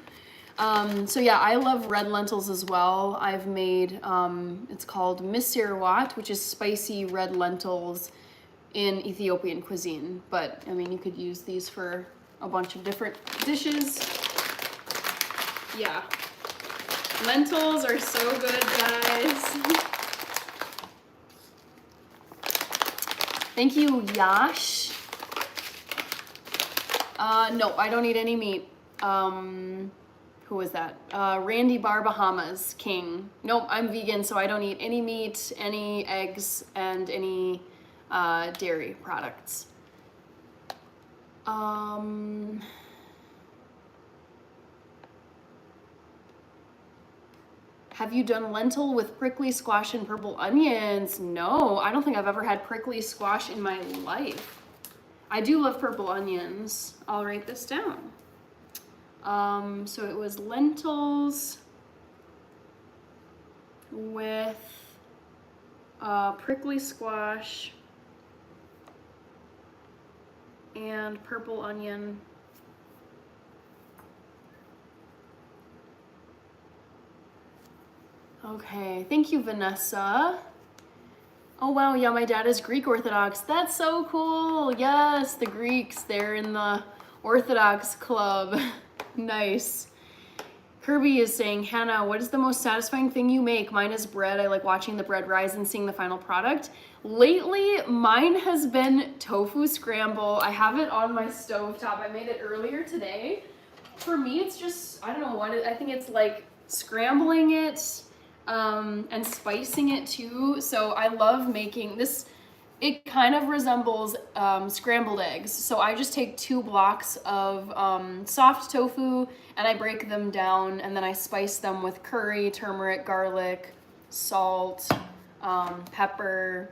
So yeah, I love red lentils as well. I've made, it's called misirwat, which is spicy red lentils in Ethiopian cuisine. But I mean, you could use these for a bunch of different dishes. Yeah. Lentils are so good, guys. Thank you, Yash. No, I don't eat any meat. Who was that? Randy Bar Bahamas King. Nope, I'm vegan, so I don't eat any meat, any eggs, and any dairy products. Have you done lentil with prickly squash and purple onions? No, I don't think I've ever had prickly squash in my life. I do love purple onions. I'll write this down. So it was lentils with prickly squash and purple onion. Okay, thank you, Vanessa. Oh wow, yeah, my dad is Greek Orthodox. That's so cool. Yes, the Greeks, they're in the Orthodox club. Nice. Kirby is saying, Hannah, what is the most satisfying thing you make? Mine is bread. I like watching the bread rise and seeing the final product. Lately, mine has been tofu scramble. I have it on my stovetop. I made it earlier today. For me, it's just, I don't know what I think it's like scrambling it and spicing it too. So I love making this. It kind of resembles scrambled eggs. So I just take 2 blocks of soft tofu and I break them down, and then I spice them with curry, turmeric, garlic, salt, pepper.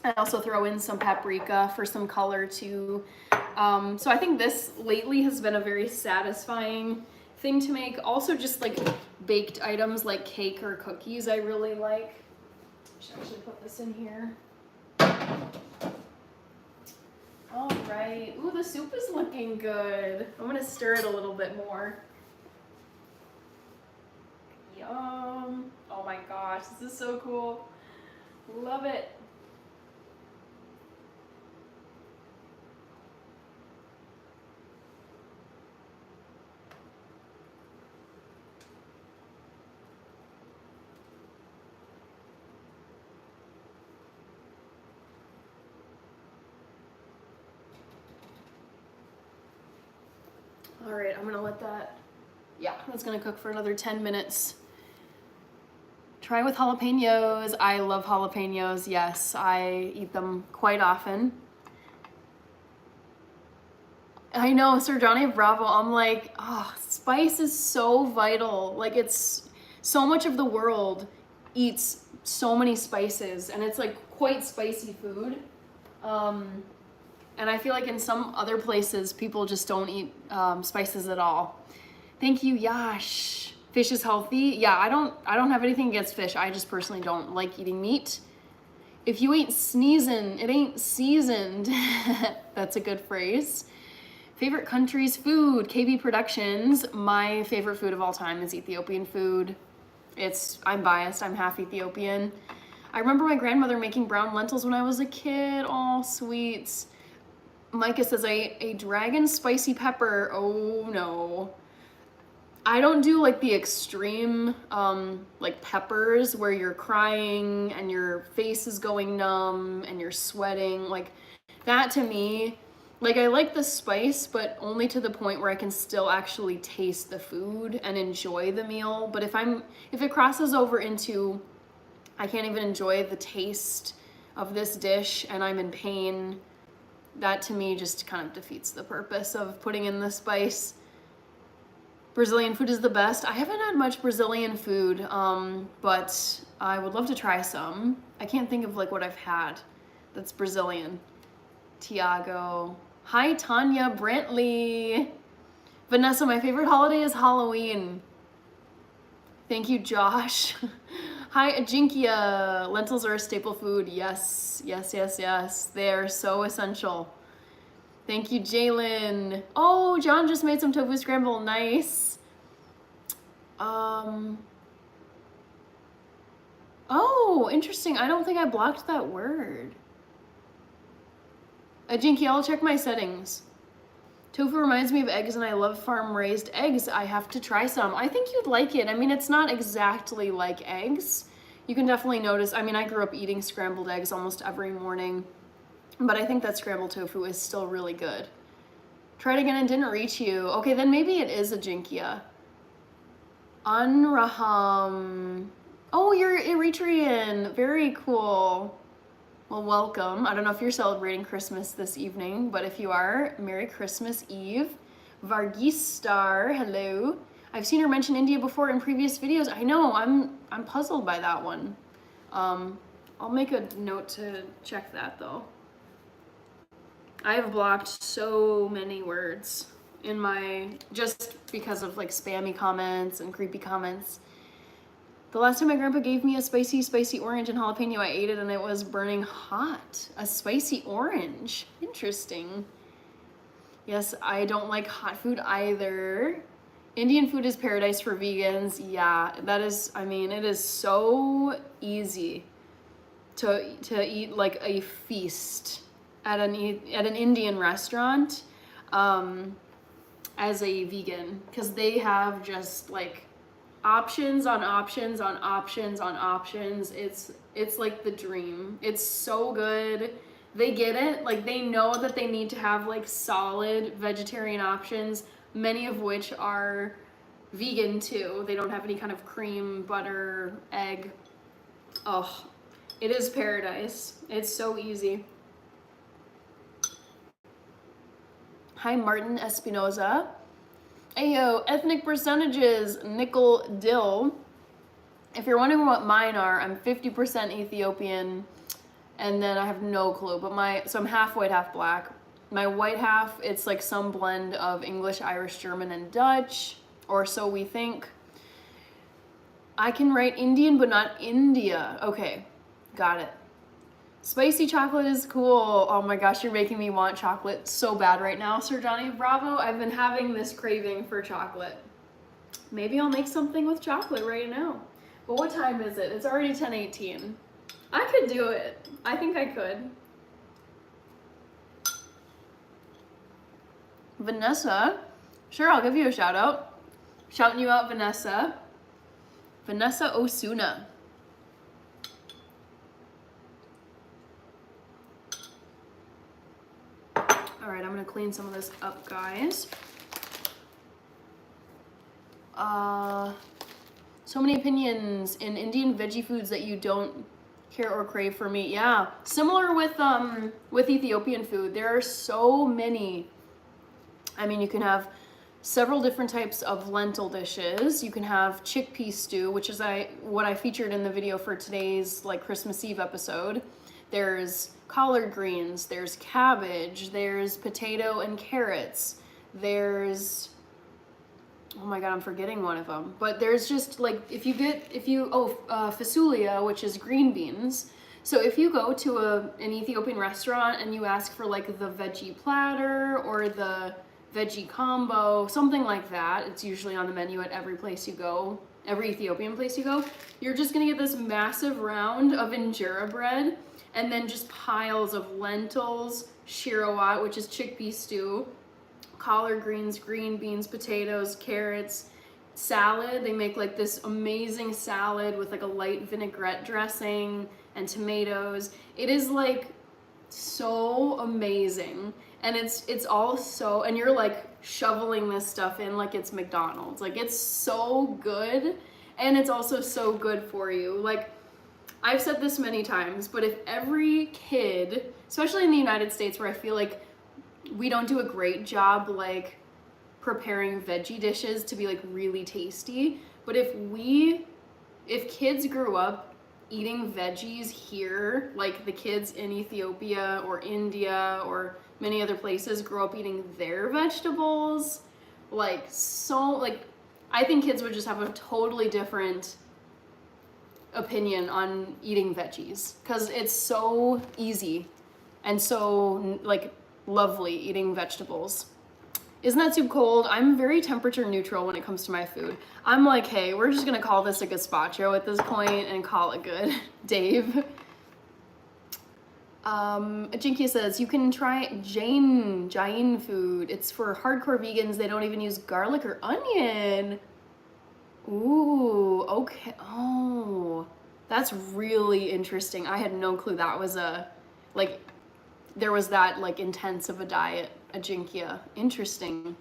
I also throw in some paprika for some color too. So I think this lately has been a very satisfying thing to make. Also just like baked items like cake or cookies I really like. I should actually put this in here. All right. Ooh, the soup is looking good. I'm gonna stir it a little bit more. Yum. Oh my gosh, this is so cool. Love it. All right, I'm gonna let that, yeah, that's gonna cook for another 10 minutes. Try with jalapenos. I love jalapenos, yes, I eat them quite often. I know, Sir Johnny Bravo, I'm like, oh, spice is so vital. Like, it's, so much of the world eats so many spices, and it's like quite spicy food. And I feel like in some other places, people just don't eat spices at all. Thank you, Yash. Fish is healthy. Yeah, I don't have anything against fish. I just personally don't like eating meat. If you ain't sneezing, it ain't seasoned. That's a good phrase. Favorite country's food, KB Productions. My favorite food of all time is Ethiopian food. I'm biased, I'm half Ethiopian. I remember my grandmother making brown lentils when I was a kid. Oh, sweet. Micah says, I ate a dragon spicy pepper. Oh no. I don't do like the extreme like peppers where you're crying and your face is going numb and you're sweating. Like that to me, like I like the spice, but only to the point where I can still actually taste the food and enjoy the meal. But if it crosses over into I can't even enjoy the taste of this dish and I'm in pain, that to me just kind of defeats the purpose of putting in the spice. Brazilian food is the best. I haven't had much Brazilian food, but I would love to try some. I can't think of like what I've had that's Brazilian. Tiago. Hi, Tanya Brantley. Vanessa, my favorite holiday is Halloween. Thank you, Josh. Hi, Ajinkia. Lentils are a staple food. Yes, yes, yes, yes. They are so essential. Thank you, Jalen. Oh, John just made some tofu scramble. Nice. Oh, interesting. I don't think I blocked that word. Ajinkia, I'll check my settings. Tofu reminds me of eggs, and I love farm-raised eggs. I have to try some. I think you'd like it. I mean, it's not exactly like eggs. You can definitely notice. I mean, I grew up eating scrambled eggs almost every morning, but I think that scrambled tofu is still really good. Tried again and didn't reach you. Okay, then maybe it is Ajinkia. Anraham. Oh, you're Eritrean. Very cool. Well, welcome. I don't know if you're celebrating Christmas this evening, but if you are, Merry Christmas Eve. Vargistar, hello. I've seen her mention India before in previous videos. I know, I'm puzzled by that one. I'll make a note to check that though. I have blocked so many words in my, just because of like spammy comments and creepy comments. The last time my grandpa gave me a spicy orange and jalapeno, I ate it and it was burning hot. A spicy orange. Interesting. Yes, I don't like hot food either. Indian food is paradise for vegans. Yeah, that is, I mean, it is so easy to eat like a feast at an Indian restaurant as a vegan, because they have just like options on options on options on options. It's like the dream. It's so good. They get it. Like they know that they need to have like solid vegetarian options, many of which are vegan too. They don't have any kind of cream, butter, egg. Oh, it is paradise. It's so easy. Hi, Martin Espinoza. Ayo, ethnic percentages, nickel dill. If you're wondering what mine are, I'm 50% Ethiopian, and then I have no clue, but so I'm half white, half black. My white half, it's like some blend of English, Irish, German, and Dutch, or so we think. I can write Indian, but not India. Okay, got it. Spicy chocolate is cool. Oh my gosh, you're making me want chocolate so bad right now, Sir Johnny Bravo. I've been having this craving for chocolate. Maybe I'll make something with chocolate right now. But what time is it? It's already 10:18. I could do it. I think I could. Vanessa. Sure, I'll give you a shout out. Shouting you out, Vanessa. Vanessa Osuna. All right, I'm gonna clean some of this up, guys. So many opinions in Indian veggie foods that you don't care or crave for meat. Yeah, similar with Ethiopian food. There are so many. I mean, you can have several different types of lentil dishes. You can have chickpea stew, which is what I featured in the video for today's like Christmas Eve episode. There's collard greens, there's cabbage, there's potato and carrots, there's, oh my god, I'm forgetting one of them. But there's just like, fasulia, which is green beans. So if you go to an Ethiopian restaurant and you ask for like the veggie platter or the veggie combo, something like that, it's usually on the menu at every place you go, every Ethiopian place you go, you're just gonna get this massive round of injera bread and then just piles of lentils, shirawat, which is chickpea stew, collard greens, green beans, potatoes, carrots, salad. They make like this amazing salad with like a light vinaigrette dressing and tomatoes. It is like so amazing. And it's all so, and you're like shoveling this stuff in like it's McDonald's. Like it's so good, and it's also so good for you. Like I've said this many times, but if every kid, especially in the United States where I feel like we don't do a great job like preparing veggie dishes to be like really tasty, but if kids grew up eating veggies here, like the kids in Ethiopia or India or many other places grow up eating their vegetables, like so, like I think kids would just have a totally different opinion on eating veggies because it's so easy and so like lovely eating vegetables. Isn't that too cold? I'm very temperature neutral when it comes to my food. I'm like, hey, we're just gonna call this a gazpacho at this point and call it good. Dave. Jinky says, you can try Jain food. It's for hardcore vegans. They don't even use garlic or onion. Ooh, okay. Oh, that's really interesting. I had no clue that was there was that like intense of a diet at Jinkia. Interesting.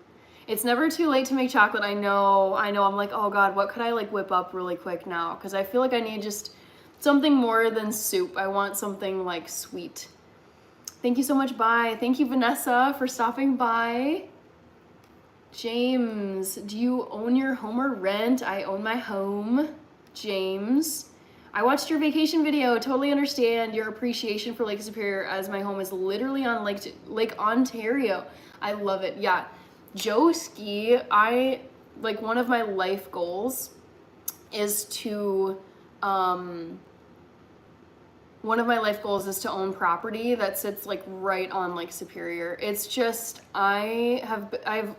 It's never too late to make chocolate. I know. I'm like, oh god, what could I like whip up really quick now? Because I feel like I need just something more than soup. I want something like sweet. Thank you so much. Bye. Thank you, Vanessa, for stopping by. James, do you own your home or rent? I own my home. James, I watched your vacation video. Totally understand your appreciation for Lake Superior, as my home is literally on Lake Ontario. I love it. Yeah. Joe Ski, one of my life goals is to own property that sits like right on Lake Superior. It's just, I've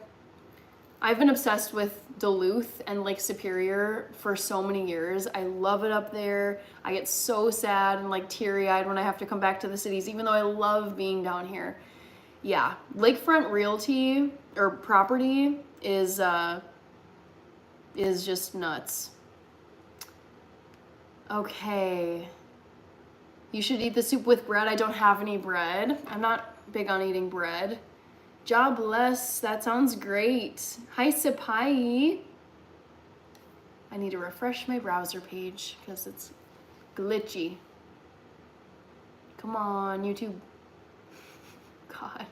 been obsessed with Duluth and Lake Superior for so many years. I love it up there. I get so sad and like teary-eyed when I have to come back to the cities, even though I love being down here. Yeah, lakefront realty or property is just nuts. Okay. You should eat the soup with bread. I don't have any bread. I'm not big on eating bread. Jobless, that sounds great. Hi, Sipai. I need to refresh my browser page because it's glitchy. Come on, YouTube. God.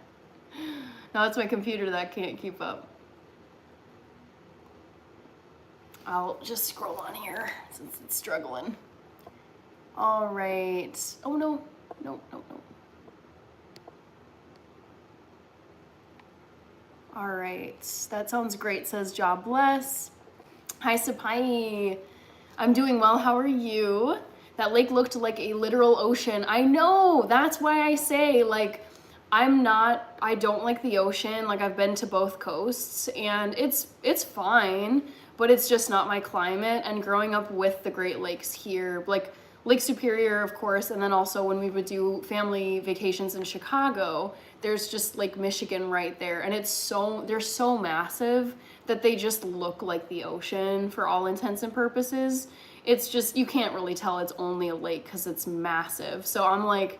Now it's my computer that can't keep up. I'll just scroll on here since it's struggling. All right. Oh, no. No. All right, that sounds great, says Job Bless. Hi, Sapai. I'm doing well, how are you? That lake looked like a literal ocean. I know, that's why I say, like, I don't like the ocean. Like, I've been to both coasts, and it's fine, but it's just not my climate. And growing up with the Great Lakes here, like, Lake Superior, of course, and then also when we would do family vacations in Chicago, there's just Lake Michigan right there, and they're so massive that they just look like the ocean for all intents and purposes. It's just, you can't really tell it's only a lake because it's massive. So I'm like,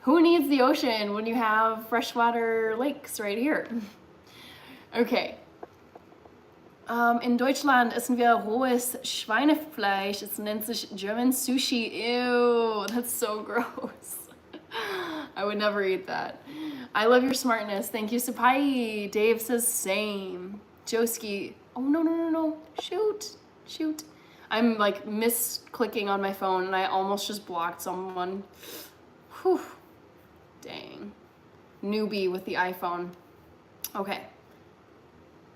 who needs the ocean when you have freshwater lakes right here? Okay. In Deutschland essen wir rohes Schweinefleisch. Es nennt sich German sushi. Ew, that's so gross. I would never eat that. I love your smartness. Thank you, Sapai. Dave says same. Joski. Oh, no. Shoot. I'm like misclicking on my phone and I almost just blocked someone. Whew. Dang. Newbie with the iPhone. Okay.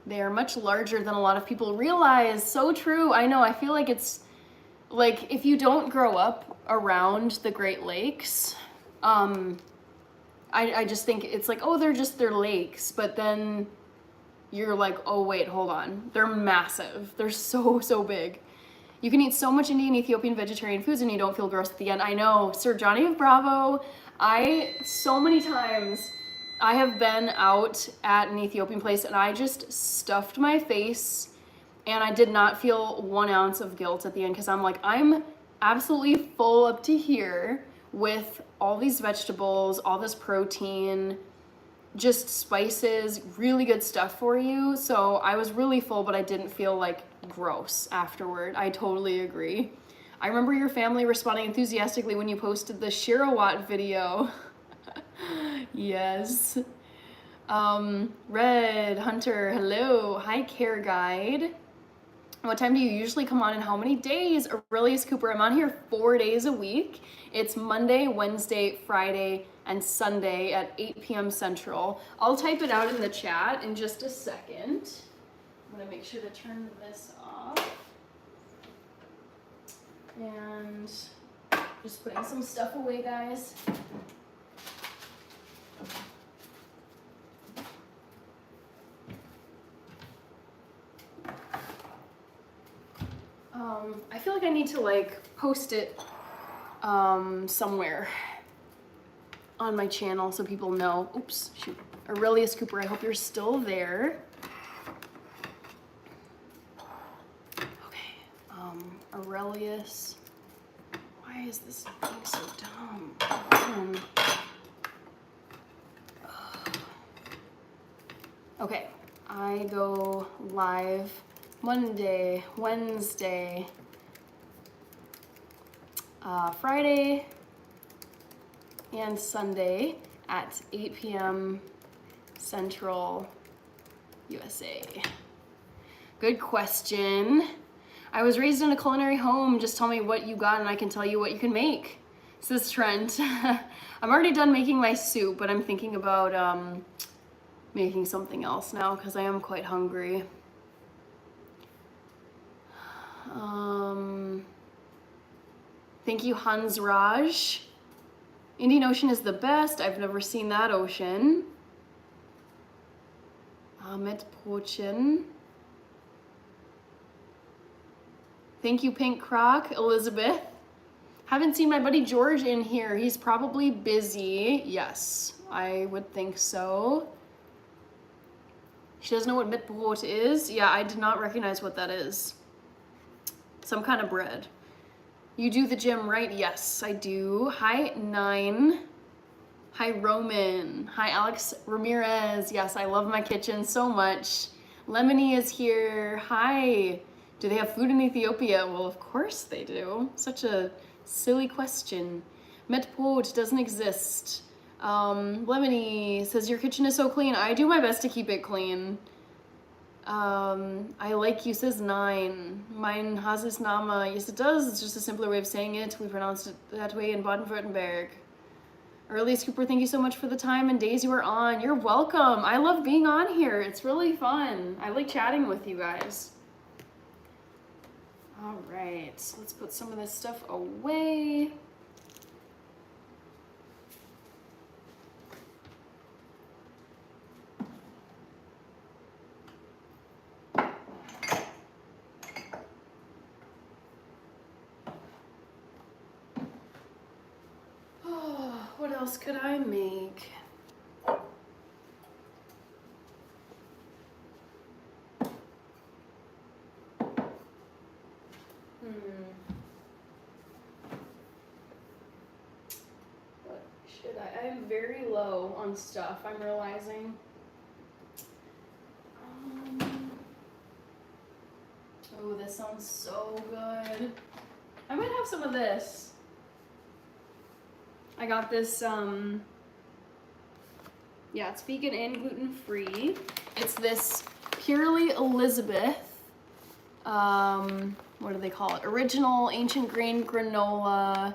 They are much larger than a lot of people realize. So true. I know. I feel like it's like if you don't grow up around the Great Lakes, I just think it's like, oh, they're lakes. But then you're like, oh, wait, hold on. They're massive. They're so, so big. You can eat so much Indian, Ethiopian, vegetarian foods and you don't feel gross at the end. I know. Sir Johnny of Bravo, so many times I have been out at an Ethiopian place and I just stuffed my face and I did not feel 1 ounce of guilt at the end because I'm like, I'm absolutely full up to here with all these vegetables, all this protein, just spices, really good stuff for you. So I was really full, but I didn't feel like gross afterward. I totally agree. I remember your family responding enthusiastically when you posted the Shirawat video. Yes. Red Hunter, hello. Hi, Care Guide. What time do you usually come on and how many days? Aurelius Cooper, I'm on here 4 days a week. It's Monday, Wednesday, Friday, and Sunday at 8 p.m. Central. I'll type it out in the chat in just a second. I'm gonna make sure to turn this off. And just putting some stuff away, guys. I feel like I need to like post it somewhere on my channel so people know. Oops, shoot. Aurelius Cooper, I hope you're still there. Okay, Aurelius. Why is this thing so dumb? Okay, I go live Monday, Wednesday, Friday, and Sunday at 8 p.m. Central USA. Good question. I was raised in a culinary home. Just tell me what you got and I can tell you what you can make, says Trent. I'm already done making my soup, but I'm thinking about making something else now because I am quite hungry. Thank you, Hans Raj. Indian Ocean is the best. I've never seen that ocean. Ahmet Pochin. Thank you, Pink Croc. Elizabeth. Haven't seen my buddy George in here. He's probably busy. Yes, I would think so. She doesn't know what mitbrot is. Yeah, I did not recognize what that is. Some kind of bread. You do the gym, right? Yes, I do. Hi, Nine. Hi, Roman. Hi, Alex Ramirez. Yes, I love my kitchen so much. Lemony is here. Hi. Do they have food in Ethiopia? Well, of course they do. Such a silly question. Metpot doesn't exist. Lemony says, your kitchen is so clean. I do my best to keep it clean. I like you, says Nine. Mein Hasis Nama. Yes, it does. It's just a simpler way of saying it. We pronounce it that way in Baden-Württemberg. Earliest Cooper, thank you so much for the time and days you were on. You're welcome. I love being on here. It's really fun. I like chatting with you guys. All right, let's put some of this stuff away. What else could I make? What should I? I'm very low on stuff, I'm realizing. Oh, this sounds so good. I might have some of this. I got this, yeah, it's vegan and gluten-free. It's this Purely Elizabeth, what do they call it? Original ancient grain granola,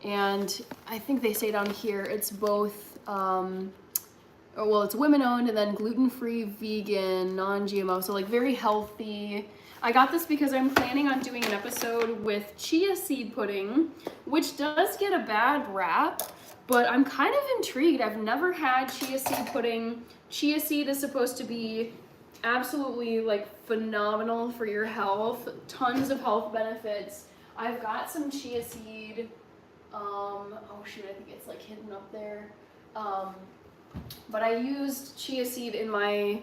And I think they say down here it's both, well, it's women owned and then gluten-free, vegan, non-GMO, so like very healthy. I got this because I'm planning on doing an episode with chia seed pudding, which does get a bad rap, but I'm kind of intrigued. I've never had chia seed pudding. Chia seed is supposed to be absolutely like phenomenal for your health, tons of health benefits. I've got some chia seed, oh shoot, I think it's like hidden up there. But I used chia seed in my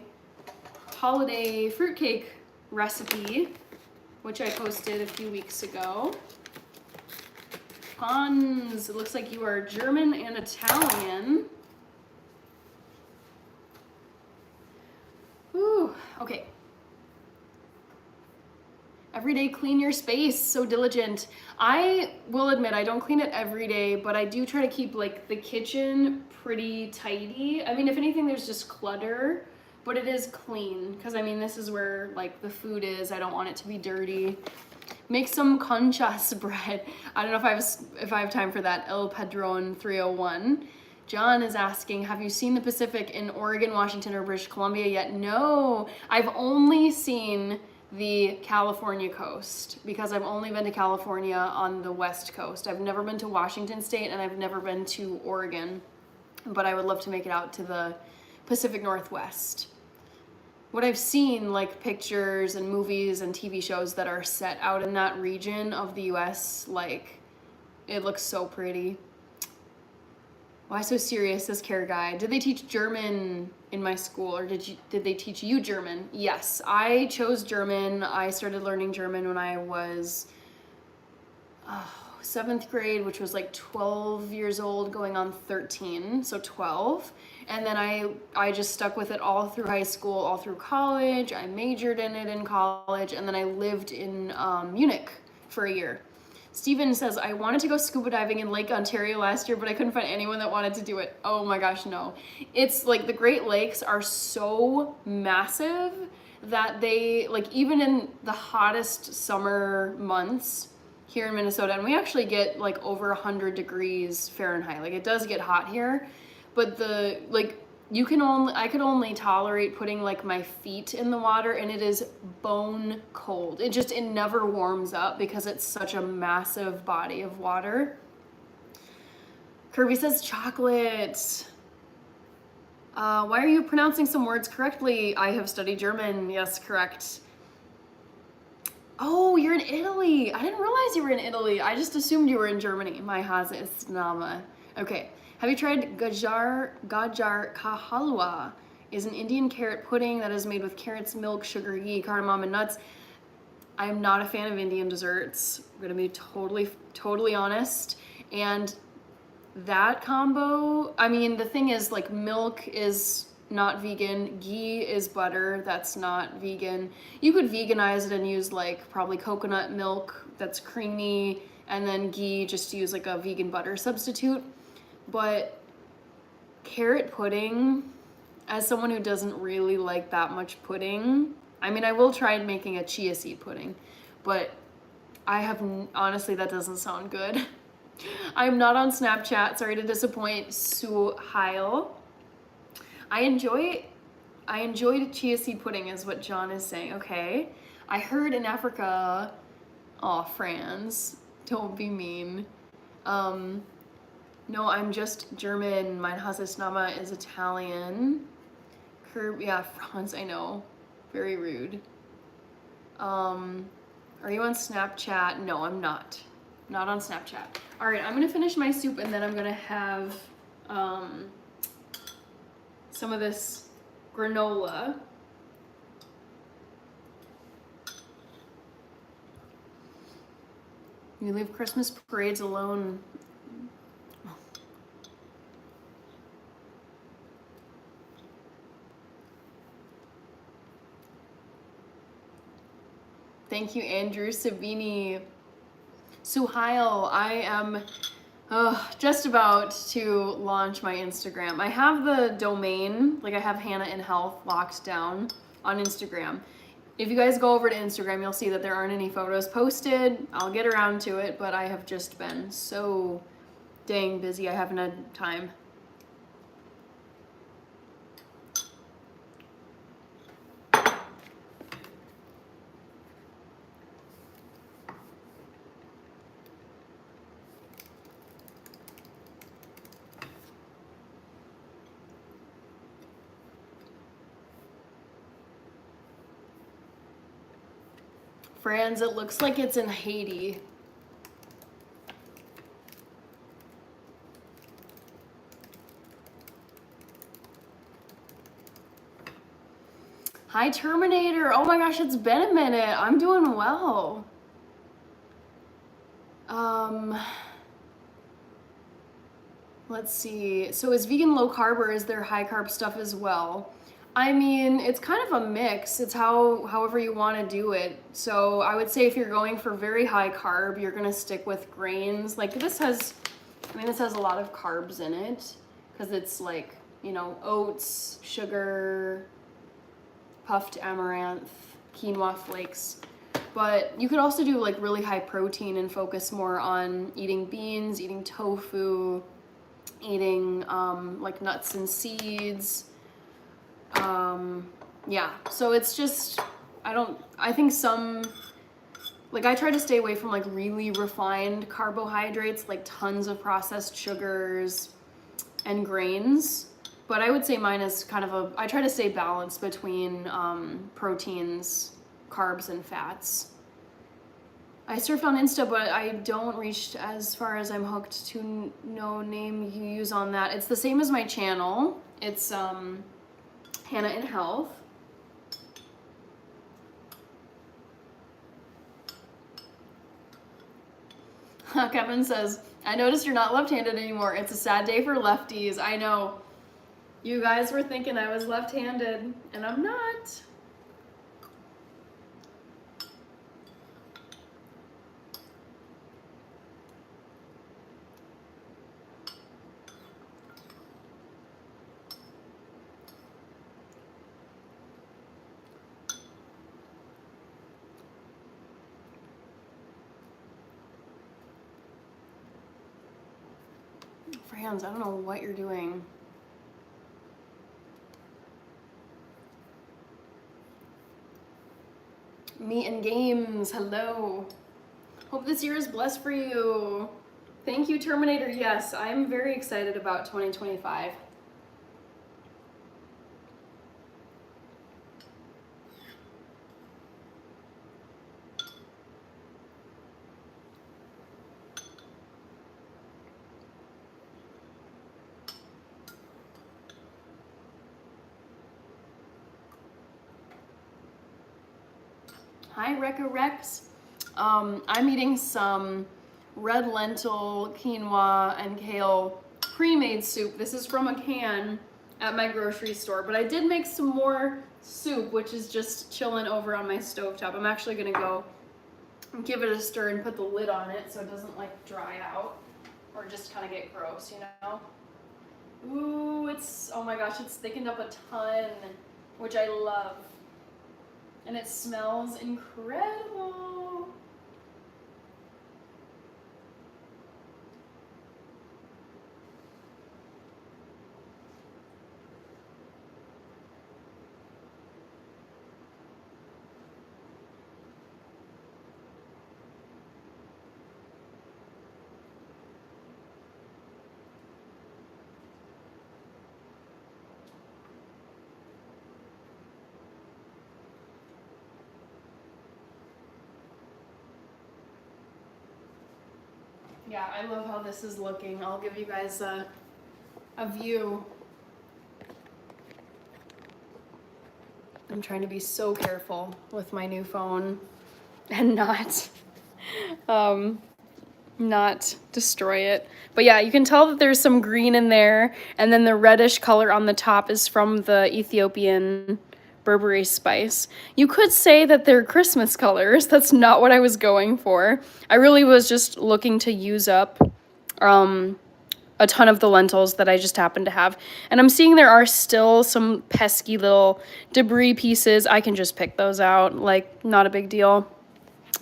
holiday fruitcake recipe, which I posted a few weeks ago. Hans, it looks like you are German and Italian. Ooh, okay. Every day, clean your space, so diligent. I will admit I don't clean it every day, but I do try to keep like the kitchen pretty tidy. I mean, if anything, there's just clutter, but it is clean because I mean, this is where like the food is. I don't want it to be dirty. Make some conchas bread. I don't know if I have time for that. El Padron 301. John is asking, have you seen the Pacific in Oregon, Washington, or British Columbia yet? No, I've only seen the California coast because I've only been to California on the West Coast. I've never been to Washington State and I've never been to Oregon, but I would love to make it out to the Pacific Northwest. What I've seen, like pictures and movies and TV shows that are set out in that region of the US, like it looks so pretty. Why so serious, this care guide? Did they teach German in my school, or did they teach you German? Yes, I chose German. I started learning German when I was 7th grade, which was like 12 years old going on 13, so 12. And then I just stuck with it all through high school, all through college. I majored in it in college, and then I lived in Munich for a year. Steven says, I wanted to go scuba diving in Lake Ontario last year, but I couldn't find anyone that wanted to do it. Oh my gosh, no. It's like the Great Lakes are so massive that they, like even in the hottest summer months here in Minnesota, and we actually get like over 100 degrees Fahrenheit. Like it does get hot here, but I could only tolerate putting like my feet in the water, and it is bone cold. It never warms up because it's such a massive body of water. Kirby says chocolate. Why are you pronouncing some words correctly? I have studied German. Yes, correct. Oh, you're in Italy. I didn't realize you were in Italy. I just assumed you were in Germany. My Hase ist Name. Okay. Have you tried Gajar ka halwa? Is an Indian carrot pudding that is made with carrots, milk, sugar, ghee, cardamom, and nuts. I am not a fan of Indian desserts. I'm gonna be totally honest. And that combo, I mean, the thing is like milk is not vegan, ghee is butter, that's not vegan. You could veganize it and use like probably coconut milk that's creamy, and then ghee just to use like a vegan butter substitute. But carrot pudding, as someone who doesn't really like that much pudding, I mean, I will try making a chia seed pudding, but honestly, that doesn't sound good. I'm not on Snapchat, sorry to disappoint Suhail. I enjoyed chia seed pudding is what John is saying, okay. I heard in Africa, oh, Franz, don't be mean. No, I'm just German. Mein Hausname is Italian. Yeah, Franz, I know. Very rude. Are you on Snapchat? No, I'm not. Not on Snapchat. All right, I'm gonna finish my soup and then I'm gonna have some of this granola. You leave Christmas parades alone. Thank you, Andrew Sabini. Suhail, I am just about to launch my Instagram. I have the domain, like I have Hannah in Health locked down on Instagram. If you guys go over to Instagram, you'll see that there aren't any photos posted. I'll get around to it, but I have just been so Dang, busy, I haven't had time. Franz, it looks like it's in Haiti. Hi, Terminator. Oh my gosh, it's been a minute. I'm doing well. Let's see. So is vegan low carb or is there high carb stuff as well? I mean, it's kind of a mix. It's however you want to do it. So I would say if you're going for very high carb, you're going to stick with grains. Like this has a lot of carbs in it because it's like, you know, oats, sugar, puffed amaranth, quinoa flakes. But you could also do like really high protein and focus more on eating beans, eating tofu, eating like nuts and seeds. Yeah, so it's just, I think some, like I try to stay away from like really refined carbohydrates, like tons of processed sugars and grains. But I would say mine is kind of I try to stay balanced between proteins, carbs, and fats. I surf on Insta, but I don't reach as far as I'm hooked to no name you use on that. It's the same as my channel. It's Hannah in Health. Kevin says, I noticed you're not left-handed anymore. It's a sad day for lefties. I know. You guys were thinking I was left-handed, and I'm not. Franz, I don't know what you're doing. Meat and games, hello. Hope this year is blessed for you. Thank you, Terminator. Yes, I'm very excited about 2025. Hi, Rekka Rex. I'm eating some red lentil, quinoa, and kale pre-made soup. This is from a can at my grocery store, but I did make some more soup, which is just chilling over on my stovetop. I'm actually gonna go give it a stir and put the lid on it so it doesn't like dry out or just kind of get gross, you know? Ooh, oh my gosh, it's thickened up a ton, which I love. And it smells incredible. Yeah, I love how this is looking. I'll give you guys a view. I'm trying to be so careful with my new phone and not destroy it. But yeah, you can tell that there's some green in there, and then the reddish color on the top is from the Ethiopian Burberry spice. You could say that they're Christmas colors. That's not what I was going for. I really was just looking to use up a ton of the lentils that I just happen to have. And I'm seeing there are still some pesky little debris pieces. I can just pick those out, like not a big deal.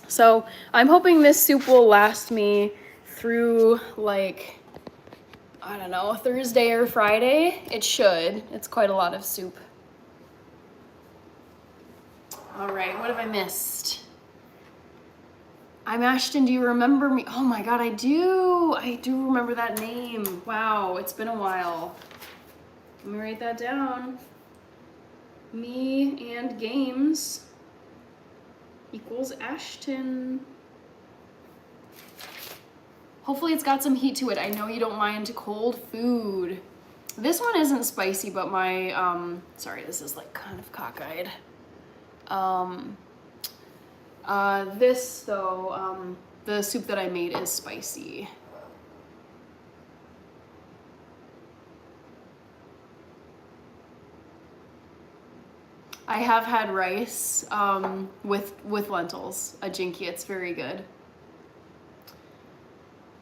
So I'm hoping this soup will last me through like I don't know, Thursday or Friday. It should. It's quite a lot of soup. All right, what have I missed? I'm Ashton, do you remember me? Oh my God, I do. I do remember that name. Wow, it's been a while. Let me write that down. Me and games equals Ashton. Hopefully it's got some heat to it. I know you don't mind cold food. This one isn't spicy, but my, sorry, this is like kind of cockeyed. This though, the soup that I made is spicy. I have had rice, with lentils, a jinky. It's very good.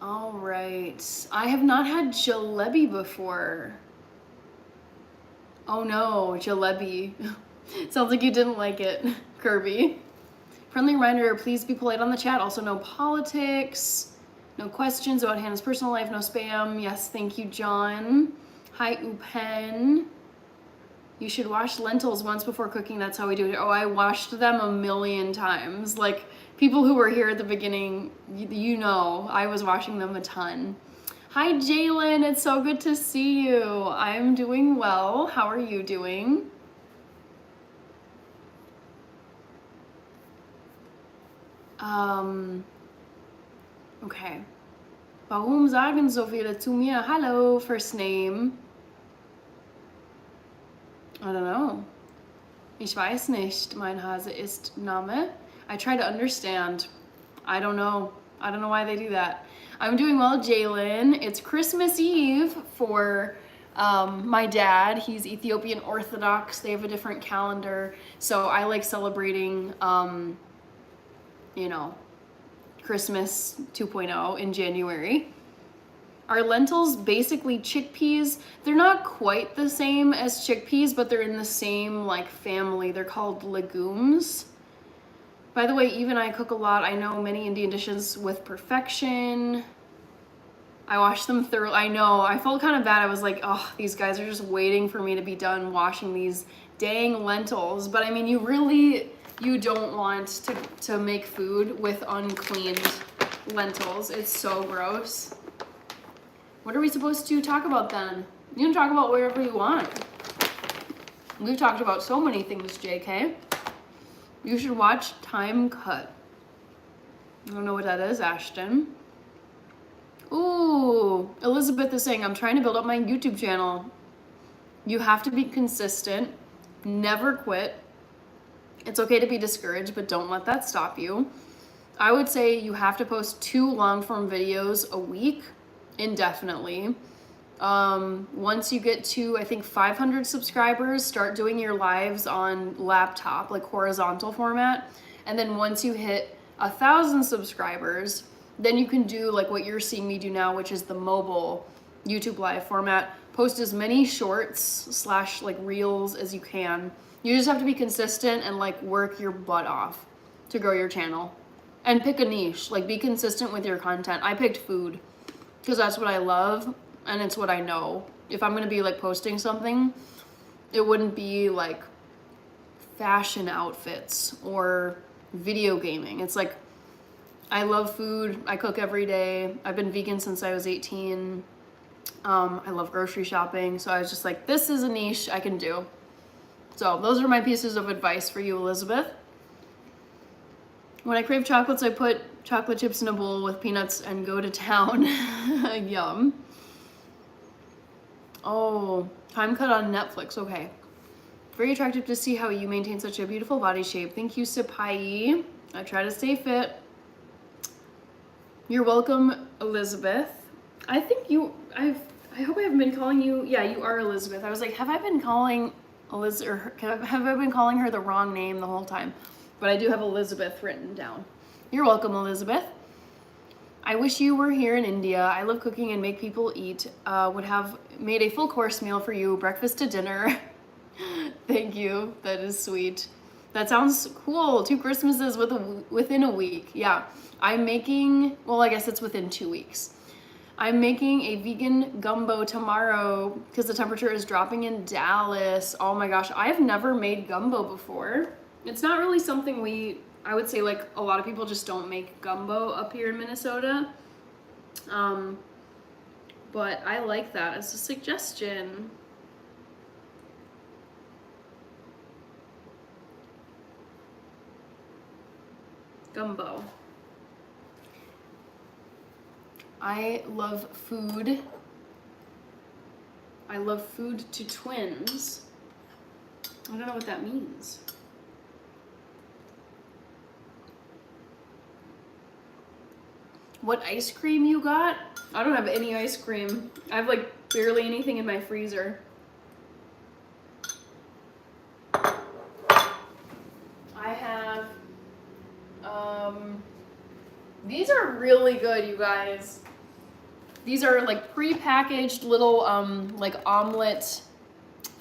All right. I have not had jalebi before. Oh no, jalebi. Sounds like you didn't like it, Kirby. Friendly reminder, please be polite on the chat. Also, no politics, no questions about Hannah's personal life, no spam. Yes, thank you, John. Hi, Upen. You should wash lentils once before cooking. That's how we do it. Oh, I washed them a million times. Like, people who were here at the beginning, you know, I was washing them a ton. Hi, Jalen. It's so good to see you. I'm doing well. How are you doing? Okay. Warum sagen so viele zu mir? Hallo, first name. I don't know. Ich weiß nicht. Mein Hase ist Name. I try to understand. I don't know. I don't know why they do that. I'm doing well, Jalen. It's Christmas Eve for my dad. He's Ethiopian Orthodox. They have a different calendar. So I like celebrating, you know, Christmas 2.0 in January. Are lentils basically chickpeas? They're not quite the same as chickpeas, but they're in the same like family. They're called legumes. By the way, Eve and I cook a lot. I know many Indian dishes with perfection. I washed them thoroughly. I know, I felt kind of bad. I was like, oh, these guys are just waiting for me to be done washing these dang lentils. But I mean, you don't want to make food with uncleaned lentils. It's so gross. What are we supposed to talk about then? You can talk about whatever you want. We've talked about so many things, JK. You should watch Time Cut. I don't know what that is, Ashton. Ooh, Elizabeth is saying, I'm trying to build up my YouTube channel. You have to be consistent. Never quit. It's okay to be discouraged, but don't let that stop you. I would say you have to post 2 long-form videos a week. Indefinitely. Once you get to, I think, 500 subscribers, start doing your lives on laptop, like horizontal format. And then once you hit 1,000 subscribers, then you can do like what you're seeing me do now, which is the mobile YouTube live format. Post as many shorts / like reels as you can. You just have to be consistent and like work your butt off to grow your channel. And pick a niche, like be consistent with your content. I picked food, because that's what I love and it's what I know. If I'm gonna be like posting something, it wouldn't be like fashion outfits or video gaming. It's like, I love food. I cook every day. I've been vegan since I was 18. I love grocery shopping. So I was just like, this is a niche I can do. So those are my pieces of advice for you, Elizabeth. When I crave chocolates, I put chocolate chips in a bowl with peanuts and go to town. Yum. Oh, Time Cut on Netflix. Okay. Very attractive to see how you maintain such a beautiful body shape. Thank you, Sipai. I try to stay fit. You're welcome, Elizabeth. I think I hope I haven't been calling you. Yeah, you are Elizabeth. I was like, have I been calling have I been calling her the wrong name the whole time? But I do have Elizabeth written down. You're welcome, Elizabeth. I wish you were here in India. I love cooking and make people eat. Would have made a full course meal for you, breakfast to dinner. Thank you. That is sweet. That sounds cool. 2 Christmases within a week. Yeah. I'm making, well, I guess it's within 2 weeks. I'm making a vegan gumbo tomorrow because the temperature is dropping in Dallas. Oh my gosh, I've never made gumbo before. It's not really something I would say like a lot of people just don't make gumbo up here in Minnesota. But I like that as a suggestion. Gumbo. I love food. I love food to twins. I don't know what that means. What ice cream you got? I don't have any ice cream. I have like barely anything in my freezer. I have, these are really good, you guys. These are like pre-packaged little like omelet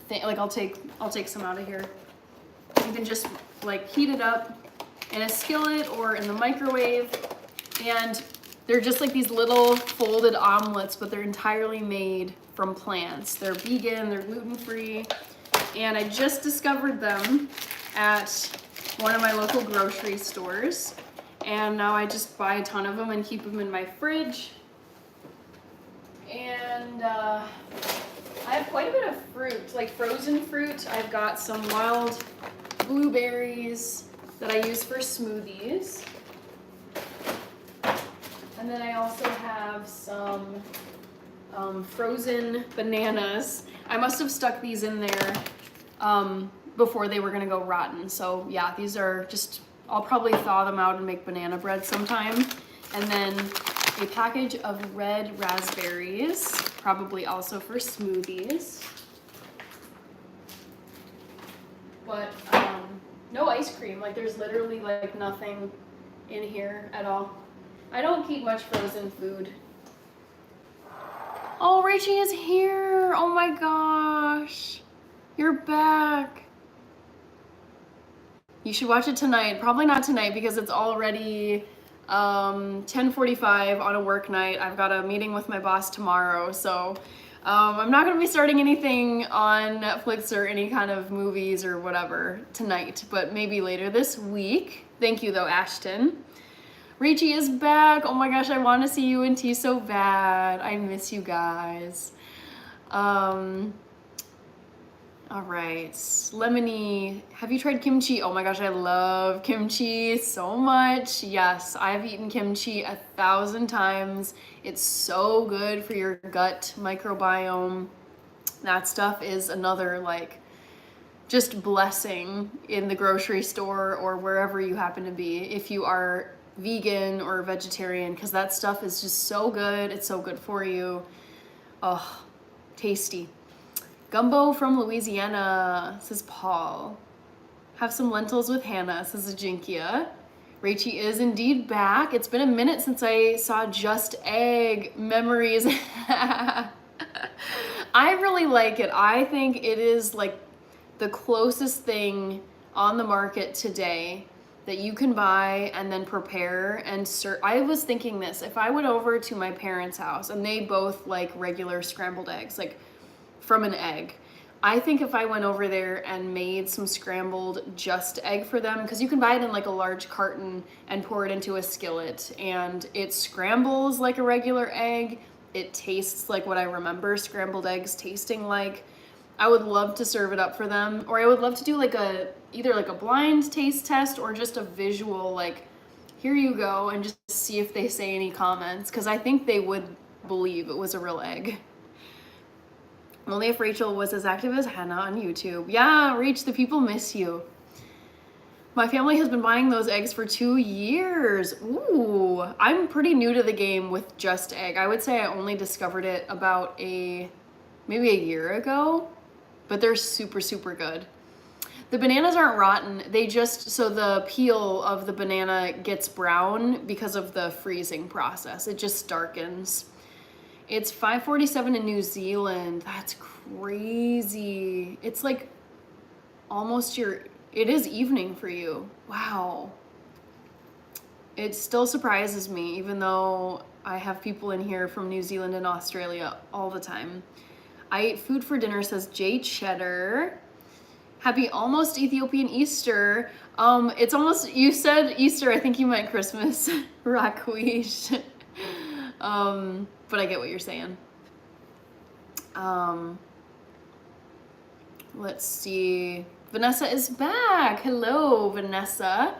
thing. Like I'll take some out of here. You can just like heat it up in a skillet or in the microwave, and they're just like these little folded omelets, but they're entirely made from plants. They're vegan, they're gluten-free, and I just discovered them at one of my local grocery stores, and now I just buy a ton of them and keep them in my fridge. And I have quite a bit of fruit, like frozen fruit. I've got some wild blueberries that I use for smoothies. And then I also have some frozen bananas. I must have stuck these in there before they were gonna go rotten. So yeah, these are just, I'll probably thaw them out and make banana bread sometime. And then a package of red raspberries, probably also for smoothies. But no ice cream, like there's literally like nothing in here at all. I don't keep much frozen food. Oh, Rachie is here. Oh my gosh. You're back. You should watch it tonight. Probably not tonight because it's already 10:45 on a work night. I've got a meeting with my boss tomorrow, so I'm not gonna be starting anything on Netflix or any kind of movies or whatever tonight, but maybe later this week. Thank you though, Ashton. Rachie is back. Oh my gosh, I want to see you and T so bad. I miss you guys. All right, Lemony, have you tried kimchi? Oh my gosh, I love kimchi so much. Yes, I've eaten kimchi 1,000 times. It's so good for your gut microbiome. That stuff is another like just blessing in the grocery store or wherever you happen to be if you are vegan or vegetarian, because that stuff is just so good. It's so good for you. Oh, tasty. Gumbo from Louisiana, says Paul. Have some lentils with Hannah, says Ajinkia. Rachie is indeed back. It's been a minute since I saw Just Egg. Memories. I really like it. I think it is like the closest thing on the market today that you can buy and then prepare and serve. I was thinking this, if I went over to my parents' house and they both like regular scrambled eggs, like from an egg, I think if I went over there and made some scrambled Just Egg for them, because you can buy it in like a large carton and pour it into a skillet, and it scrambles like a regular egg. It tastes like what I remember scrambled eggs tasting like. I would love to serve it up for them, or I would love to do like either like a blind taste test or just a visual, like, here you go, and just see if they say any comments, because I think they would believe it was a real egg. Only if Rachel was as active as Hannah on YouTube. Yeah, Rach, the people miss you. My family has been buying those eggs for 2 years. Ooh, I'm pretty new to the game with Just Egg. I would say I only discovered it about maybe a year ago, but they're super, super good. The bananas aren't rotten. So the peel of the banana gets brown because of the freezing process. It just darkens. It's 5:47 in New Zealand. That's crazy. It's like almost it is evening for you. Wow. It still surprises me, even though I have people in here from New Zealand and Australia all the time. I ate food for dinner, says Jay Cheddar. Happy almost Ethiopian Easter. It's almost, you said Easter, I think you meant Christmas. Rakwish. But I get what you're saying. Let's see. Vanessa is back. Hello, Vanessa.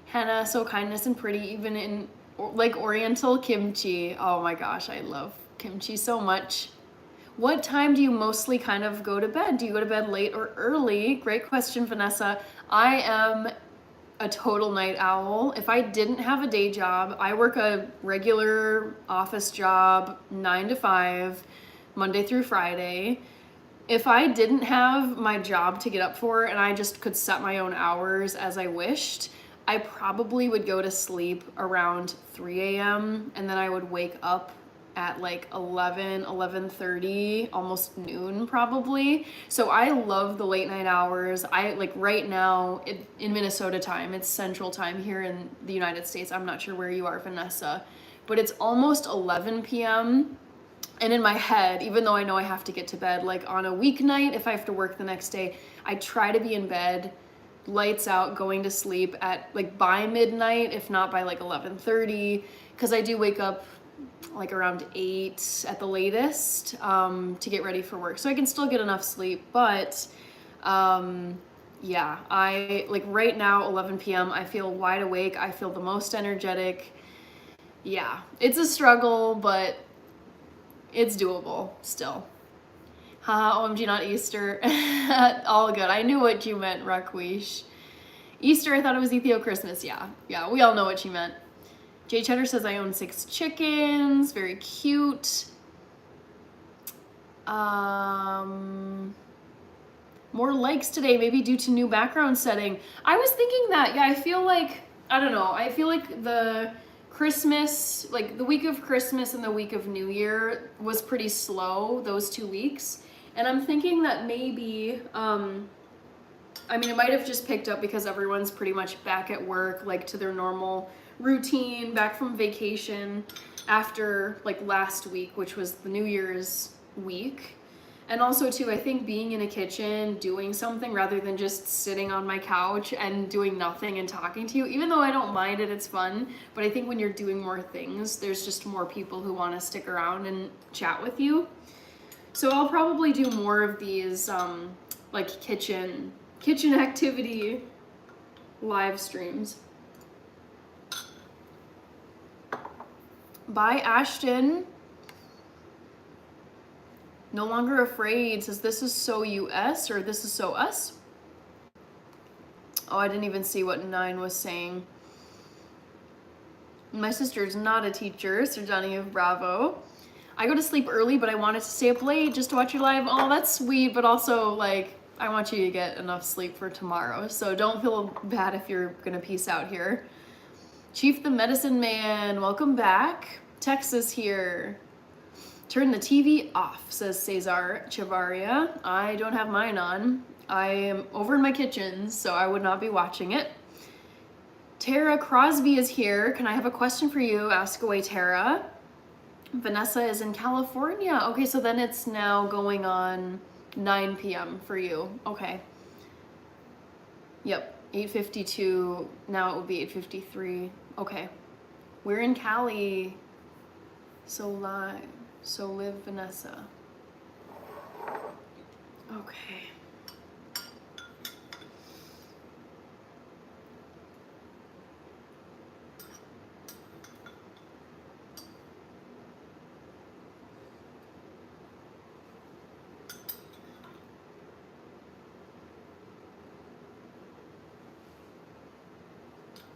Hannah, so kindness and pretty, even in like Oriental kimchi. Oh my gosh, I love kimchi so much. What time do you mostly kind of go to bed? Do you go to bed late or early? Great question, Vanessa. I am a total night owl. If I didn't have a day job, I work a regular office job, 9 to 5, Monday through Friday. If I didn't have my job to get up for and I just could set my own hours as I wished, I probably would go to sleep around 3 a.m. and then I would wake up at like 11:30, almost noon probably. So I love the late night hours. I like right now in Minnesota time, it's Central time here in the United States. I'm not sure where you are, Vanessa, but it's almost 11 p.m. And in my head, even though I know I have to get to bed, like on a weeknight, if I have to work the next day, I try to be in bed, lights out, going to sleep at like by midnight, if not by like 11:30, because I do wake up like around 8 at the latest to get ready for work. So I can still get enough sleep, but yeah, I like right now, 11 p.m., I feel wide awake. I feel the most energetic. Yeah, it's a struggle, but it's doable still. Haha, OMG, not Easter. All good. I knew what you meant, Rakwish. Easter, I thought it was Ethio Christmas. Yeah, we all know what you meant. Jay Cheddar says I own 6 chickens. Very cute. More likes today, maybe due to new background setting. I was thinking that, yeah, I feel like, I don't know, I feel like the Christmas, like the week of Christmas and the week of New Year was pretty slow, those 2 weeks. And I'm thinking that maybe, I mean, it might have just picked up because everyone's pretty much back at work, like to their normal routine, back from vacation after like last week, which was the New Year's week. And also too, I think being in a kitchen, doing something rather than just sitting on my couch and doing nothing and talking to you, even though I don't mind it, it's fun. But I think when you're doing more things, there's just more people who want to stick around and chat with you. So I'll probably do more of these like kitchen activity live streams. Bye, Ashton. No longer afraid says this is so US or this is so us. Oh, I didn't even see what 9 was saying. My sister's not a teacher, Sir Johnny of Bravo. I go to sleep early, but I wanted to stay up late just to watch your live. Oh, that's sweet, but also like I want you to get enough sleep for tomorrow. So don't feel bad if you're gonna peace out here. Chief the Medicine Man, welcome back. Texas here. Turn the TV off, says Cesar Chavaria. I don't have mine on. I am over in my kitchen, so I would not be watching it. Tara Crosby is here. Can I have a question for you? Ask away, Tara. Vanessa is in California. Okay, so then it's now going on 9 p.m. for you. Okay. Yep, 8:52. Now it will be 8:53. Okay. We're in Cali. So live, Vanessa. Okay.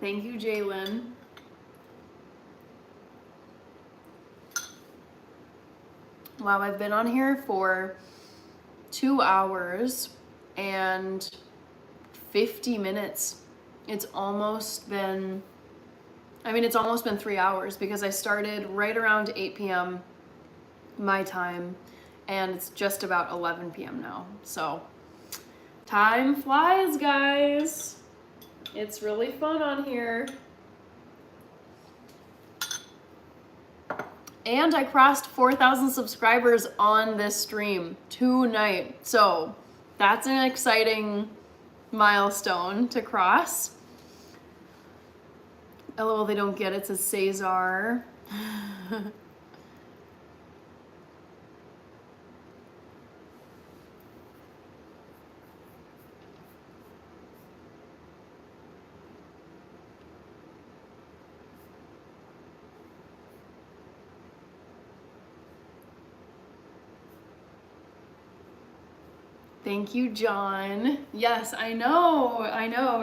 Thank you, Jalen. Wow, I've been on here for 2 hours and 50 minutes. It's almost been 3 hours because I started right around 8 p.m. my time and it's just about 11 p.m. now. So time flies, guys. It's really fun on here. And I crossed 4,000 subscribers on this stream tonight. So that's an exciting milestone to cross. LOL, they don't get it, says Cesar. Thank you, John. Yes, I know.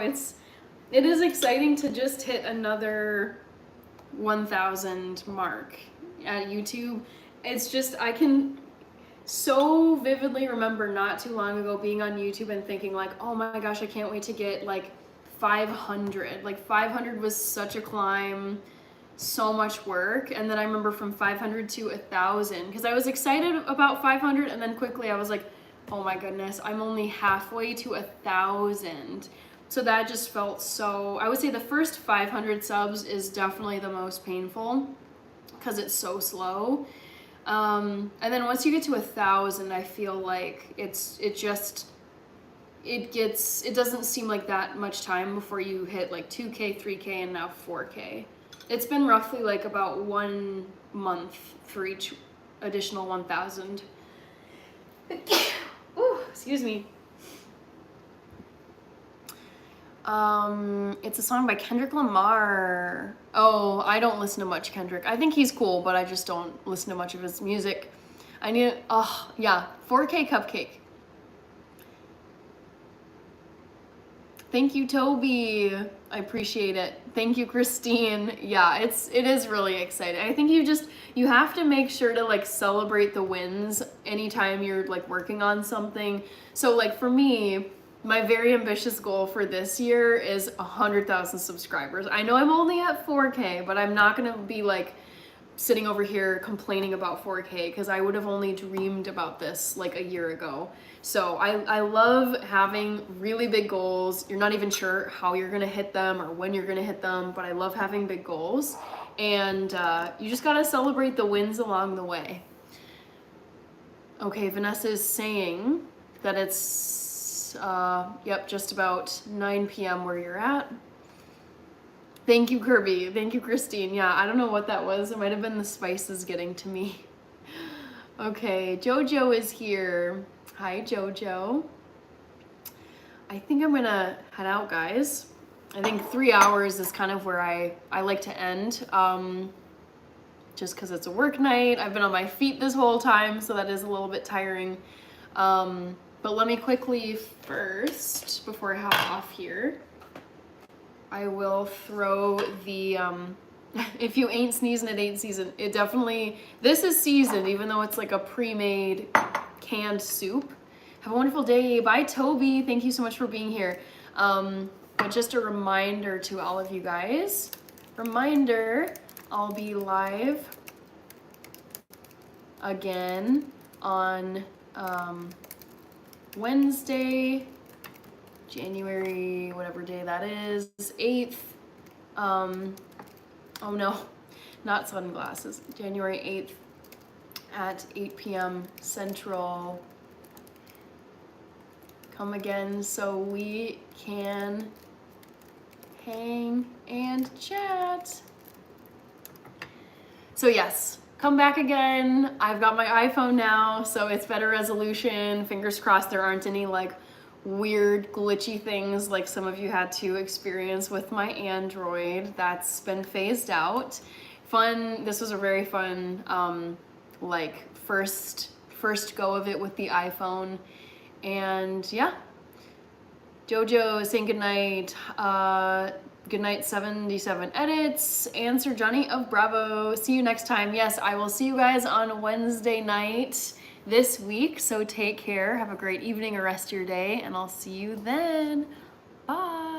It is exciting to just hit another 1,000 mark at YouTube. It's just, I can so vividly remember not too long ago being on YouTube and thinking like, oh my gosh, I can't wait to get like 500. Like 500 was such a climb, so much work. And then I remember from 500 to 1,000, because I was excited about 500 and then quickly I was like, oh my goodness, I'm only halfway to 1,000. So that just felt so, I would say the first 500 subs is definitely the most painful because it's so slow. And then once you get to 1,000, I feel like it doesn't seem like that much time before you hit like 2K, 3K, and now 4K. It's been roughly like about 1 month for each additional 1,000. Ooh, excuse me. It's a song by Kendrick Lamar. Oh, I don't listen to much Kendrick. I think he's cool, but I just don't listen to much of his music. I need it. Oh, yeah. 4K Cupcake. Thank you, Toby. I appreciate it. Thank you, Christine. Yeah, it is really exciting. I think you have to make sure to like celebrate the wins anytime you're like working on something. So like for me, my very ambitious goal for this year is 100,000 subscribers. I know I'm only at 4K, but I'm not gonna be like sitting over here complaining about 4K because I would have only dreamed about this like a year ago. So I love having really big goals. You're not even sure how you're gonna hit them or when you're gonna hit them, but I love having big goals. And you just gotta celebrate the wins along the way. Okay, Vanessa is saying that it's yep, just about 9 p.m. where you're at. Thank you, Kirby. Thank you, Christine. Yeah, I don't know what that was. It might have been the spices getting to me. Okay, Jojo is here. Hi, Jojo. I think I'm gonna head out, guys. I think 3 hours is kind of where I like to end, just because it's a work night. I've been on my feet this whole time, so that is a little bit tiring. But let me quickly first, before I hop off here, I will throw the, if you ain't sneezing, it ain't seasoned. It definitely, this is seasoned, even though it's like a pre-made canned soup. Have a wonderful day. Bye, Toby. Thank you so much for being here. But just a reminder to all of you guys, I'll be live again on Wednesday, January, whatever day that is, 8th. Oh no, not sunglasses. January 8th at 8 p.m. Central. Come again so we can hang and chat. So yes, come back again. I've got my iPhone now, so it's better resolution. Fingers crossed there aren't any like weird glitchy things like some of you had to experience with my Android. That's been phased out. Fun, this was a very fun like first go of it with the iPhone. And yeah, Jojo is saying goodnight. Goodnight 77 edits. Answer Johnny of Bravo. See you next time. Yes, I will see you guys on Wednesday night this week. So take care. Have a great evening or rest of your day, and I'll see you then. Bye.